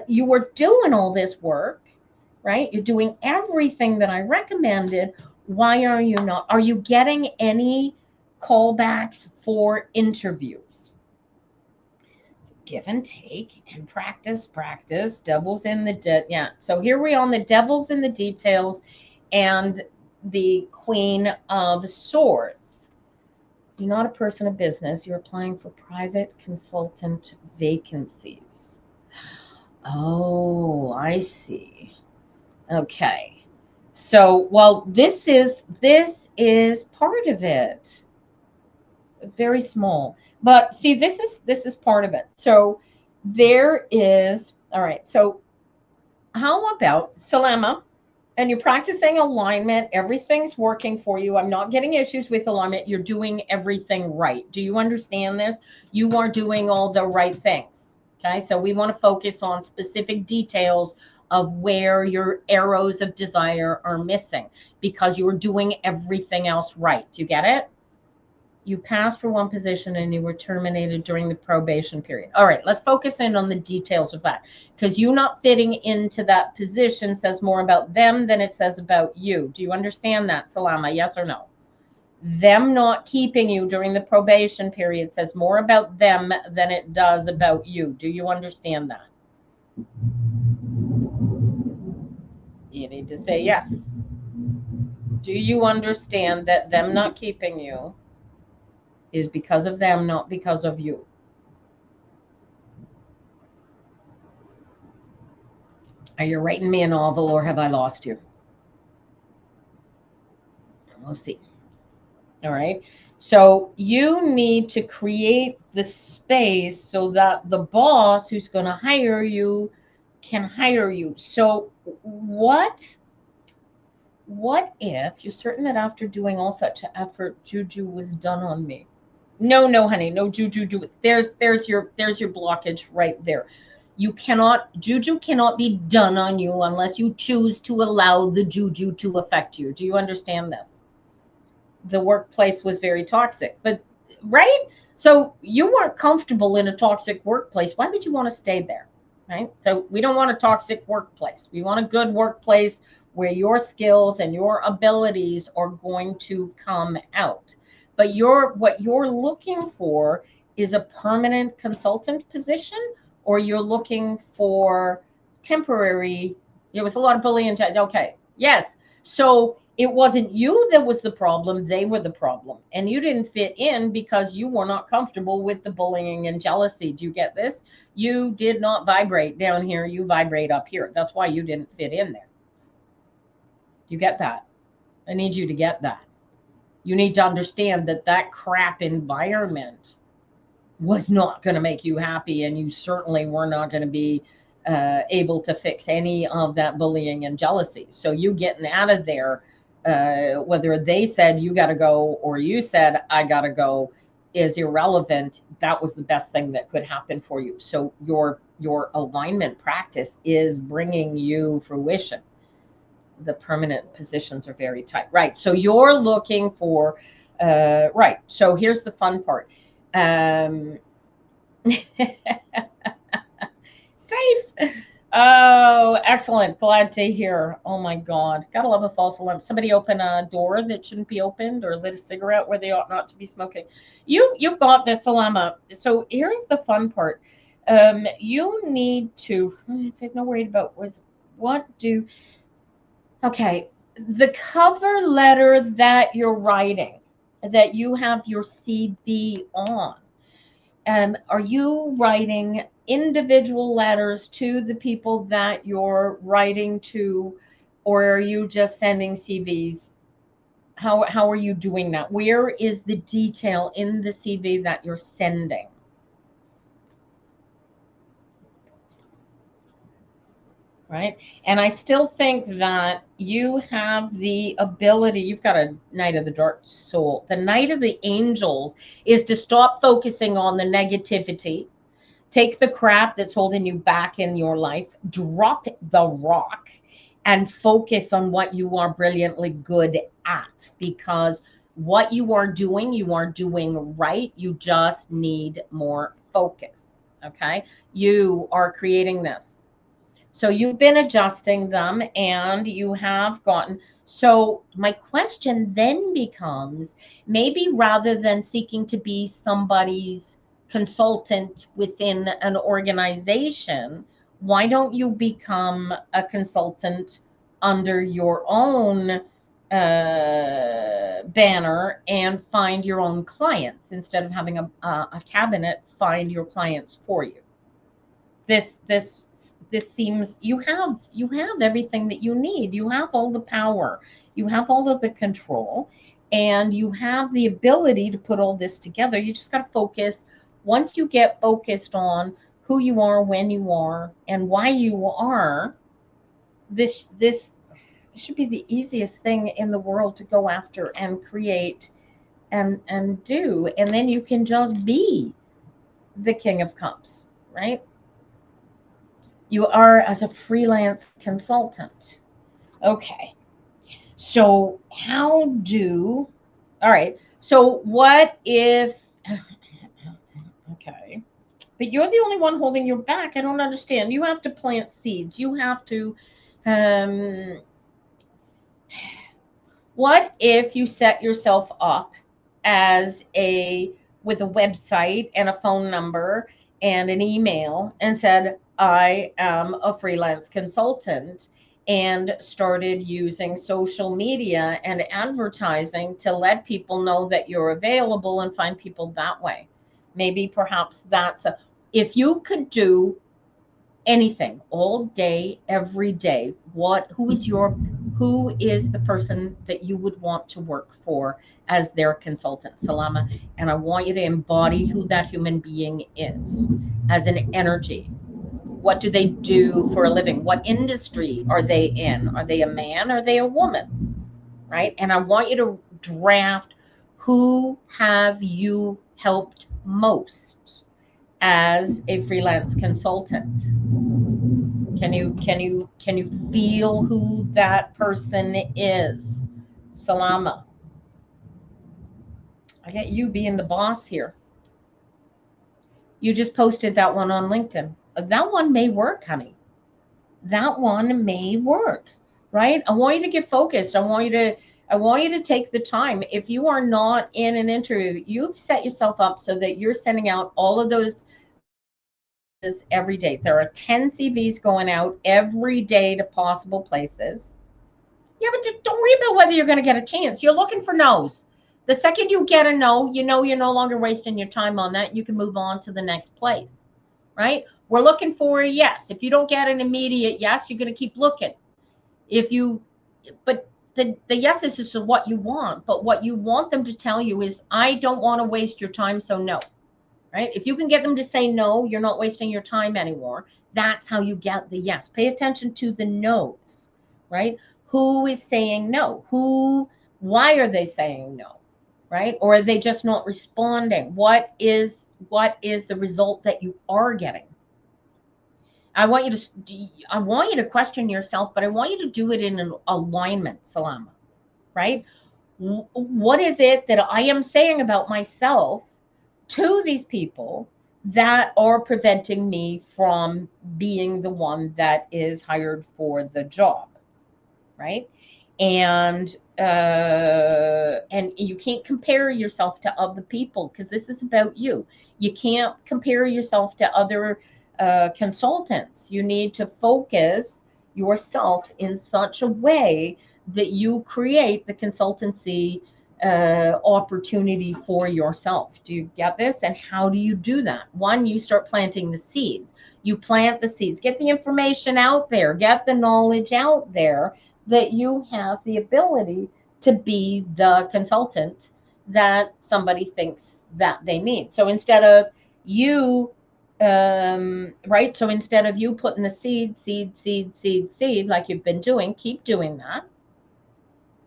S1: you were doing all this work, right? You're doing everything that I recommended. Why are you not? Are you getting any callbacks for interviews? Give and take and practice. Devil's in the yeah. So here we are on the devil's in the details and the Queen of Swords. You're not a person of business. You're applying for private consultant vacancies. Oh, I see. Okay. So, well, this is part of it. Very small. But see, this is part of it. So there is, all right. So how about Salama? And you're practicing alignment. Everything's working for you. I'm not getting issues with alignment. You're doing everything right. Do you understand this? You are doing all the right things. Okay. So we want to focus on specific details of where your arrows of desire are missing because you were doing everything else right. Do you get it? You passed for one position and you were terminated during the probation period. All right, let's focus in on the details of that because you not fitting into that position says more about them than it says about you. Do you understand that, Salama? Yes or no? Them not keeping you during the probation period says more about them than it does about you. Do you understand that? You need to say yes. Do you understand that them not keeping you is because of them, not because of you? Are you writing me a novel or have I lost you? We'll see. All right. So you need to create the space so that the boss who's going to hire you can hire you. So what if you're certain that after doing all such effort, juju was done on me? No, honey, no juju. Do it. There's your blockage right there. You cannot, juju cannot be done on you unless you choose to allow the juju to affect you. Do you understand this? The workplace was very toxic, but right? So you weren't comfortable in a toxic workplace. Why would you want to stay there? Right? So we don't want a toxic workplace. We want a good workplace where your skills and your abilities are going to come out. But what you're looking for is a permanent consultant position, or you're looking for temporary. There was a lot of bullying. Okay, yes. So it wasn't you that was the problem. They were the problem. And you didn't fit in because you were not comfortable with the bullying and jealousy. Do you get this? You did not vibrate down here. You vibrate up here. That's why you didn't fit in there. You get that? I need you to get that. You need to understand that that crap environment was not going to make you happy, and you certainly were not going to be able to fix any of that bullying and jealousy. So you getting out of there, whether they said you got to go or you said I got to go, is irrelevant. That was the best thing that could happen for you. So your alignment practice is bringing you fruition. The permanent positions are very tight. Right. So you're looking for, right. So here's the fun part. Safe. Oh, excellent. Glad to hear. Oh my God. Gotta love a false alarm. Somebody open a door that shouldn't be opened or lit a cigarette where they ought not to be smoking. You've got this dilemma. So here's the fun part. You need to, no worried about okay, the cover letter that you're writing, that you have your CV on, are you writing individual letters to the people that you're writing to, or are you just sending CVs? How are you doing that? Where is the detail in the CV that you're sending? right? And I still think that you have the ability, you've got a Knight of the Dark Soul. The Knight of the Angels is to stop focusing on the negativity. Take the crap that's holding you back in your life, drop the rock, and focus on what you are brilliantly good at, because what you are doing right. You just need more focus. Okay. You are creating this. So you've been adjusting them and you have gotten. So my question then becomes, maybe rather than seeking to be somebody's consultant within an organization, why don't you become a consultant under your own banner and find your own clients instead of having a cabinet find your clients for you? This seems, you have everything that you need. You have all the power, you have all of the control, and you have the ability to put all this together. You just got to focus. Once you get focused on who you are, when you are, and why you are, this should be the easiest thing in the world to go after and create and do. And then you can just be the King of Cups, right? You are as a freelance consultant. Okay. So all right. So what if, okay, but you're the only one holding your back. I don't understand. You have to plant seeds. You have to, um, what if you set yourself up as with a website and a phone number and an email and said, I am a freelance consultant, and started using social media and advertising to let people know that you're available and find people that way? Maybe perhaps if you could do anything all day, every day, who is the person that you would want to work for as their consultant, Salama? And I want you to embody who that human being is as an energy. What do they do for a living? What industry are they in? Are they a man? Are they a woman? Right? And I want you to draft, who have you helped most as a freelance consultant? Can you feel who that person is? Salama. I get you being the boss here. You just posted that one on LinkedIn. That one may work, honey. That one may work, right? I want you to get focused. I want you to take the time. If you are not in an interview, you've set yourself up so that you're sending out all of those every day. There are 10 CVs going out every day to possible places. Yeah, but don't worry about whether you're going to get a chance. You're looking for no's. The second you get a no, you know you're no longer wasting your time on that. You can move on to the next place, right? We're looking for a yes. If you don't get an immediate yes, you're going to keep looking. But the yes is just what you want. But what you want them to tell you is, I don't want to waste your time, so no. Right? If you can get them to say no, you're not wasting your time anymore. That's how you get the yes. Pay attention to the no's, right? Who is saying no? Why are they saying no? Right? Or are they just not responding? What is the result that you are getting? I want you to question yourself, but I want you to do it in an alignment, Salama, right? What is it that I am saying about myself to these people that are preventing me from being the one that is hired for the job, right? And you can't compare yourself to other people, because this is about you. You can't compare yourself to other consultants. You need to focus yourself in such a way that you create the consultancy opportunity for yourself. Do you get this? And how do you do that? One, you start planting the seeds. You plant the seeds, get the information out there, get the knowledge out there, that you have the ability to be the consultant that somebody thinks that they need. So instead of you right? So instead of you putting the seed, like you've been doing, keep doing that.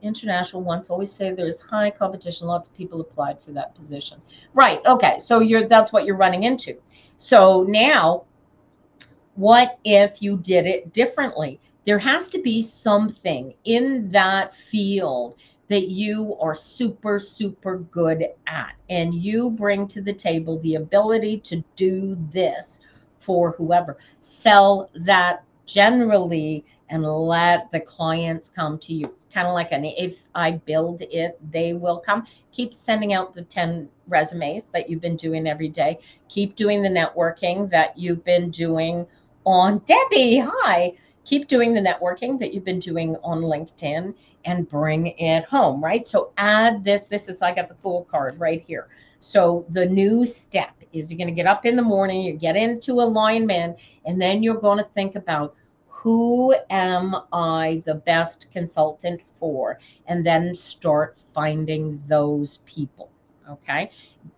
S1: International ones always say there's high competition. Lots of people applied for that position. Right. Okay. So that's what you're running into. So now, what if you did it differently? There has to be something in that field that you are super, super good at, and you bring to the table the ability to do this for whoever. Sell that generally and let the clients come to you. Kind of like if I build it, they will come. Keep sending out the 10 resumes that you've been doing every day. Keep doing the networking that you've been doing on Debbie. Hi. Keep doing the networking that you've been doing on LinkedIn and bring it home, right? So add this. This is, I got the full card right here. So the new step is you're going to get up in the morning, you get into alignment, and then you're going to think about, who am I the best consultant for? And then start finding those people. Okay.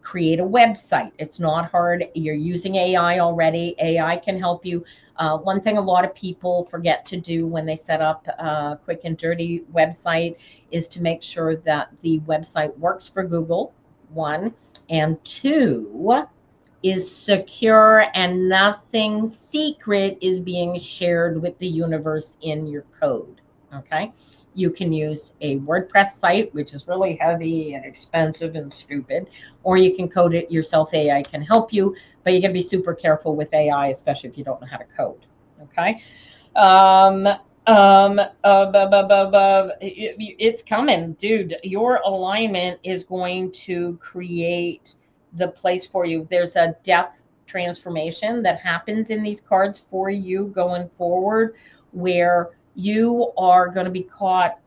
S1: Create a website. It's not hard. You're using AI already. AI can help you. One thing a lot of people forget to do when they set up a quick and dirty website is to make sure that the website works for Google, one, and two, is secure and nothing secret is being shared with the universe in your code. Okay. You can use a WordPress site, which is really heavy and expensive and stupid, or you can code it yourself. AI can help you, but you got to be super careful with AI, especially if you don't know how to code. Okay. It's coming, dude. Your alignment is going to create the place for you. There's a depth transformation that happens in these cards for you going forward, where you are going to be caught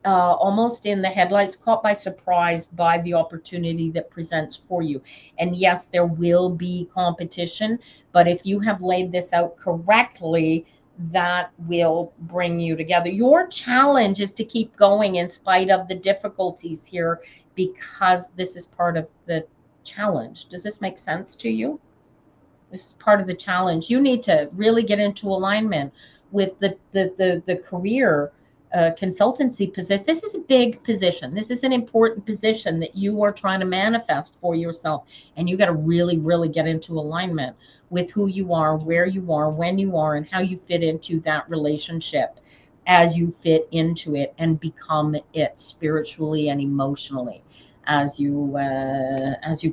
S1: almost in the headlights, caught by surprise by the opportunity that presents for you. And yes, there will be competition, but if you have laid this out correctly, that will bring you together. Your challenge is to keep going in spite of the difficulties here, because this is part of the challenge. Does this make sense to you? This is part of the challenge. You need to really get into alignment with the career consultancy position. This is a big position. This is an important position that you are trying to manifest for yourself. And you got to really, really get into alignment with who you are, where you are, when you are, and how you fit into that relationship as you fit into it and become it spiritually and emotionally as you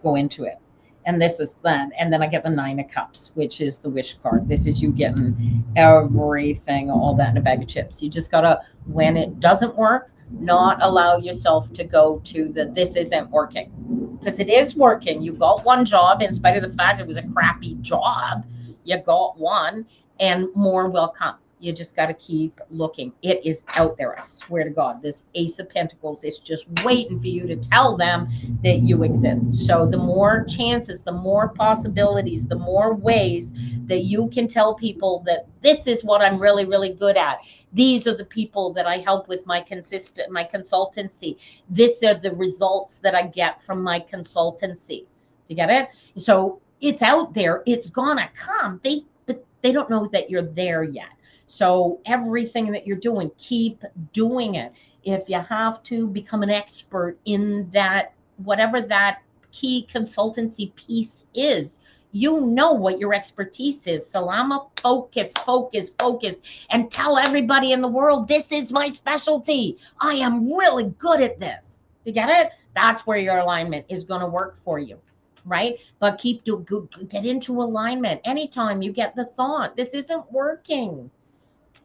S1: go into it. And this is that. And then I get the 9 of Cups, which is the wish card. This is you getting everything, all that in a bag of chips. You just gotta, when it doesn't work, not allow yourself to go to the this isn't working, because it is working. You got one job, in spite of the fact it was a crappy job. You got one, and more will come. You just got to keep looking. It is out there. I swear to God, this Ace of Pentacles is just waiting for you to tell them that you exist. So the more chances, the more possibilities, the more ways that you can tell people that this is what I'm really, really good at. These are the people that I help with my consultancy. These are the results that I get from my consultancy. You get it? So it's out there. It's gonna come. But they don't know that you're there yet. So everything that you're doing, keep doing it. If you have to become an expert in that, whatever that key consultancy piece is, you know what your expertise is. Salama, focus, focus, focus, and tell everybody in the world, this is my specialty. I am really good at this. You get it? That's where your alignment is going to work for you. Right? But get into alignment. Anytime you get the thought, this isn't working.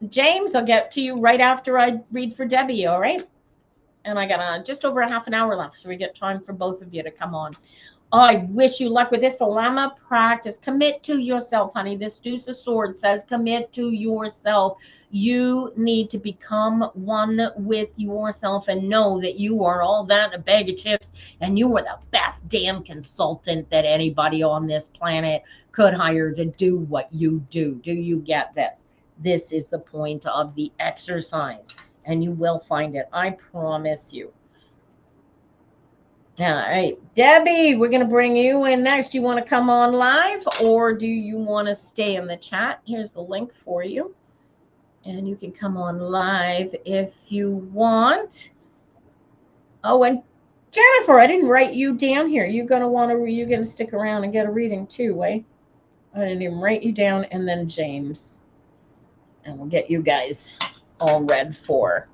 S1: James, I'll get to you right after I read for Debbie, all right? And I got just over a half an hour left, so we get time for both of you to come on. Oh, I wish you luck with this. Alama, practice. Commit to yourself, honey. This Deuce of Swords says commit to yourself. You need to become one with yourself and know that you are all that in a bag of chips, and you are the best damn consultant that anybody on this planet could hire to do what you do. Do you get this? This is the point of the exercise, and you will find it. I promise you. All right, Debbie, we're going to bring you in next. Do you want to come on live or do you want to stay in the chat? Here's the link for you. And you can come on live if you want. Oh, and Jennifer, I didn't write you down here. You're going to stick around and get a reading too, eh? I didn't even write you down. And then James. And we'll get you guys all read for.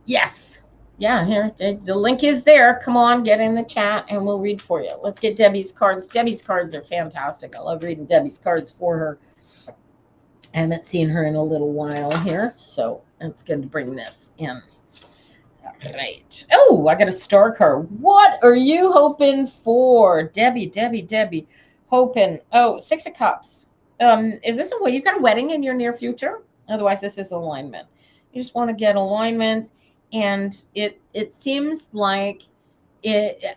S1: Yes. Yeah, here, the link is there. Come on, get in the chat and we'll read for you. Let's get Debbie's cards. Debbie's cards are fantastic. I love reading Debbie's cards for her. I haven't seen her in a little while here, so it's good to bring this in. All right. Oh, I got a star card. What are you hoping for? Debbie. Hoping. Oh, 6 of Cups. Is this you got a wedding in your near future? Otherwise, this is alignment. You just want to get alignment. And it seems like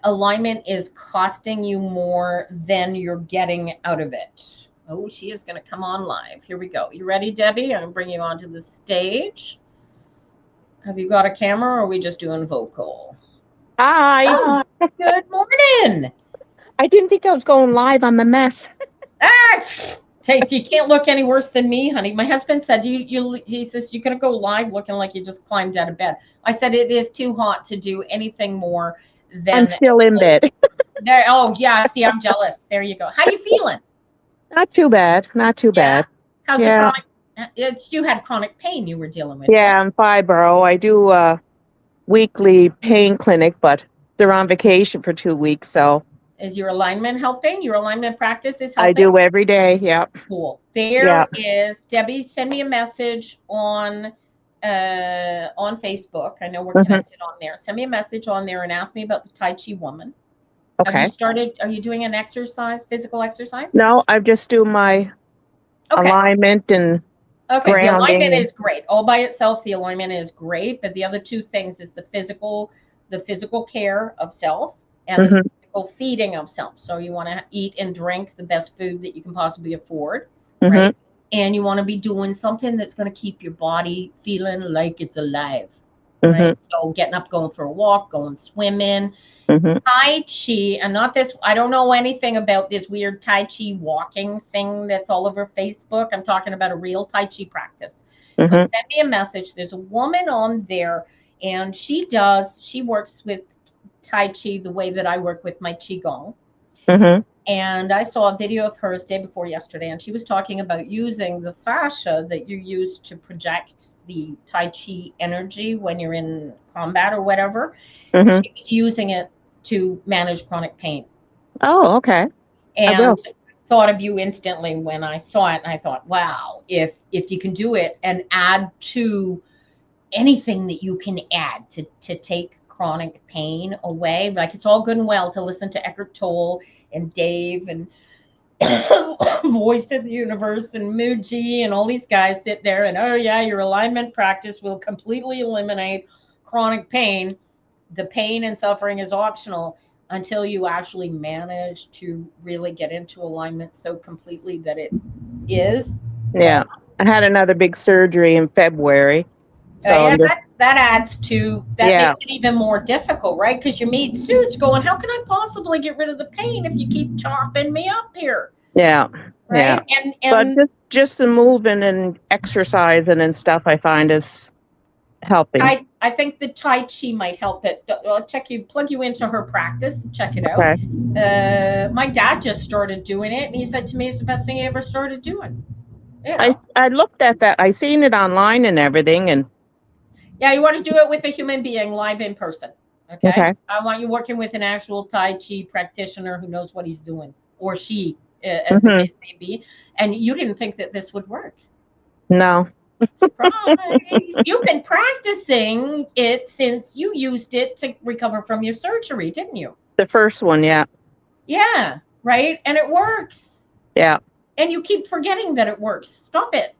S1: alignment is costing you more than you're getting out of it. Oh, she is going to come on live. Here we go. You ready, Debbie? I'm going to bring you onto the stage. Have you got a camera or are we just doing vocal?
S5: Hi.
S1: Oh, good morning.
S5: I didn't think I was going live on the mess.
S1: You can't look any worse than me, honey. My husband said he says you're gonna go live looking like you just climbed out of bed. I said it is too hot to do anything more than
S5: I'm still in bed.
S1: There, oh yeah, see, I'm jealous. There you go. How you feeling?
S5: Not too bad. Not too bad.
S1: How's the chronic? You had chronic pain you were dealing with.
S5: Yeah, I'm fibro. I do a weekly pain clinic, but they're on vacation for 2 weeks, so.
S1: Is your alignment helping? Your alignment practice is helping?
S5: I do every day, yeah.
S1: Cool. There is, Debbie, send me a message on Facebook. I know we're connected on there. Send me a message on there and ask me about the Tai Chi woman.
S5: Okay.
S1: Are you doing an exercise, physical exercise?
S5: No, I just do my alignment and grounding.
S1: The alignment is great. All by itself, the alignment is great. But the other two things is the physical care of self and the physical feeding of self. So you want to eat and drink the best food that you can possibly afford, right? And you want to be doing something that's going to keep your body feeling like it's alive. Right? So getting up, going for a walk, going swimming. Tai Chi, and not this, I don't know anything about this weird Tai Chi walking thing that's all over Facebook. I'm talking about a real Tai Chi practice. Send me a message. There's a woman on there, and she works with Tai Chi the way that I work with my Qigong. And I saw a video of hers day before yesterday, and she was talking about using the fascia that you use to project the Tai Chi energy when you're in combat or whatever. She was using it to manage chronic pain.
S5: Oh, okay.
S1: And thought of you instantly when I saw it, and I thought, wow, if you can do it and add to anything that you can add to take chronic pain away. Like, it's all good and well to listen to Eckhart Tolle and Dave and Voice of the Universe and Muji and all these guys sit there and, oh yeah, your alignment practice will completely eliminate chronic pain. The pain and suffering is optional until you actually manage to really get into alignment so completely that it is.
S5: Yeah. I had another big surgery in February. So
S1: that adds to makes it even more difficult, right? Because your meat suit's going, how can I possibly get rid of the pain if you keep chopping me up here?
S5: Yeah.
S1: Right.
S5: Yeah.
S1: And
S5: but just the moving and exercising and stuff I find is helping.
S1: I think the Tai Chi might help it. I'll plug you into her practice, check it out.
S5: Okay.
S1: My dad just started doing it, and he said to me it's the best thing he ever started doing. You know?
S5: I looked at that. I seen it online and everything, and
S1: yeah, you want to do it with a human being live in person. Okay. I want you working with an actual Tai Chi practitioner who knows what he's doing, or she, as the case may be. And you didn't think that this would work.
S5: No.
S1: Surprise. You've been practicing it since you used it to recover from your surgery, didn't you?
S5: The first one, yeah.
S1: Yeah, right? And it works.
S5: Yeah.
S1: And you keep forgetting that it works. Stop it.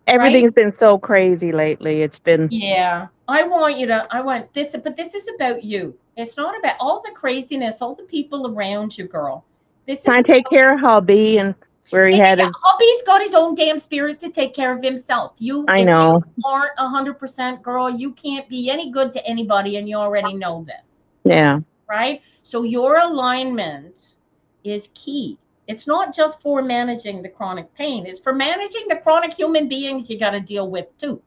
S5: Everything's been so crazy lately. It's been.
S1: Yeah. I want this, but this is about you. It's not about all the craziness, all the people around you, girl. This is
S5: trying to take care of hubby and where he had
S1: hubby's got his own damn spirit to take care of himself.
S5: I know.
S1: You aren't 100% girl. You can't be any good to anybody, and you already know this.
S5: Yeah.
S1: Right? So your alignment is key. It's not just for managing the chronic pain, it's for managing the chronic human beings you got to deal with too.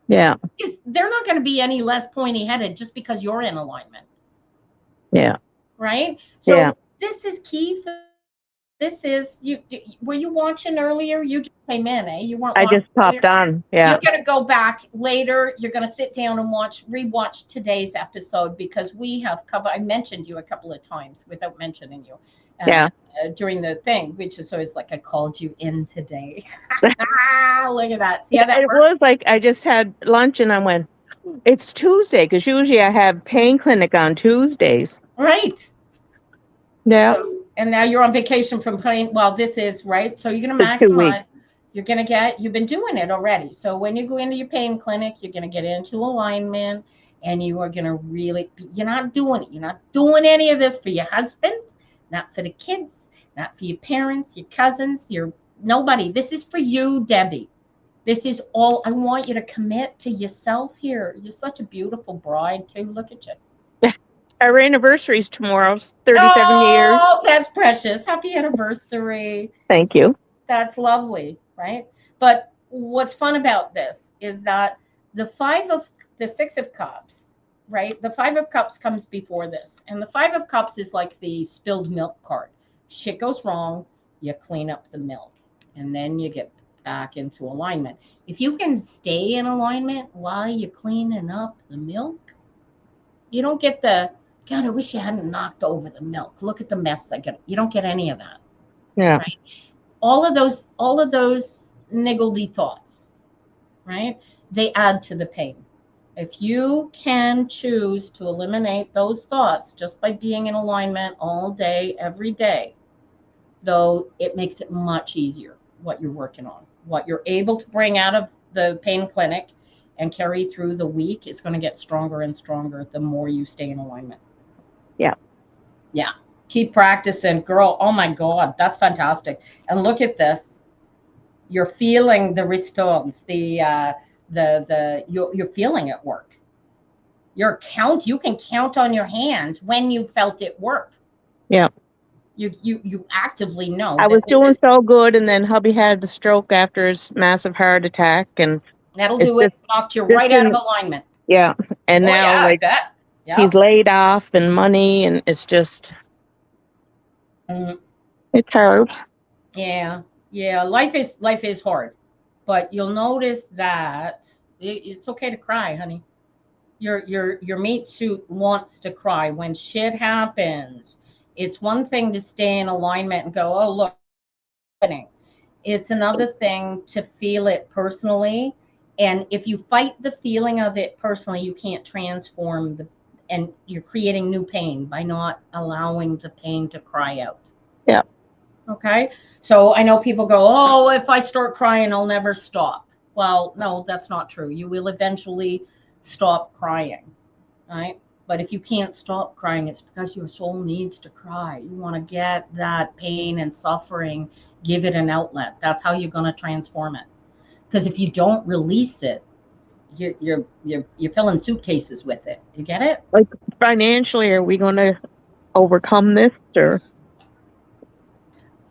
S5: Yeah.
S1: Because they're not going to be any less pointy headed just because you're in alignment.
S5: Yeah.
S1: Right? So
S5: Yeah.
S1: this is key. This is you. Were you watching earlier? You just came in, eh? You weren't
S5: I
S1: watching
S5: just
S1: earlier?
S5: popped on.
S1: You're
S5: Yeah.
S1: going to go back later. You're going to sit down and rewatch today's episode because we have covered. I mentioned you a couple of times without mentioning you
S5: Yeah.
S1: during the thing, which is always like I called you in today. Look at that. See how that
S5: It
S1: works?
S5: was like I just had lunch and I went, it's Tuesday, because usually I have pain clinic on Tuesdays.
S1: Right.
S5: Yeah.
S1: So, and now you're on vacation from playing. Well, this is right. So you're going to
S5: For 2 weeks.
S1: maximize. You're going to get, you've been doing it already. So when you go into your pain clinic, you're going to get into alignment and you are going to really, you're not doing it. You're not doing any of this for your husband, not for the kids, not for your parents, your cousins, your nobody. This is for you, Debbie. This is all, I want you to commit to yourself here. You're such a beautiful bride too. Look at you.
S5: Our anniversary's tomorrow, 37 years.
S1: Oh, that's precious. Happy anniversary.
S5: Thank you.
S1: That's lovely, right? But what's fun about this is that the 6 of Cups, right? The 5 of Cups comes before this. And the 5 of Cups is like the spilled milk card. Shit goes wrong, you clean up the milk, and then you get back into alignment. If you can stay in alignment while you're cleaning up the milk, you don't get the God, I wish you hadn't knocked over the milk. Look at the mess I get. You don't get any of that.
S5: Yeah.
S1: Right? All of those niggledy thoughts, right? They add to the pain. If you can choose to eliminate those thoughts just by being in alignment all day, every day, though, it makes it much easier what you're working on. What you're able to bring out of the pain clinic and carry through the week is going to get stronger and stronger the more you stay in alignment.
S5: Yeah.
S1: Yeah. Keep practicing, girl. Oh my God, that's fantastic. And look at this. You're feeling the response, you're feeling it work. You can count on your hands when you felt it work.
S5: Yeah.
S1: You actively know
S5: I
S1: that
S5: was
S1: this
S5: doing
S1: is
S5: so good, and then hubby had the stroke after his massive heart attack, and
S1: that'll
S5: it's
S1: do it. Knocked you
S5: just
S1: right out of
S5: been,
S1: alignment.
S5: yeah. And
S1: Oh
S5: now,
S1: yeah, I
S5: like,
S1: bet. Yeah.
S5: he's laid off and money, and it's just,
S1: Mhm.
S5: it's hard.
S1: Yeah. Yeah. Life is hard, but you'll notice that it's okay to cry, honey. Your meat suit wants to cry when shit happens. It's one thing to stay in alignment and go, oh look, happening. It's another thing to feel it personally. And if you fight the feeling of it personally, you can't transform and you're creating new pain by not allowing the pain to cry out.
S5: Yeah.
S1: Okay. So I know people go, oh, if I start crying, I'll never stop. Well, no, that's not true. You will eventually stop crying. Right. But if you can't stop crying, it's because your soul needs to cry. You want to get that pain and suffering, give it an outlet. That's how you're going to transform it. Because if you don't release it, you're filling suitcases with it. You get it?
S5: Like, financially, are we going to overcome this, or?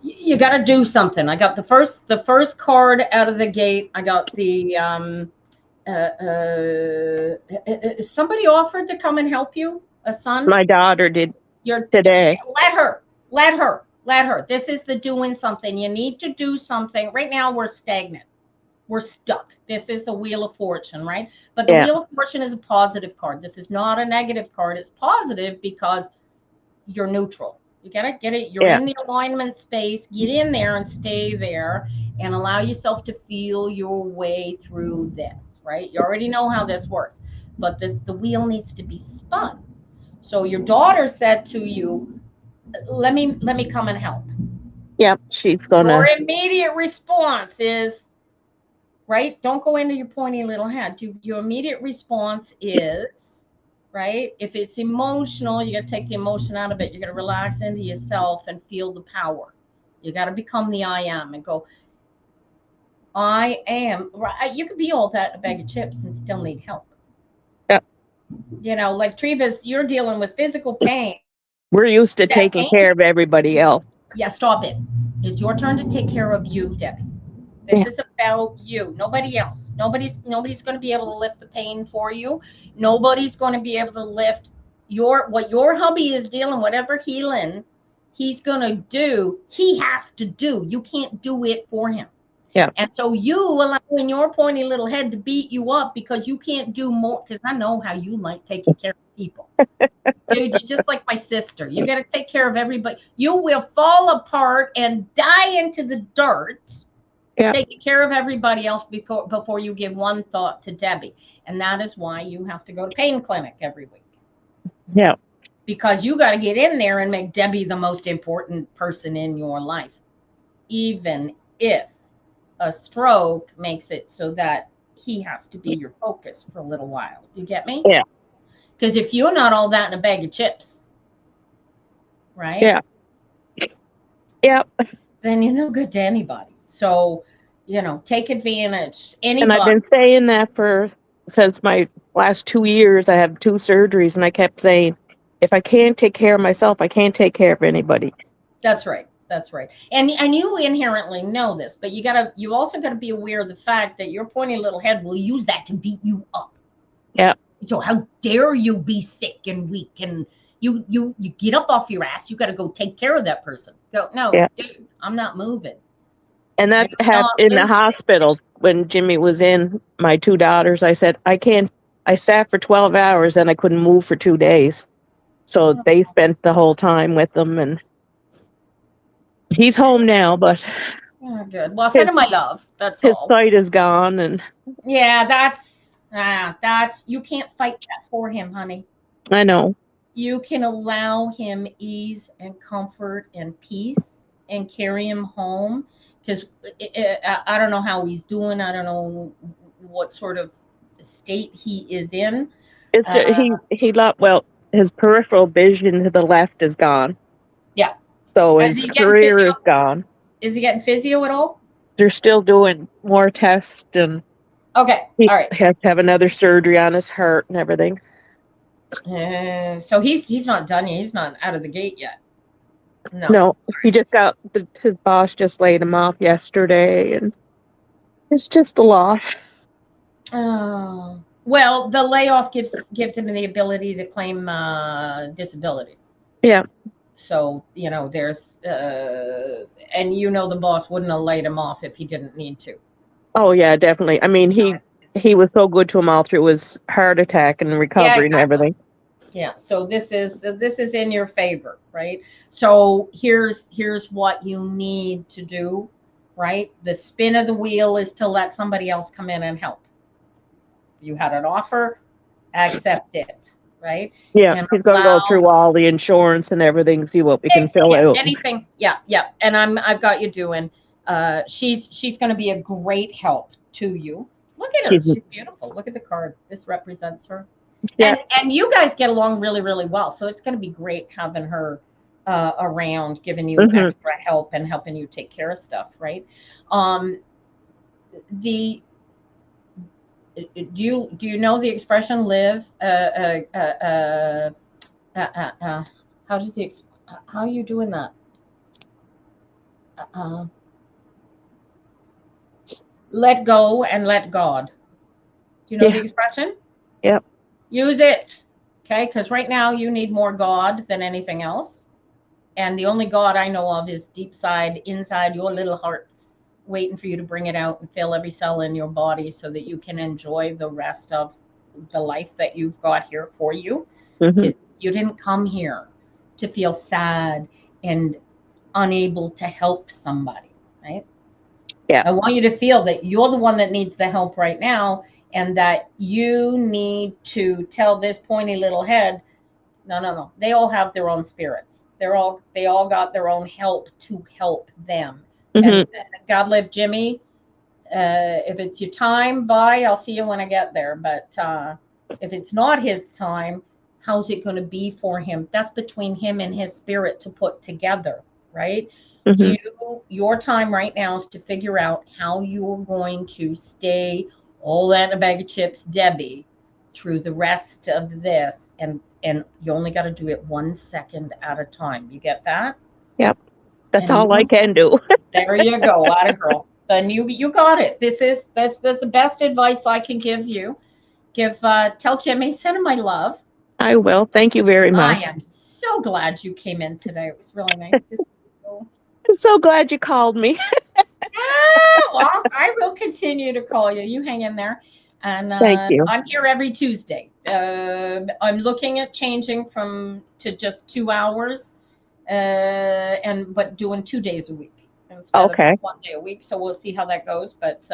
S1: You got to do something. I got the first card out of the gate. I got the somebody offered to come and help you. A son.
S5: My daughter did
S1: You're
S5: today.
S1: let her. This is the doing something. You need to do something. Right now we're stagnant. We're stuck. This is the Wheel of Fortune, right? But the
S5: Yeah.
S1: Wheel of Fortune is a positive card. This is not a negative card. It's positive because you're neutral. You gotta get it. You're
S5: Yeah.
S1: in the alignment space. Get in there and stay there and allow yourself to feel your way through this, right? You already know how this works, but the wheel needs to be spun. So your daughter said to you, let me come and help.
S5: Yep. She's
S1: Your
S5: gonna.
S1: immediate response is, right? Don't go into your pointy little head. Your immediate response is, right? If it's emotional, you got to take the emotion out of it. You got to relax into yourself and feel the power. You got to become the I am and go, I am. Right? You could be all that a bag of chips and still need help.
S5: Yep.
S1: You know, like Trevis, you're dealing with physical pain.
S5: We're used to
S1: That
S5: taking
S1: pain,
S5: care of everybody else.
S1: yeah, stop it. It's your turn to take care of you, Debbie. This
S5: Yeah.
S1: is about you, nobody else. Nobody's going to be able to lift the pain for you. Nobody's going to be able to lift what your hubby is dealing, whatever healing he's going to do, he has to do. You can't do it for him.
S5: Yeah.
S1: And so you allowing your pointy little head to beat you up because you can't do more, because I know how you like taking care of people. Dude, you're just like my sister. You got to take care of everybody. You will fall apart and die into the dirt,
S5: Yeah.
S1: taking care of everybody else before you give one thought to Debbie. And that is why you have to go to pain clinic every week.
S5: Yeah.
S1: Because you got to get in there and make Debbie the most important person in your life. Even if a stroke makes it so that he has to be your focus for a little while. You get me?
S5: Yeah.
S1: Because if you're not all that in a bag of chips, right?
S5: Yeah. Yep.
S1: Then you're no good to anybody. So, you know, take advantage.
S5: And I've been saying that since my last 2 years. I have 2 surgeries, and I kept saying, if I can't take care of myself, I can't take care of anybody.
S1: That's right. That's right. And you inherently know this, but you also gotta be aware of the fact that your pointy little head will use that to beat you up.
S5: Yeah.
S1: So how dare you be sick and weak, and you get up off your ass. You got to go take care of that person. Go, no,
S5: Yeah.
S1: dude, I'm not moving.
S5: And that's happened in the hospital when Jimmy was in. My 2 daughters, I said, I can't. I sat for 12 hours and I couldn't move for 2 days. So they spent the whole time with them, and he's home now, but
S1: Oh, good. Well, send him my love. That's
S5: his
S1: all.
S5: sight is gone, and
S1: Yeah, that's you can't fight that for him, honey.
S5: I know.
S1: You can allow him ease and comfort and peace and carry him home, because I don't know how he's doing. I don't know what sort of state he is in.
S5: It's he well, his peripheral vision to the left is gone.
S1: Yeah.
S5: So
S1: Is
S5: his
S1: he getting
S5: career
S1: physio?
S5: is gone.
S1: Is he getting physio at all?
S5: They're still doing more tests, and
S1: Okay.
S5: he
S1: All right.
S5: has to have another surgery on his heart and everything.
S1: So he's not done yet. He's not out of the gate yet.
S5: No, he just got his boss just laid him off yesterday, and it's just a lot.
S1: Oh, well, the layoff gives him the ability to claim disability.
S5: Yeah.
S1: So, you know, there's and you know the boss wouldn't have laid him off if he didn't need to.
S5: Oh yeah, definitely. I mean, he was so good to him all through his heart attack and recovery and everything.
S1: Yeah, so this is in your favor, right? So here's what you need to do, right? The spin of the wheel is to let somebody else come in and help. You had an offer, accept it, right?
S5: Yeah, and he's going to go through all the insurance and everything, see what we can fill out.
S1: Anything, yeah. And I've got you doing. She's going to be a great help to you. Look at her, she's beautiful. Look at the card. This represents her. Yeah. And you guys get along really, really well. So it's going to be great having her around, giving you extra help and helping you take care of stuff, right? Do you know the expression live? How are you doing that? Let go and let God. Do you know the expression?
S5: Yep.
S1: Use it. Okay, because right now you need more God than anything else. And the only God I know of is deep inside your little heart, waiting for you to bring it out and fill every cell in your body so that you can enjoy the rest of the life that you've got here for you. You didn't come here to feel sad and unable to help somebody, right?
S5: Yeah.
S1: I want you to feel that you're the one that needs the help right now, and that you need to tell this pointy little head, no. They all have their own spirits. They all got their own help to help them. And God love Jimmy. If it's your time, bye. I'll see you when I get there. But if it's not his time, how's it going to be for him? That's between him and his spirit to put together, right? Your time right now is to figure out how you're going to stay all that in a bag of chips, Debbie, through the rest of this, and you only got to do it 1 second at a time. You get that?
S5: Yep. That's
S1: And
S5: all I can do.
S1: there you go, atta girl. Then you got it. This is the best advice I can give you. Tell Jimmy, send him my love.
S5: I will. Thank you very much.
S1: I am so glad you came in today. It was really nice to see you.
S5: I'm so glad you called me.
S1: Well, I will continue to call you. You hang in there. And
S5: Thank you.
S1: I'm here every Tuesday. I'm looking at changing to just 2 hours, but doing 2 days a week instead of 1 day a week. So we'll see how that goes. But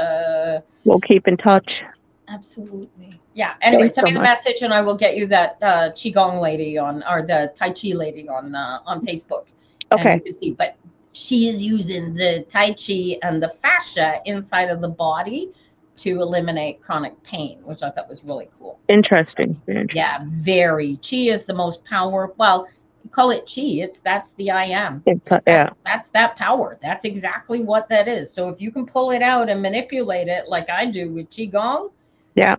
S5: we'll keep in touch.
S1: Absolutely. Yeah. Anyway, send me the message and I will get you that Qigong lady or the Tai Chi lady on Facebook.
S5: Okay.
S1: And you can see, but she is using the Tai Chi and the fascia inside of the body to eliminate chronic pain, which I thought was really cool.
S5: Interesting.
S1: Yeah, very. Chi is the most power. Well, you call it Chi. That's the I am. That's that power. That's exactly what that is. So if you can pull it out and manipulate it like I do with Qigong,
S5: yeah,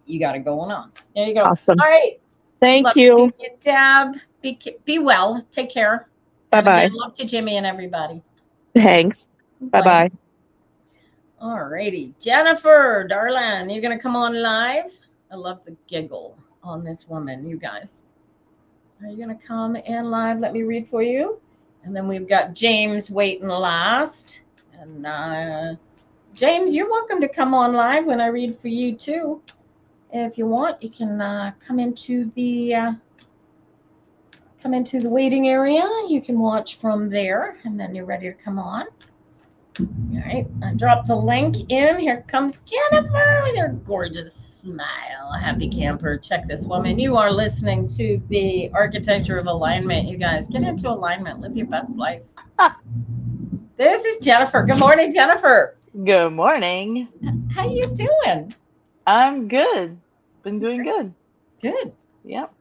S1: you got it going on. There you go.
S5: Awesome.
S1: All right.
S5: Thank you.
S1: Deb. Be well. Take care.
S5: Bye-bye.
S1: Love to Jimmy and everybody.
S5: Thanks. Bye-bye.
S1: All righty. Jennifer, darling, you're going to come on live? I love the giggle on this woman, you guys. Are you going to come in live? Let me read for you. And then we've got James waiting last. And James, you're welcome to come on live when I read for you too. If you want, you can come into the waiting area. You can watch from there, and then you're ready to come on. All right, I dropped the link in. Here comes Jennifer with her gorgeous smile. Happy camper. Check this woman. You are listening to the Architecture of Alignment. You guys, get into alignment. Live your best life. This is Jennifer. Good morning, Jennifer.
S6: Good morning.
S1: How you doing?
S6: I'm good. Been doing good.
S1: Good.
S6: Yep.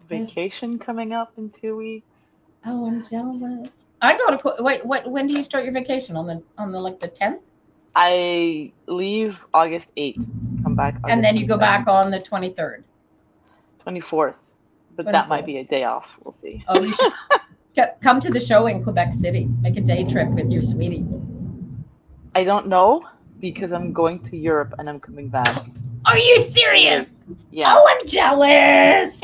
S6: Vacation coming up in 2 weeks.
S1: Oh, I'm jealous. I go to wait. When do you start your vacation? On the like the 10th?
S6: I leave August 8th. Come back. August
S1: and then you
S6: 27th.
S1: go back on the 23rd.
S6: 24th. But 24th. That might be a day off. We'll see.
S1: Oh, you should come to the show in Quebec City. Make a day trip with your sweetie.
S6: I don't know because I'm going to Europe and I'm coming back.
S1: Are you serious?
S6: Yeah.
S1: Oh, I'm jealous.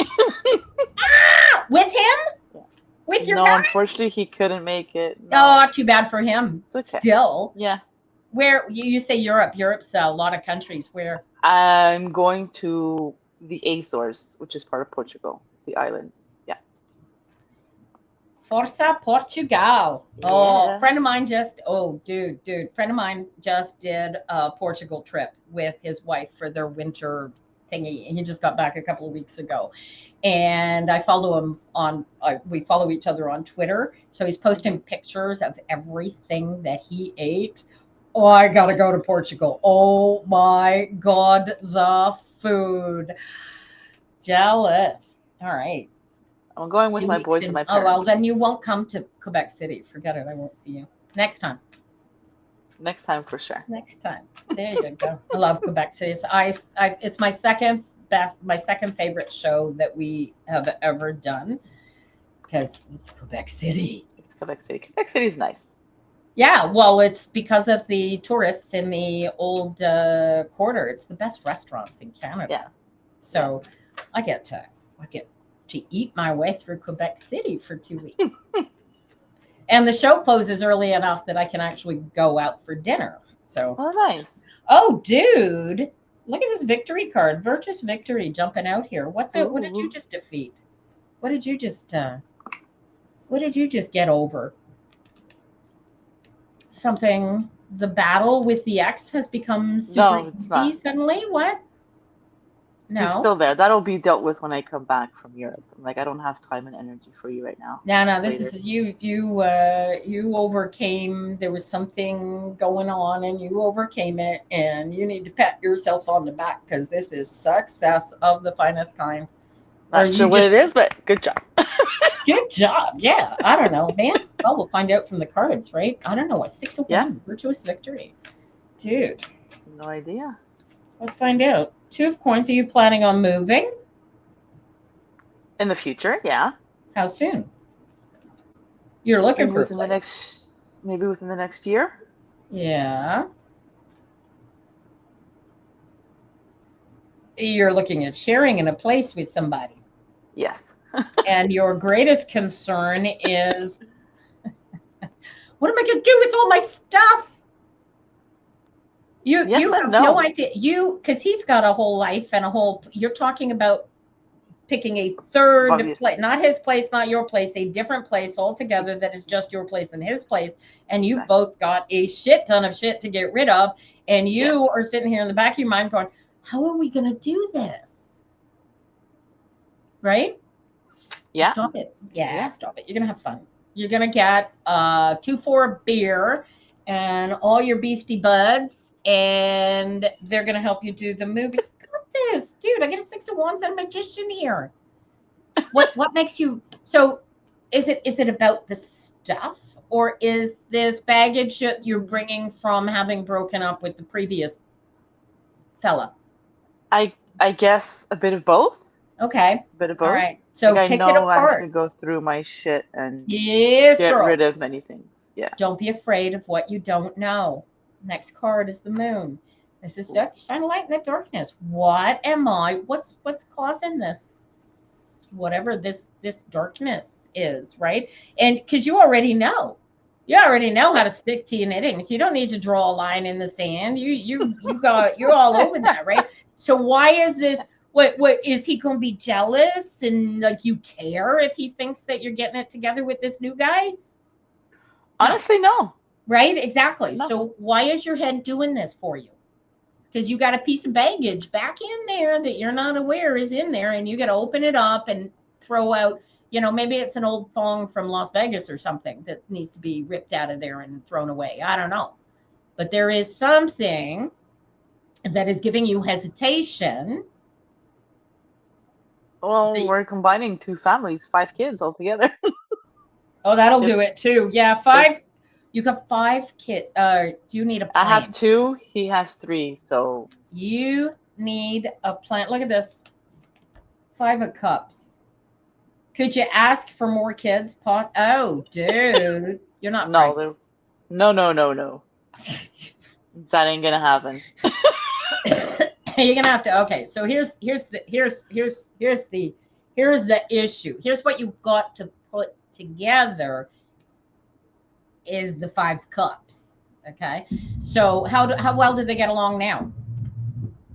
S1: With him?
S6: Yeah.
S1: With your
S6: No,
S1: guy?
S6: Unfortunately, he couldn't make it. No.
S1: Oh, too bad for him.
S6: It's okay.
S1: Still.
S6: Yeah.
S1: Where you say Europe? Europe's a lot of countries. Where?
S6: I'm going to the Azores, which is part of Portugal, the islands. Yeah.
S1: Força Portugal. Oh,
S6: Yeah.
S1: friend of mine friend of mine just did a Portugal trip with his wife for their winter thingy. He just got back a couple of weeks ago. And I follow him we follow each other on Twitter. So he's posting pictures of everything that he ate. Oh, I got to go to Portugal. Oh my God, the food. Jealous. All right.
S6: I'm going with my boys and my parents.
S1: Oh, well, then you won't come to Quebec City. Forget it. I won't see you. Next time.
S6: Next time for sure.
S1: Next time. There you go. I love Quebec City. So it's my second favorite show that we have ever done because it's Quebec City.
S6: It's Quebec City. Quebec City is nice.
S1: Yeah, well, it's because of the tourists in the old quarter. It's the best restaurants in Canada.
S6: Yeah.
S1: So I get to eat my way through Quebec City for 2 weeks. And the show closes early enough that I can actually go out for dinner. So.
S6: Oh, nice.
S1: Oh, dude. Look at this victory card. Virtus Victory jumping out here. What did you just defeat? What did you just get over? Something. The battle with the X has become super easy suddenly? What? No.
S6: He's still there. That'll be dealt with when I come back from Europe. I don't have time and energy for you right now.
S1: No, this is you overcame. There was something going on and you overcame it, and you need to pat yourself on the back because this is success of the finest kind.
S6: Not sure what it is, but good job.
S1: Good job. Yeah. I don't know, man. Well, we'll find out from the cards, right? I don't know. A 6 of Wands, Virtuous Victory. Dude.
S6: No idea.
S1: Let's find out. Two of coins. Are you planning on moving?
S6: In the future, yeah.
S1: How soon? You're looking
S6: Maybe
S1: for a
S6: within the
S1: place.
S6: next year.
S1: Yeah. You're looking at sharing in a place with somebody.
S6: Yes.
S1: And your greatest concern is, what am I going to do with all my stuff? You
S6: Yes and
S1: have no
S6: no.
S1: idea. Because he's got a whole life and a whole. You're talking about picking a third place,
S6: Obviously.
S1: not his place, not your place, a different place altogether that is just your place and his place. And you've
S6: Exactly.
S1: both got a shit ton of shit to get rid of. And you
S6: Yeah.
S1: are sitting here in the back of your mind going, how are we going to do this? Right?
S6: Yeah.
S1: Stop it.
S6: Yeah.
S1: Stop it. You're going to have fun. You're going to get 2 for beer and all your beastie buds, and they're going to help you do the movie. Got this. Dude, I get a 6 of wands and a magician here. What makes you so is it about the stuff, or is this baggage that you're bringing from having broken up with the previous fella?
S6: I guess a bit of both.
S1: Okay.
S6: A bit of
S1: All
S6: both.
S1: right. So
S6: Like I
S1: pick it
S6: know I have to
S1: apart.
S6: go through my shit and
S1: Yes,
S6: get
S1: girl.
S6: rid of many things. Yeah.
S1: Don't be afraid of what you don't know. Next card is the moon. This is shine a light in the darkness. What am I? What's causing this? Whatever this darkness is, right? And because you already know how to stick to your knitting, so you don't need to draw a line in the sand. You're all over that, right? So why is this? What is he going to be jealous and like you care if he thinks that you're getting it together with this new guy? No.
S6: Honestly, no.
S1: Right? Exactly.
S6: No.
S1: So why is your head doing this for you? Because you got a piece of baggage back in there that you're not aware is in there, and you got to open it up and throw out, maybe it's an old thong from Las Vegas or something that needs to be ripped out of there and thrown away. I don't know. But there is something that is giving you hesitation.
S6: Well, we're combining 2 families, 5 kids altogether.
S1: Oh, that'll do it too. Yeah, 5. You got 5 kids. Do you need a plan?
S6: I have 2. He has 3. So
S1: you need a plan. Look at this. 5 of Cups. Could you ask for more kids? Oh, dude, you're not.
S6: no. That ain't gonna happen.
S1: You're gonna have to. Okay, so here's the issue. Here's what you've got to put together is the 5 Cups. Okay, so how well do they get along now?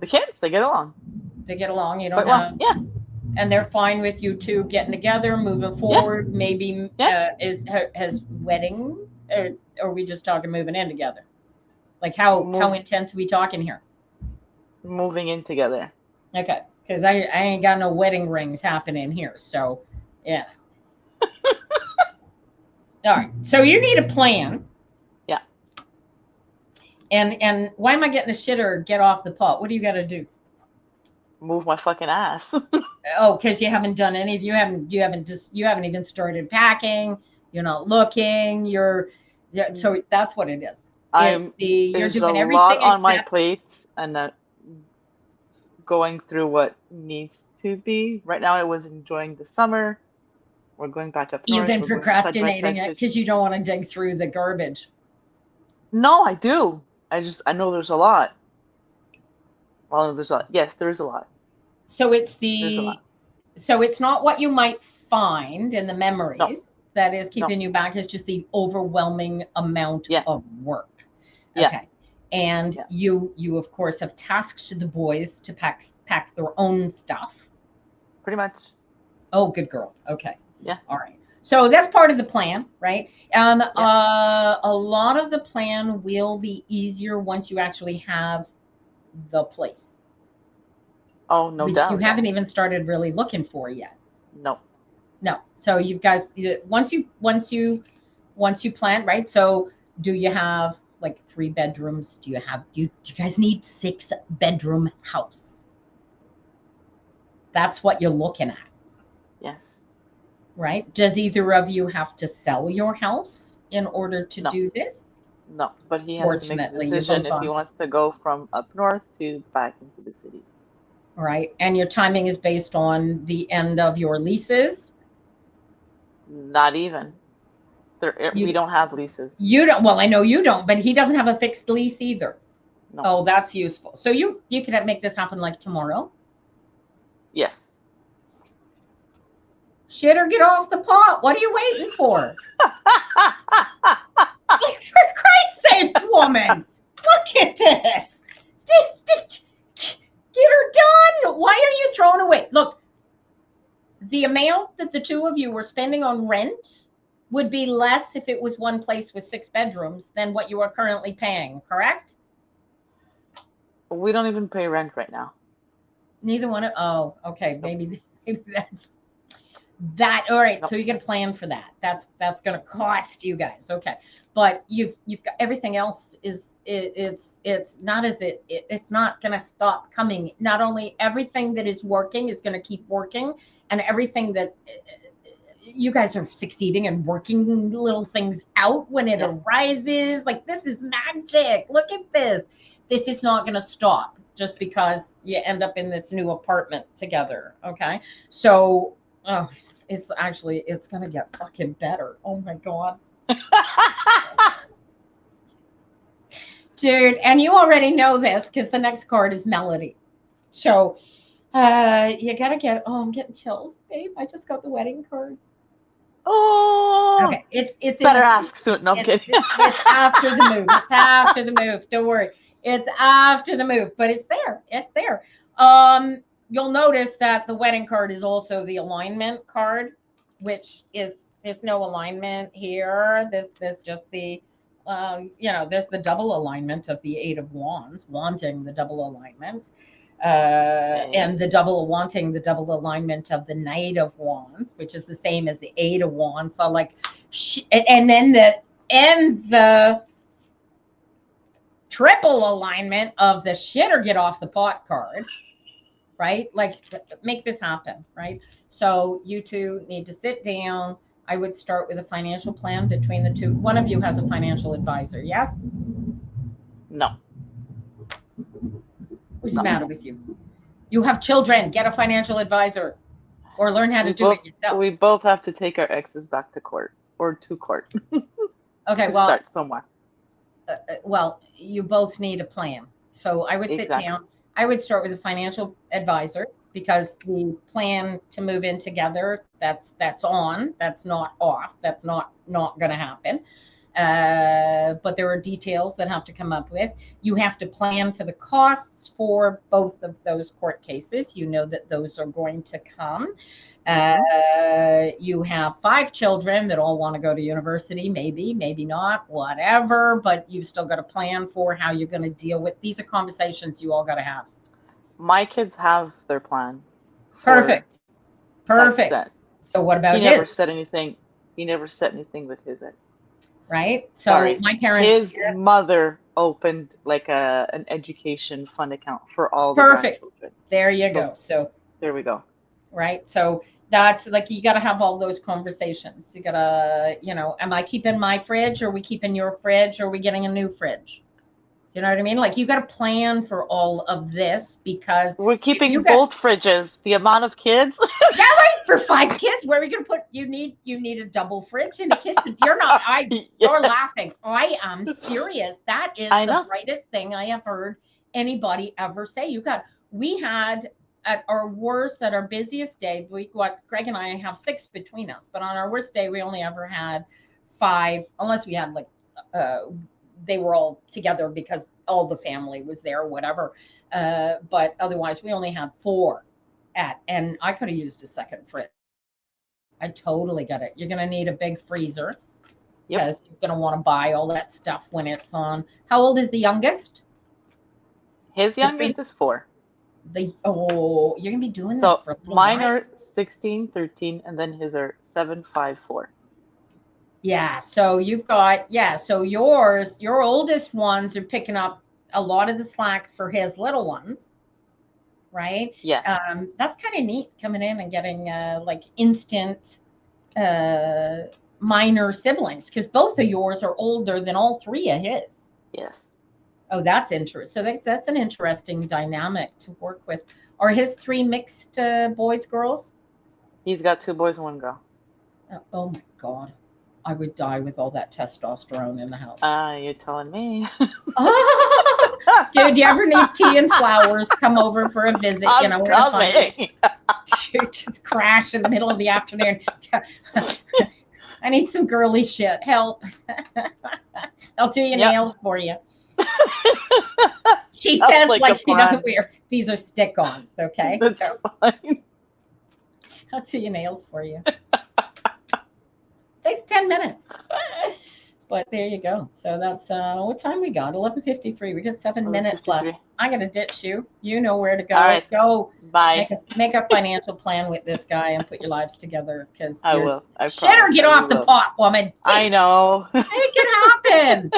S6: The kids, they get along.
S1: They get along. You don't
S6: have. Yeah.
S1: And they're fine with you two getting together, moving forward. Yeah. Maybe has wedding, or are we just talking moving in together? Like how intense are we talking here?
S6: Moving in together.
S1: Okay, because I ain't got no wedding rings happening here, so yeah. All right, so you need a plan.
S6: Yeah.
S1: And why am I getting a shitter? Get off the pot. What do you got to do?
S6: Move my fucking ass.
S1: Oh, because you haven't done any. You haven't even started packing. You're not looking. So that's what it is. You're doing everything.
S6: There's a lot on my plate, and going through what needs to be. Right now, I was enjoying the summer. We're going back up north.
S1: You've been procrastinating it because you don't want to dig through the garbage.
S6: No, I do. I know there's a lot. Well, there's a lot. Yes, there is a lot.
S1: So it's not what you might find in the memories that is keeping you back. It's just the overwhelming amount of work. Okay.
S6: Yeah.
S1: And you of course have tasked the boys to pack their own stuff.
S6: Pretty much.
S1: Oh, good girl. Okay.
S6: Yeah.
S1: All right. So that's part of the plan, right? A lot of the plan will be easier once you actually have the place.
S6: Oh, no doubt.
S1: You haven't even started really looking for it yet.
S6: No.
S1: So you guys, once you plan, right? So do you have like 3 bedrooms? Do you guys need 6-bedroom house? That's what you're looking at.
S6: Yes.
S1: Right? Does either of you have to sell your house in order to do this?
S6: No, but he has to make the
S1: Fortunately, you're
S6: decision
S1: both
S6: if he
S1: on.
S6: wants to go from up north to back into the city.
S1: All right. And your timing is based on the end of your leases.
S6: Not even. We
S1: You
S6: don't have leases.
S1: you don't. Well, I know you don't, but he doesn't have a fixed lease either.
S6: No.
S1: Oh, that's useful. So you could make this happen like tomorrow.
S6: Yes.
S1: Shit or get off the pot. What are you waiting for? Like, for Christ's sake, woman. Look at this. Get her done. Why are you throwing away? Look, the amount that the two of you were spending on rent would be less if it was one place with 6 bedrooms than what you are currently paying, correct?
S6: We don't even pay rent right now.
S1: Neither one of, oh, okay. Maybe that's that. All right.
S6: Nope.
S1: So you got to plan for that. That's going to cost you guys. Okay. But you've got everything else it's not as it's not going to stop coming. Not only everything that is working is going to keep working, and everything that you guys are succeeding and working little things out when it arises. Like, this is magic. Look at this. This is not going to stop just because you end up in this new apartment together. Okay. So, it's going to get fucking better. Oh my God. Dude, and you already know this because the next card is Melody. So you gotta get, oh, I'm getting chills, babe. I just got the wedding card.
S6: Oh,
S1: okay. It's
S6: better ask soon. No, I'm kidding.
S1: It's after the move. It's after the move. Don't worry. It's after the move, but it's there. It's there. You'll notice that the wedding card is also the alignment card, which is, there's no alignment here. There's just the there's the double alignment of the 8 of Wands, wanting the double alignment, and wanting the double alignment of the Knight of Wands, which is the same as the 8 of Wands. So like, and then the triple alignment of the shit or get off the pot card, right? Like, make this happen, right? So you two need to sit down. I would start with a financial plan between the two. One of you has a financial advisor, yes?
S6: No.
S1: What's the matter with you? You have children. Get a financial advisor, or learn how to do it yourself.
S6: We both have to take our exes back to court, or to court.
S1: Okay,
S6: to
S1: well,
S6: start somewhere.
S1: Well, you both need a plan. So I would sit down. I would start with a financial advisor, because the plan to move in together, that's on, that's not off, that's not going to happen. But there are details that have to come up with. You have to plan for the costs for both of those court cases. You know that those are going to come. You have 5 children that all want to go to university, maybe not, whatever, but you've still got to plan for how you're going to deal with. These are conversations you all got to have.
S6: My kids have their plan.
S1: Perfect. So what about
S6: He never said anything. He never said anything with his ex.
S1: Right. So sorry. My parents.
S6: His mother opened like an education fund account for all the grandchildren.
S1: There you go. So
S6: there we go.
S1: Right. So that's like, you got to have all those conversations. You got to, am I keeping my fridge? Or are we keeping your fridge? Or are we getting a new fridge? You know what I mean? Like, you got to plan for all of this, because
S6: we're keeping both fridges. The amount of kids.
S1: Yeah, right. For 5 kids, where are we going to put? You need a double fridge in the kitchen. You're not. You're laughing. I am serious. That is the brightest thing I have heard anybody ever say. We had at our worst, at our busiest day, Greg and I have 6 between us, but on our worst day, we only ever had 5, unless we had they were all together because all the family was there or whatever. But otherwise, we only had 4 and I could have used a second fridge. I totally get it. You're going to need a big freezer, because you're going to want to buy all that stuff when it's on. How old is the youngest?
S6: His youngest is 4.
S1: You're going to be doing this for a little while.
S6: Mine are 16, 13, and then his are 7, 5, 4.
S1: Yeah, so you've got, so your oldest ones are picking up a lot of the slack for his little ones, right?
S6: Yeah.
S1: That's kind of neat, coming in and getting instant minor siblings, because both of yours are older than all three of his.
S6: Yes.
S1: Oh, that's interesting. So that's an interesting dynamic to work with. Are his three mixed boys, girls?
S6: He's got 2 boys and 1 girl.
S1: Oh my God. I would die with all that testosterone in the house.
S6: You're telling me.
S1: Dude, you ever need tea and flowers? Come over for a visit. You know, we're
S6: coming.
S1: just crash in the middle of the afternoon. I need some girly shit. Help. I'll do your nails for you. She says like she doesn't wear. These are stick-ons, okay?
S6: That's fine.
S1: I'll do your nails for you. Takes 10 minutes. But there you go. So that's what time we got? 11:53. We got 7 minutes left. I gotta ditch you. You know where to go.
S6: All right.
S1: Go.
S6: Bye.
S1: Make a financial plan with this guy and put your lives together. Because
S6: I will. I
S1: shit or get off the pot, woman.
S6: I know.
S1: Make it happen.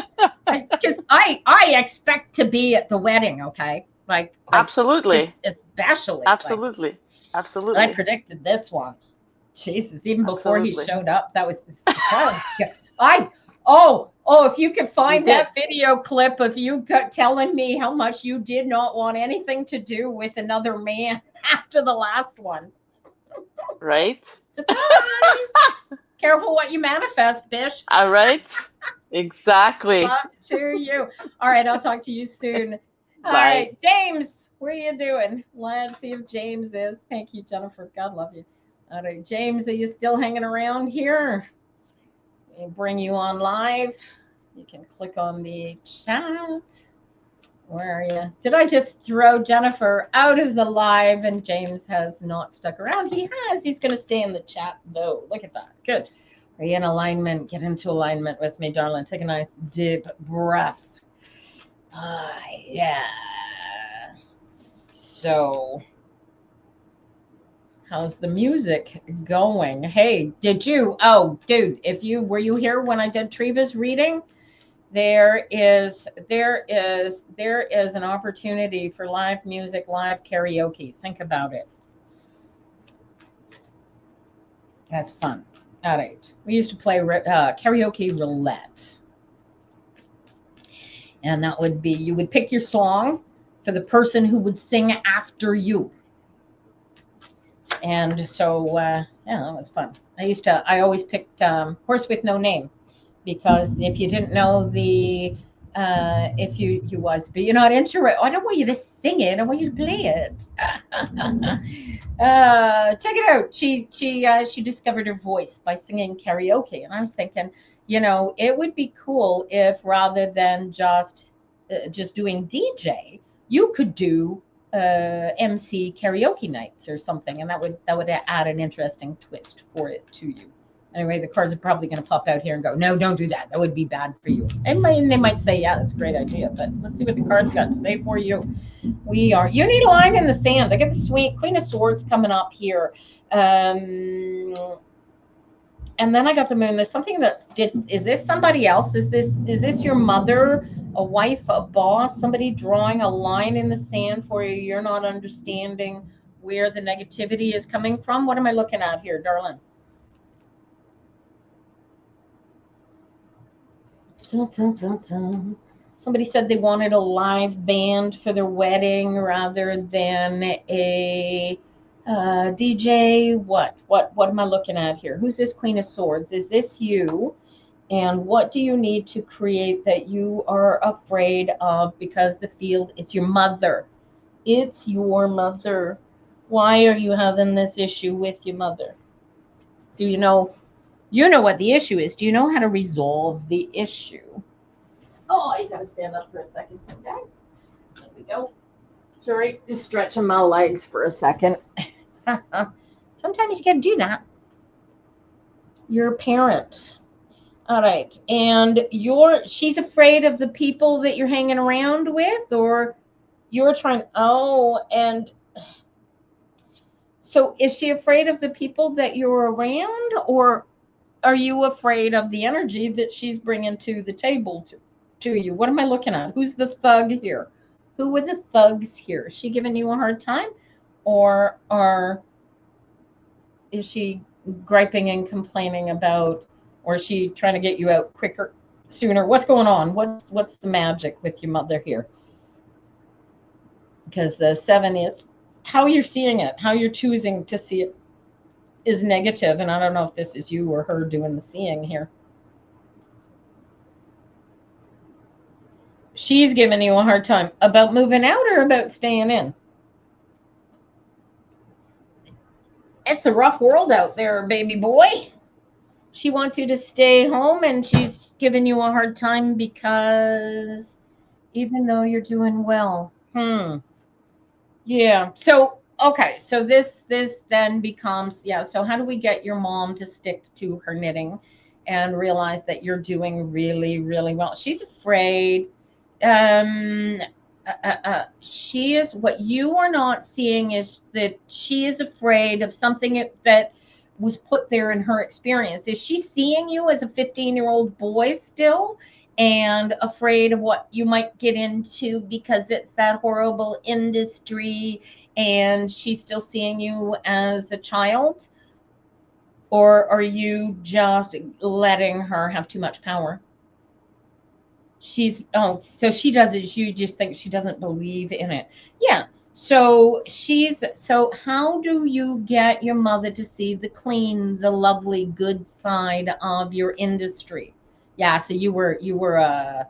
S1: Because I expect to be at the wedding. Okay. Like
S6: absolutely.
S1: Especially.
S6: Absolutely. Absolutely.
S1: I predicted this one. Jesus, even before he showed up, that was if you could find that video clip of you telling me how much you did not want anything to do with another man after the last one.
S6: Right?
S1: Surprise! Careful what you manifest, bish.
S6: All right. Exactly.
S1: Love to you. All right, I'll talk to you soon. All
S6: Bye.
S1: right, James, what are you doing? Let's see if James is. Thank you, Jennifer. God love you. All right, James, are you still hanging around here? We'll bring you on live. You can click on the chat. Where are you? Did I just throw Jennifer out of the live and James has not stuck around? He has. He's going to stay in the chat, though. Look at that. Good. Are you in alignment? Get into alignment with me, darling. Take a nice deep breath. Yeah. So, how's the music going? Hey, did you? Oh, dude, were you here when I did Treva's reading? There is an opportunity for live music, live karaoke. Think about it. That's fun. All right. We used to play karaoke roulette. And that would be, you would pick your song for the person who would sing after you. And so, yeah, that was fun. I always picked Horse with No Name, because if you didn't know if you was, but you're not interested, I don't want you to sing it, I want you to play it. Check it out. She discovered her voice by singing karaoke. And I was thinking, it would be cool if rather than just doing DJ, you could do MC karaoke nights or something, and that would add an interesting twist for it to you. Anyway, the cards are probably going to pop out here and go, no, don't do that. That would be bad for you. And they might say, yeah, that's a great idea. But let's see what the cards got to say for you. You need a line in the sand. I get the sweet Queen of Swords coming up here. And then I got the Moon. There's something is this somebody else? Is this your mother, a wife, a boss, somebody drawing a line in the sand for you? You're not understanding where the negativity is coming from. What am I looking at here, darling? Somebody said they wanted a live band for their wedding rather than a DJ. What am I looking at here? Who's this Queen of Swords? Is this you? And what do you need to create that you are afraid of? Because the field, it's your mother. It's your mother. Why are you having this issue with your mother? Do you know? You know what the issue is. Do you know how to resolve the issue? Oh, you gotta stand up for a second, guys. There we go. Sorry, just stretching my legs for a second. Sometimes you gotta do that. You're a parent. All right. And she's afraid of the people that you're hanging around with, or you're trying, and so is she afraid of the people that you're around, or are you afraid of the energy that she's bringing to the table to you? What am I looking at? Who's the thug here? Who are the thugs here? Is she giving you a hard time, or is she griping and complaining about Or is she trying to get you out quicker, sooner? What's going on? What's the magic with your mother here? Because the 7 is how you're seeing it, how you're choosing to see it is negative. And I don't know if this is you or her doing the seeing here. She's giving you a hard time about moving out or about staying in. It's a rough world out there, baby boy. She wants you to stay home, and she's giving you a hard time because even though you're doing well. Yeah. So, okay. So this then becomes, yeah. So how do we get your mom to stick to her knitting and realize that you're doing really, really well? She's afraid. She is, what you are not seeing is that she is afraid of something that was put there in her experience. Is she seeing you as a 15-year-old boy still and afraid of what you might get into because it's that horrible industry, and she's still seeing you as a child? Or are you just letting her have too much power? So she does it, you just think she doesn't believe in it. Yeah. So how do you get your mother to see the clean, the lovely, good side of your industry? Yeah. So you were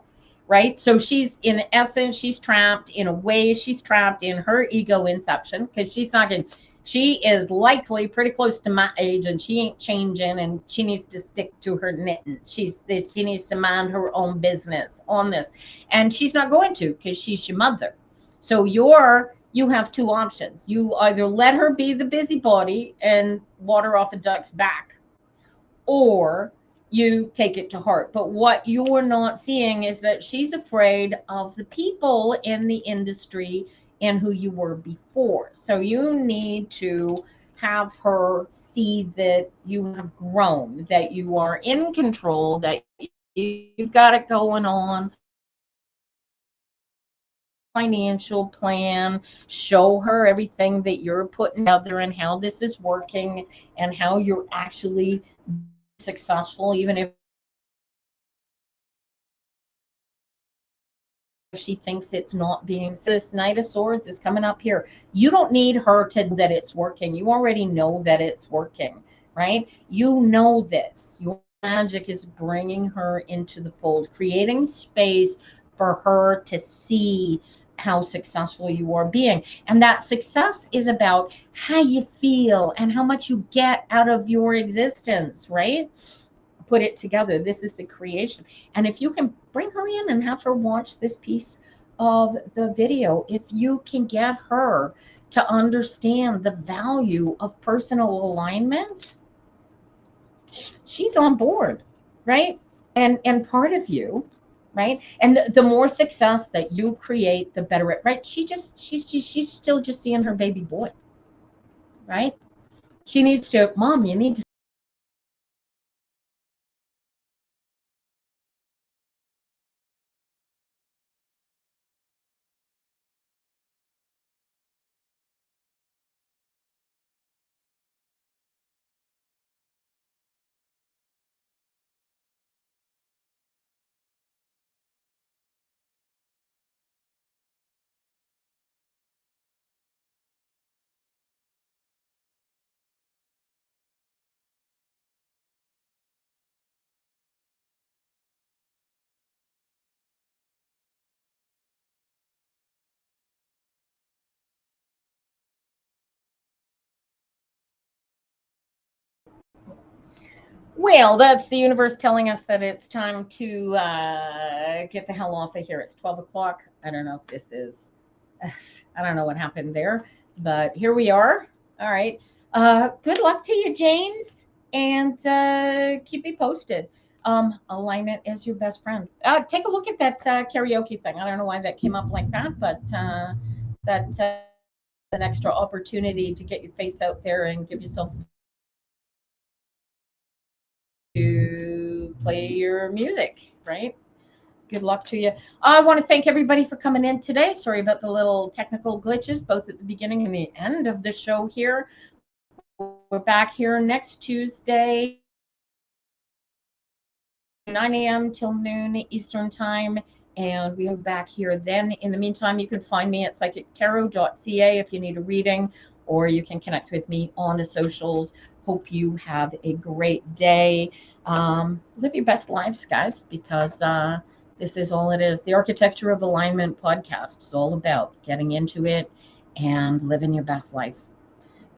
S1: right. So she's, in essence, she's trapped in a way. She's trapped in her ego inception, because she is likely pretty close to my age, and she ain't changing, and she needs to stick to her knitting. She needs to mind her own business on this, and she's not going to, because she's your mother. So you have two options. You either let her be the busybody and water off a duck's back, or you take it to heart. But what you're not seeing is that she's afraid of the people in the industry and who you were before. So you need to have her see that you have grown, that you are in control, that you've got it going on, financial plan, show her everything that you're putting out there and how this is working and how you're actually successful, even if she thinks it's not being. So this Knight of Swords is coming up here. You don't need her to know that it's working. You already know that it's working, right? You know this. Your magic is bringing her into the fold, creating space for her to see how successful you are being. And that success is about how you feel and how much you get out of your existence, right? Put it together. This is the creation. And if you can bring her in and have her watch this piece of the video, if you can get her to understand the value of personal alignment, she's on board, right? And part of you, right? And the more success that you create, the better it, right? She's still just seeing her baby boy, right? She needs to, Mom, you need to Well, that's the universe telling us that it's time to get the hell off of here. It's 12 o'clock. I don't know if this is, I don't know what happened there, but here we are. All right. Good luck to you, James, and keep me posted. Alignment is your best friend. Take a look at that karaoke thing. I don't know why that came up like that, but that's an extra opportunity to get your face out there and give yourself to play your music, right? Good luck to you. I want to thank everybody for coming in today. Sorry about the little technical glitches, both at the beginning and the end of the show here. We're back here next Tuesday. 9 a.m. till noon Eastern time. And we'll be back here then. In the meantime, you can find me at psychictarot.ca if you need a reading, or you can connect with me on the socials. Hope you have a great day. Live your best lives, guys, because this is all it is. The Architecture of Alignment podcast is all about getting into it and living your best life.